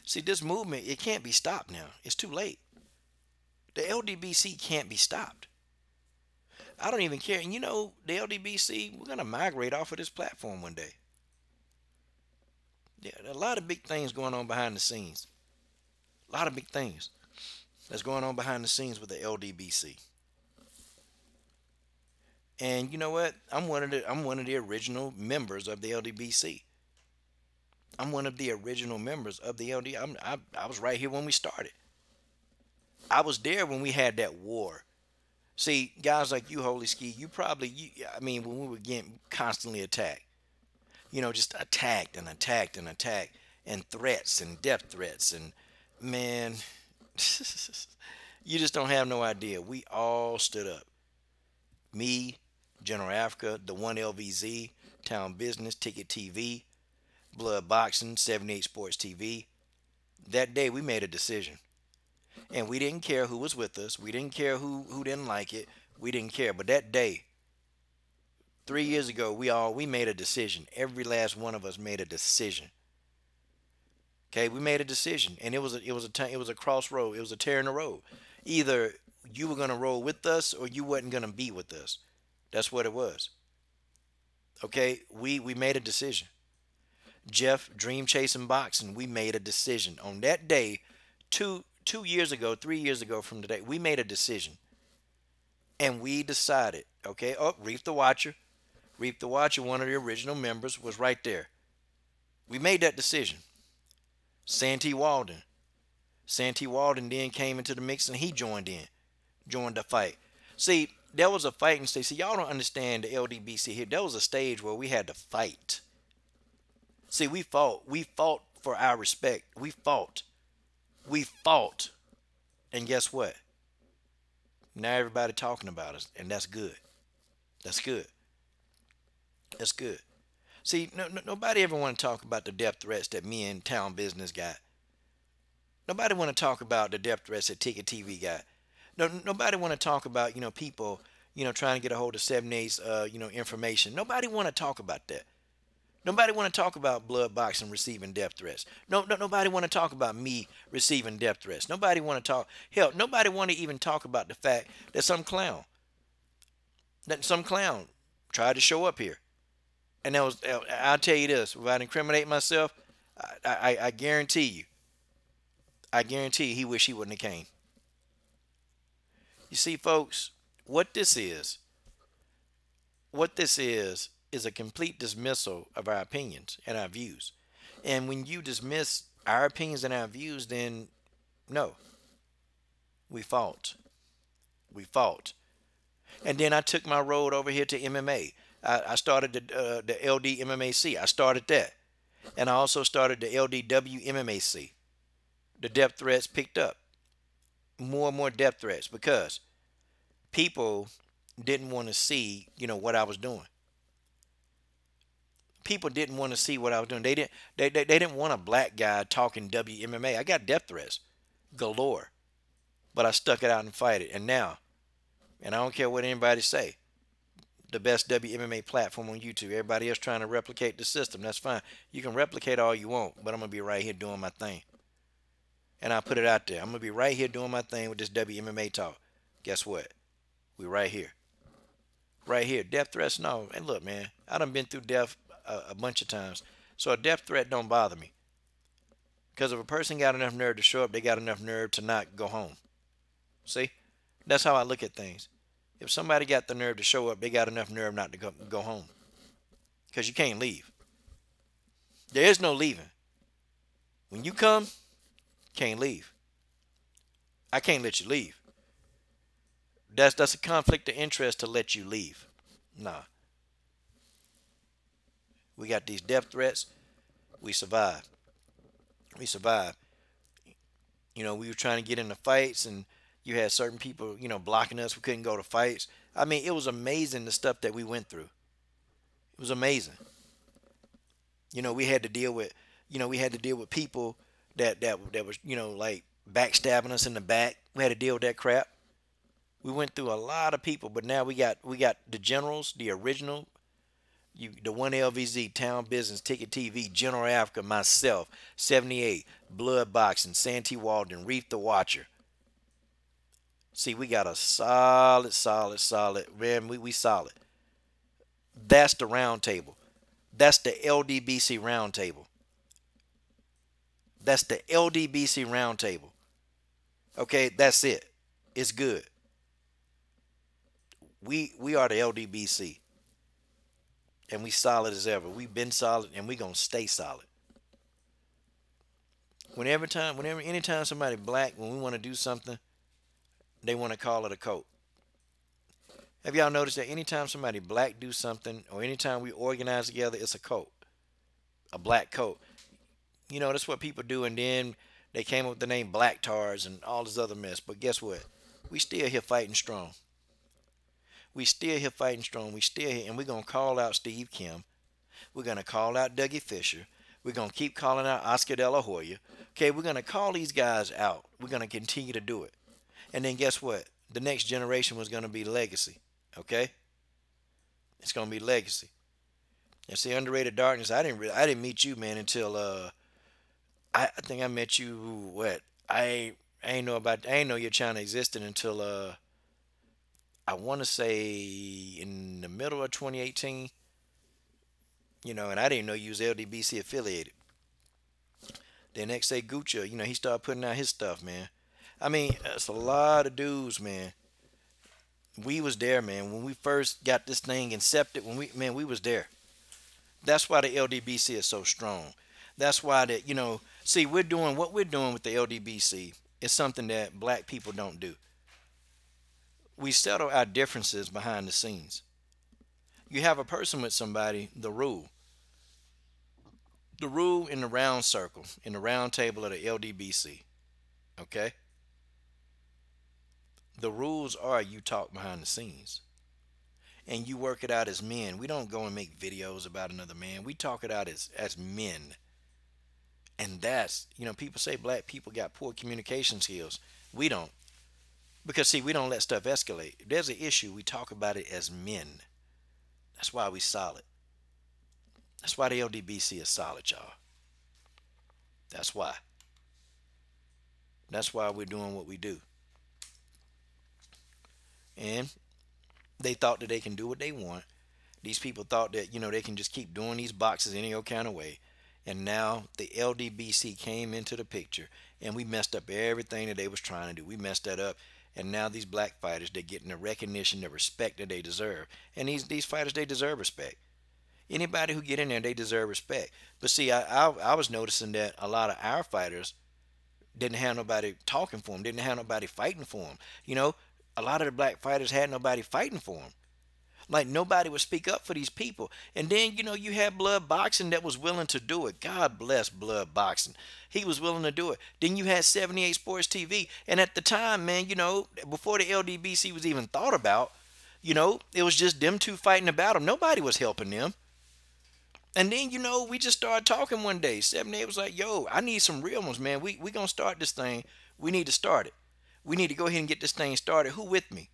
Speaker 1: See, this movement, it can't be stopped now. It's too late. The LDBC can't be stopped. I don't even care. And the LDBC, we're going to migrate off of this platform one day. Yeah, there are a lot of big things going on behind the scenes. A lot of big things that's going on behind the scenes with the LDBC. And you know what? I'm one of the original members of the LDBC. I'm one of the original members of the LD. I was right here when we started. I was there when we had that war. See, guys like you, Holy Ski, when we were getting constantly attacked. Just attacked and attacked and attacked, and threats and death threats, and man, you just don't have no idea. We all stood up. Me, General Africa, the One LVZ, Town Business, Ticket TV, Blood Boxing, 78 Sports TV. That day we made a decision. And we didn't care who was with us. We didn't care who didn't like it. We didn't care. But that day, 3 years ago, we made a decision. Every last one of us made a decision. Okay, we made a decision, and it was a crossroad. It was a tear in the road. Either you were gonna roll with us, or you wasn't gonna be with us. That's what it was. Okay, we made a decision. Jeff, Dream Chasing Boxing, we made a decision on that day. 3 years ago from today, we made a decision, and we decided. Okay, Reef the Watcher, one of the original members, was right there. We made that decision. Santee Walden then came into the mix, and he joined the fight. See, there was a fighting stage. See, y'all don't understand the LDBC here. There was a stage where we had to fight. See, we fought for our respect. We fought, and guess what? Now everybody talking about us, and that's good. That's good. That's good. See, nobody ever want to talk about the death threats that me and Town Business got. Nobody want to talk about the death threats that Ticket TV got. Nobody want to talk about, people, trying to get a hold of 78's, information. Nobody want to talk about that. Nobody want to talk about Blood Boxing receiving death threats. Nobody want to talk about me receiving death threats. Nobody want to talk. Hell, nobody want to even talk about the fact that some clown tried to show up here. And I'll tell you this, without incriminating myself, I guarantee you, he wish he wouldn't have came. You see, folks, what this is a complete dismissal of our opinions and our views. And when you dismiss our opinions and our views, then no, we fought. And then I took my road over here to MMA. I started the LD MMAC. I started that. And I also started the LDW MMAC. The death threats picked up. More and more death threats because people didn't want to see, what I was doing. People didn't want to see what I was doing. They didn't want a black guy talking WMMA. I got death threats galore. But I stuck it out and fight it. And now, and I don't care what anybody say, the best WMMA platform on YouTube. Everybody else trying to replicate the system. That's fine. You can replicate all you want, but I'm going to be right here doing my thing. And I put it out there. I'm going to be right here doing my thing with this WMMA talk. Guess what? We right here. Right here. Death threats, no. And look, man, I done been through death a bunch of times. So a death threat don't bother me. Because if a person got enough nerve to show up, they got enough nerve to not go home. See? That's how I look at things. If somebody got the nerve to show up, they got enough nerve not to go home. because you can't leave. There is no leaving. When you come, can't leave. I can't let you leave. That's a conflict of interest to let you leave. Nah. We got these death threats. We survive. We survive. We were trying to get into fights, and you had certain people, blocking us. We couldn't go to fights. I mean, it was amazing the stuff that we went through. It was amazing. We had to deal with, people that was, like backstabbing us in the back. We had to deal with that crap. We went through a lot of people, but now we got the generals, the original, the one LVZ, Town Business, Ticket TV, General Africa, myself, 78, Blood Boxing, Santee Walden, Reef the Watcher. See, we got a solid, man. We solid. That's the round table. That's the LDBC round table. That's the LDBC round table. Okay, that's it. It's good. We are the LDBC. And we solid as ever. We've been solid and we gonna stay solid. Anytime somebody black, when we want to do something, they want to call it a cult. Have y'all noticed that anytime somebody black do something, or anytime we organize together, it's a cult, a black cult. That's what people do, and then they came up with the name Black Tars and all this other mess. But guess what? We still here fighting strong. We still here fighting strong. We still here, and we're gonna call out Steve Kim. We're gonna call out Dougie Fisher. We're gonna keep calling out Oscar De La Hoya. Okay, we're gonna call these guys out. We're gonna continue to do it. And then guess what? The next generation was gonna be legacy. Okay, it's gonna be legacy. And see, Underrated Darkness. I didn't meet you, man, until I think I met you. What? I ain't know your channel existed until I want to say in the middle of 2018. And I didn't know you was LDBC affiliated. Then next day Gucci, he started putting out his stuff, man. I mean, it's a lot of dudes, man. We was there, man. When we first got this thing incepted, we was there. That's why the LDBC is so strong. That's why see, what we're doing with the LDBC is something that black people don't do. We settle our differences behind the scenes. You have a person with somebody, the rule in the round circle, in the round table of the LDBC. Okay? The rules are you talk behind the scenes. And you work it out as men. We don't go and make videos about another man. We talk it out as men. And that's, people say black people got poor communication skills. We don't. Because, see, we don't let stuff escalate. If there's an issue, we talk about it as men. That's why we solid. That's why the LDBC is solid, y'all. That's why. That's why we're doing what we do. And they thought that they can do what they want. These people thought that, they can just keep doing these boxes any old kind of way. And now the LDBC came into the picture, and we messed up everything that they was trying to do. We messed that up. And now these black fighters, they're getting the recognition, the respect that they deserve. And these fighters, they deserve respect. Anybody who get in there, they deserve respect. But see, I was noticing that a lot of our fighters didn't have nobody talking for them, didn't have nobody fighting for them. A lot of the black fighters had nobody fighting for them. Like, nobody would speak up for these people. And then, you had Blood Boxing that was willing to do it. God bless Blood Boxing. He was willing to do it. Then you had 78 Sports TV. And at the time, man, before the LDBC was even thought about, it was just them two fighting about them. Nobody was helping them. And then, we just started talking one day. 78 was like, yo, I need some real ones, man. We going to start this thing. We need to start it. We need to go ahead and get this thing started. Who with me?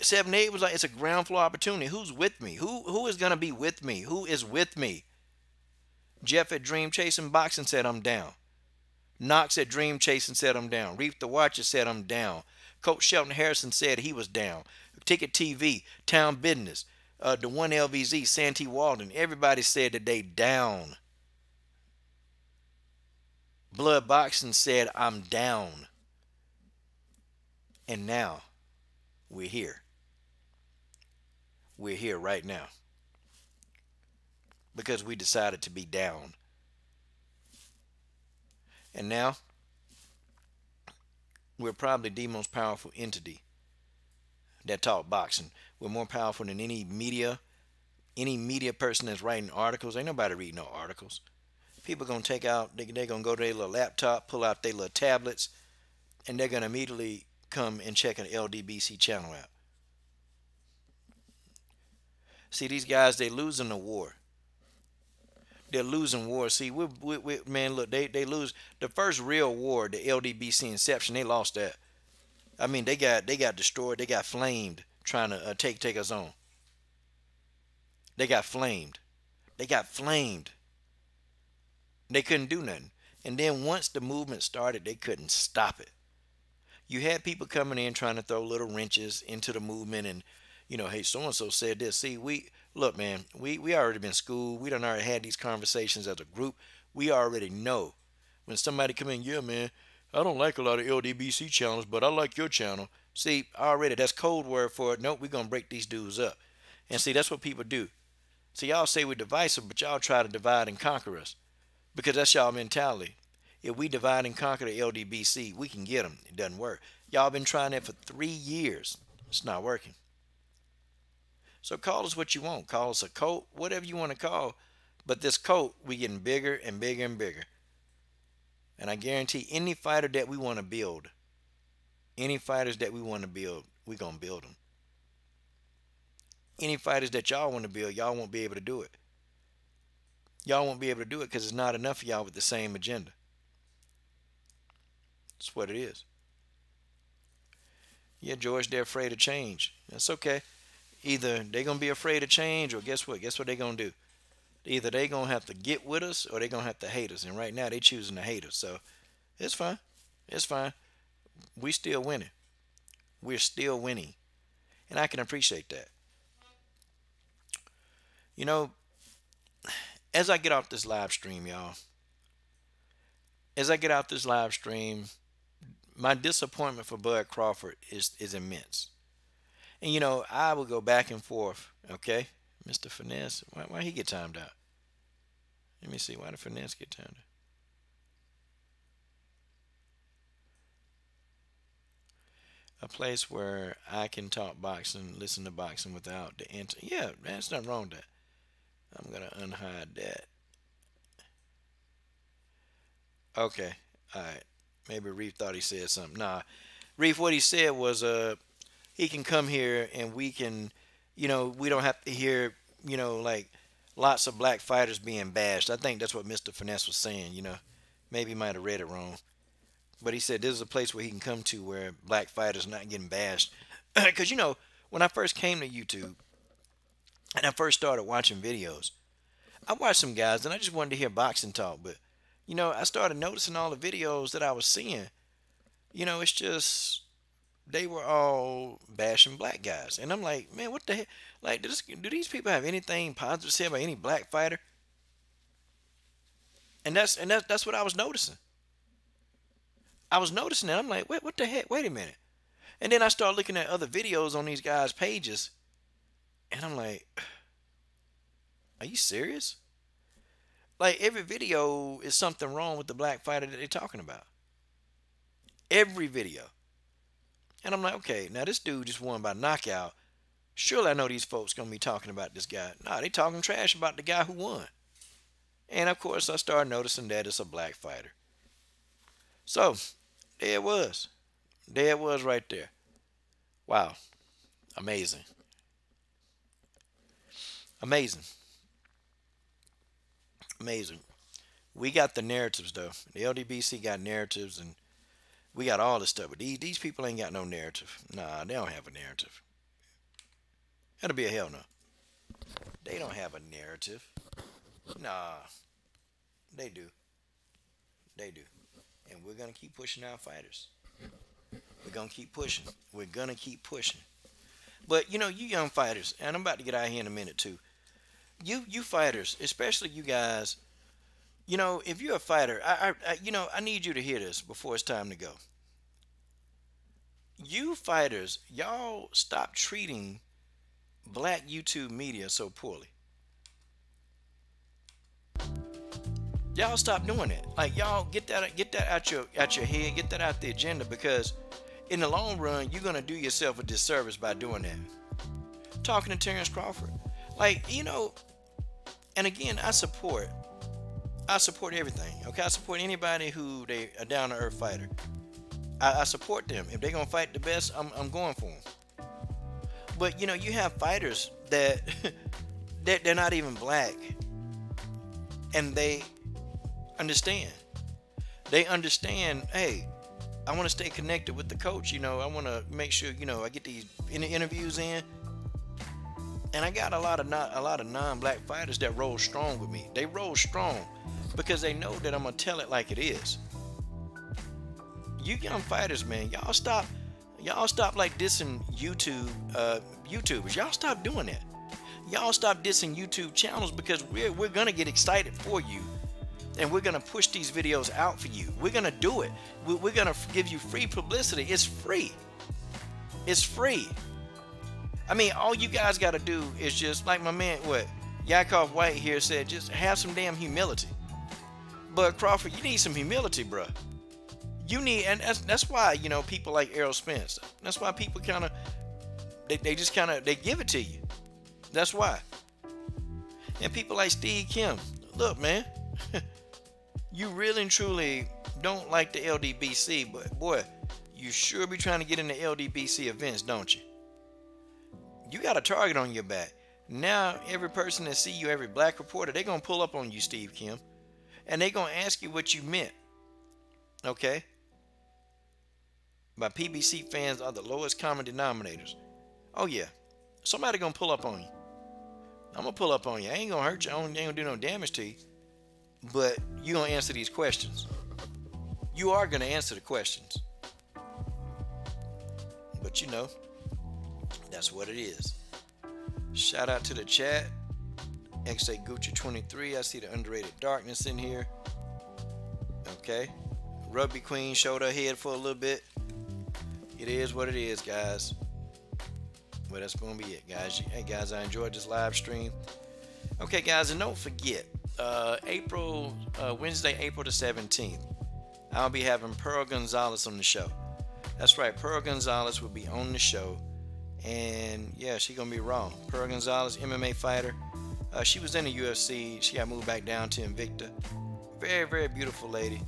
Speaker 1: 78 was like, it's a ground floor opportunity. Who's with me? Who is going to be with me? Who is with me? Jeff at Dream Chasing Boxing said, I'm down. Knox at Dream Chasing said, I'm down. Reef the Watcher said, I'm down. Coach Shelton Harrison said he was down. Ticket TV, Town Business, the one LVZ, Santee Walden. Everybody said that they down. Blood Boxing said, I'm down. And now, we're here. We're here right now. because we decided to be down. And now we're probably the most powerful entity that talk boxing. We're more powerful than any media person that's writing articles. Ain't nobody reading no articles. People gonna take out, they gonna go to their little laptop, pull out their little tablets, and they're gonna immediately come and check an LDBC channel out. See, these guys, they losing the war. They're losing war. See, man, look, they lose the first real war, the LDBC inception. They lost that. I mean, they got destroyed. They got flamed trying to take us on. They got flamed. They got flamed. They couldn't do nothing. And then once the movement started, they couldn't stop it. You had people coming in trying to throw little wrenches into the movement, and hey, so and so said this. See, look, man, we already been schooled. We done already had these conversations as a group. We already know when somebody come in, yeah, man, I don't like a lot of LDBC channels, but I like your channel. See, already that's code word for it. Nope, we're gonna break these dudes up. And see, that's what people do. See, y'all say we're divisive, but y'all try to divide and conquer us because that's y'all mentality. If we divide and conquer the LDBC, we can get them. It doesn't work. Y'all been trying that for 3 years. It's not working. So call us what you want. Call us a cult, whatever you want to call. But this cult, we getting bigger and bigger and bigger. And I guarantee any fighter that we want to build, any fighters that we want to build, we going to build them. Any fighters that y'all want to build, y'all won't be able to do it. Y'all won't be able to do it because it's not enough of y'all with the same agenda. That's what it is. Yeah, George, they're afraid of change. That's okay. Either they're going to be afraid of change, or guess what? Guess what they're going to do? Either they're going to have to get with us, or they're going to have to hate us. And right now, they're choosing to hate us. So it's fine. It's fine. We still winning. We're still winning. And I can appreciate that. As I get off this live stream, y'all, as I get out this live stream, my disappointment for Bud Crawford is immense. And I will go back and forth. Okay, Mr. Finesse, why he get timed out? Let me see, why did Finesse get timed out? A place where I can talk boxing, listen to boxing without the internet. Yeah, there's nothing wrong with that. I'm gonna unhide that. Okay, all right. Maybe Reef thought he said something. Nah, Reef, what he said was he can come here and we can, we don't have to hear, like lots of black fighters being bashed. I think that's what Mr. Finesse was saying. Maybe he might have read it wrong, but he said this is a place where he can come to where black fighters not getting bashed. Because when I first came to YouTube and I first started watching videos, I watched some guys and I just wanted to hear boxing talk, but I started noticing all the videos that I was seeing. It's just they were all bashing black guys, and I'm like, man, what the heck? Like, do these people have anything positive to say about any black fighter? And that's what I was noticing. I was noticing that. I'm like, wait, what the heck? Wait a minute. And then I started looking at other videos on these guys' pages, and I'm like, are you serious? Like, every video is something wrong with the black fighter that they're talking about. Every video. And I'm like, okay, now this dude just won by knockout. Surely I know these folks going to be talking about this guy. Nah, they talking trash about the guy who won. And of course, I started noticing that it's a black fighter. So, there it was. There it was right there. Wow. Amazing. Amazing. Amazing. We got the narratives, though. The LDBC got narratives, and we got all this stuff. But these people ain't got no narrative. Nah, they don't have a narrative. That'll be a hell no. They don't have a narrative. Nah. They do. They do. And we're going to keep pushing our fighters. We're going to keep pushing. We're going to keep pushing. But, you young fighters, and I'm about to get out of here in a minute, too. You fighters, especially you guys, if you're a fighter, I need you to hear this before it's time to go. You fighters, y'all stop treating black YouTube media so poorly. Y'all stop doing it. Like, y'all get that out your head, get that out the agenda, because in the long run, you're gonna do yourself a disservice by doing that. Talking to Terence Crawford, like, you know, and again, I support everything. Okay, I support anybody who they a down to earth fighter. I support them. If they're gonna fight the best, I'm going for them. But you know, you have fighters that they're not even black, and they understand. They understand. Hey, I want to stay connected with the coach. You know, I want to make sure, you know, I get these interviews in. And I got a lot of non-black fighters that roll strong with me. They roll strong because they know that I'm gonna tell it like it is. You young fighters, man, y'all stop like dissing YouTubers. Y'all stop doing that. Y'all stop dissing YouTube channels, because we're gonna get excited for you, and we're gonna push these videos out for you. We're gonna do it. We're gonna give you free publicity. It's free. It's free. I mean, all you guys got to do is just, like my man, Yakov White here said, just have some damn humility. But Crawford, you need some humility, bruh. You need, and that's why, you know, people like Errol Spence, that's why people kind of, they just kind of, they give it to you. That's why. And people like Steve Kim, look, man, you really and truly don't like the LDBC, but boy, you sure be trying to get into LDBC events, don't you? You got a target on your back. Now, every person that see you, every black reporter, they're going to pull up on you, Steve Kim. And they're going to ask you what you meant. Okay? My PBC fans are the lowest common denominators. Oh, yeah. Somebody going to pull up on you. I'm going to pull up on you. I ain't going to hurt you. I ain't going to do no damage to you. But you're going to answer these questions. You are going to answer the questions. But, you know, that's what it is. Shout out to the chat. XA Gucci 23. I see the underrated darkness in here. Okay. Rugby Queen showed her head for a little bit. It is what it is, guys. Well, that's going to be it, guys. Hey, guys, I enjoyed this live stream. Okay, guys, and don't forget, Wednesday, April the 17th, I'll be having Pearl Gonzalez on the show. That's right, Pearl Gonzalez will be on the show. And yeah, she gonna be raw. Pearl Gonzalez, MMA fighter. She was in the UFC. She got moved back down to Invicta. Very, very beautiful lady,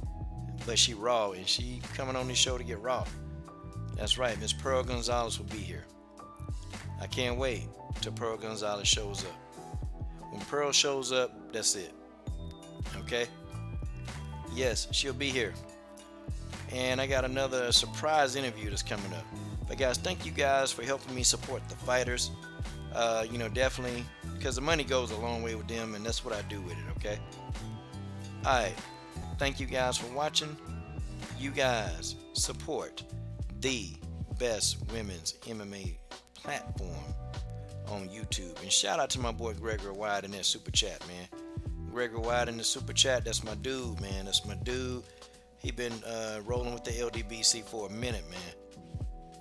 Speaker 1: but she raw, and she coming on this show to get raw. That's right, Miss Pearl Gonzalez will be here. I can't wait till Pearl Gonzalez shows up. When Pearl shows up, that's it. Okay? Yes, she'll be here. And I got another surprise interview that's coming up. But guys, thank you guys for helping me support the fighters. You know, definitely, because the money goes a long way with them, and that's what I do with it, okay? Alright, thank you guys for watching. You guys support the best women's MMA platform on YouTube. And shout out to my boy Gregory Wyatt in that super chat, man. Gregory Wyatt in the super chat, that's my dude, man. That's my dude. He been rolling with the LDBC for a minute, man.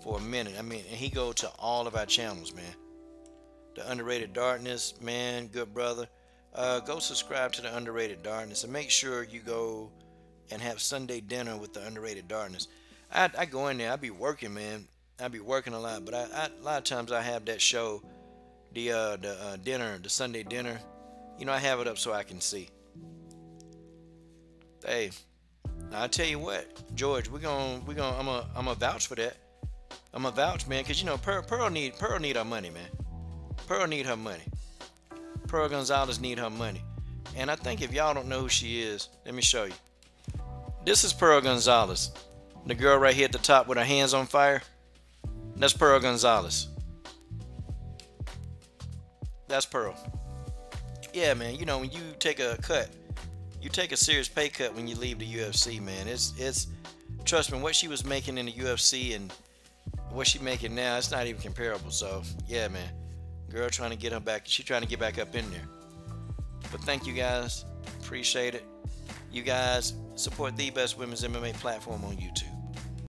Speaker 1: For a minute. I mean, and he go to all of our channels, man. The Underrated Darkness, man, good brother. Go subscribe to the Underrated Darkness, and make sure you go and have Sunday dinner with the Underrated Darkness. I go in there. I be working, man. I be working a lot, but a lot of times I have that show, the dinner, the Sunday dinner. You know, I have it up so I can see. Hey, I'll tell you what, George, I'm gonna vouch for that. I'm a vouch, man, because you know Pearl need her money, man. Pearl need her money. Pearl Gonzalez need her money. And I think if y'all don't know who she is, let me show you. This is Pearl Gonzalez. The girl right here at the top with her hands on fire. That's Pearl Gonzalez. That's Pearl. Yeah, man, you know, when you take a cut, you take a serious pay cut when you leave the UFC, man. It's trust me, what she was making in the UFC and what she making now, it's not even comparable. So yeah, man, girl trying to get her back, she trying to get back up in there. But thank you guys, appreciate it. You guys support the best women's MMA platform on YouTube.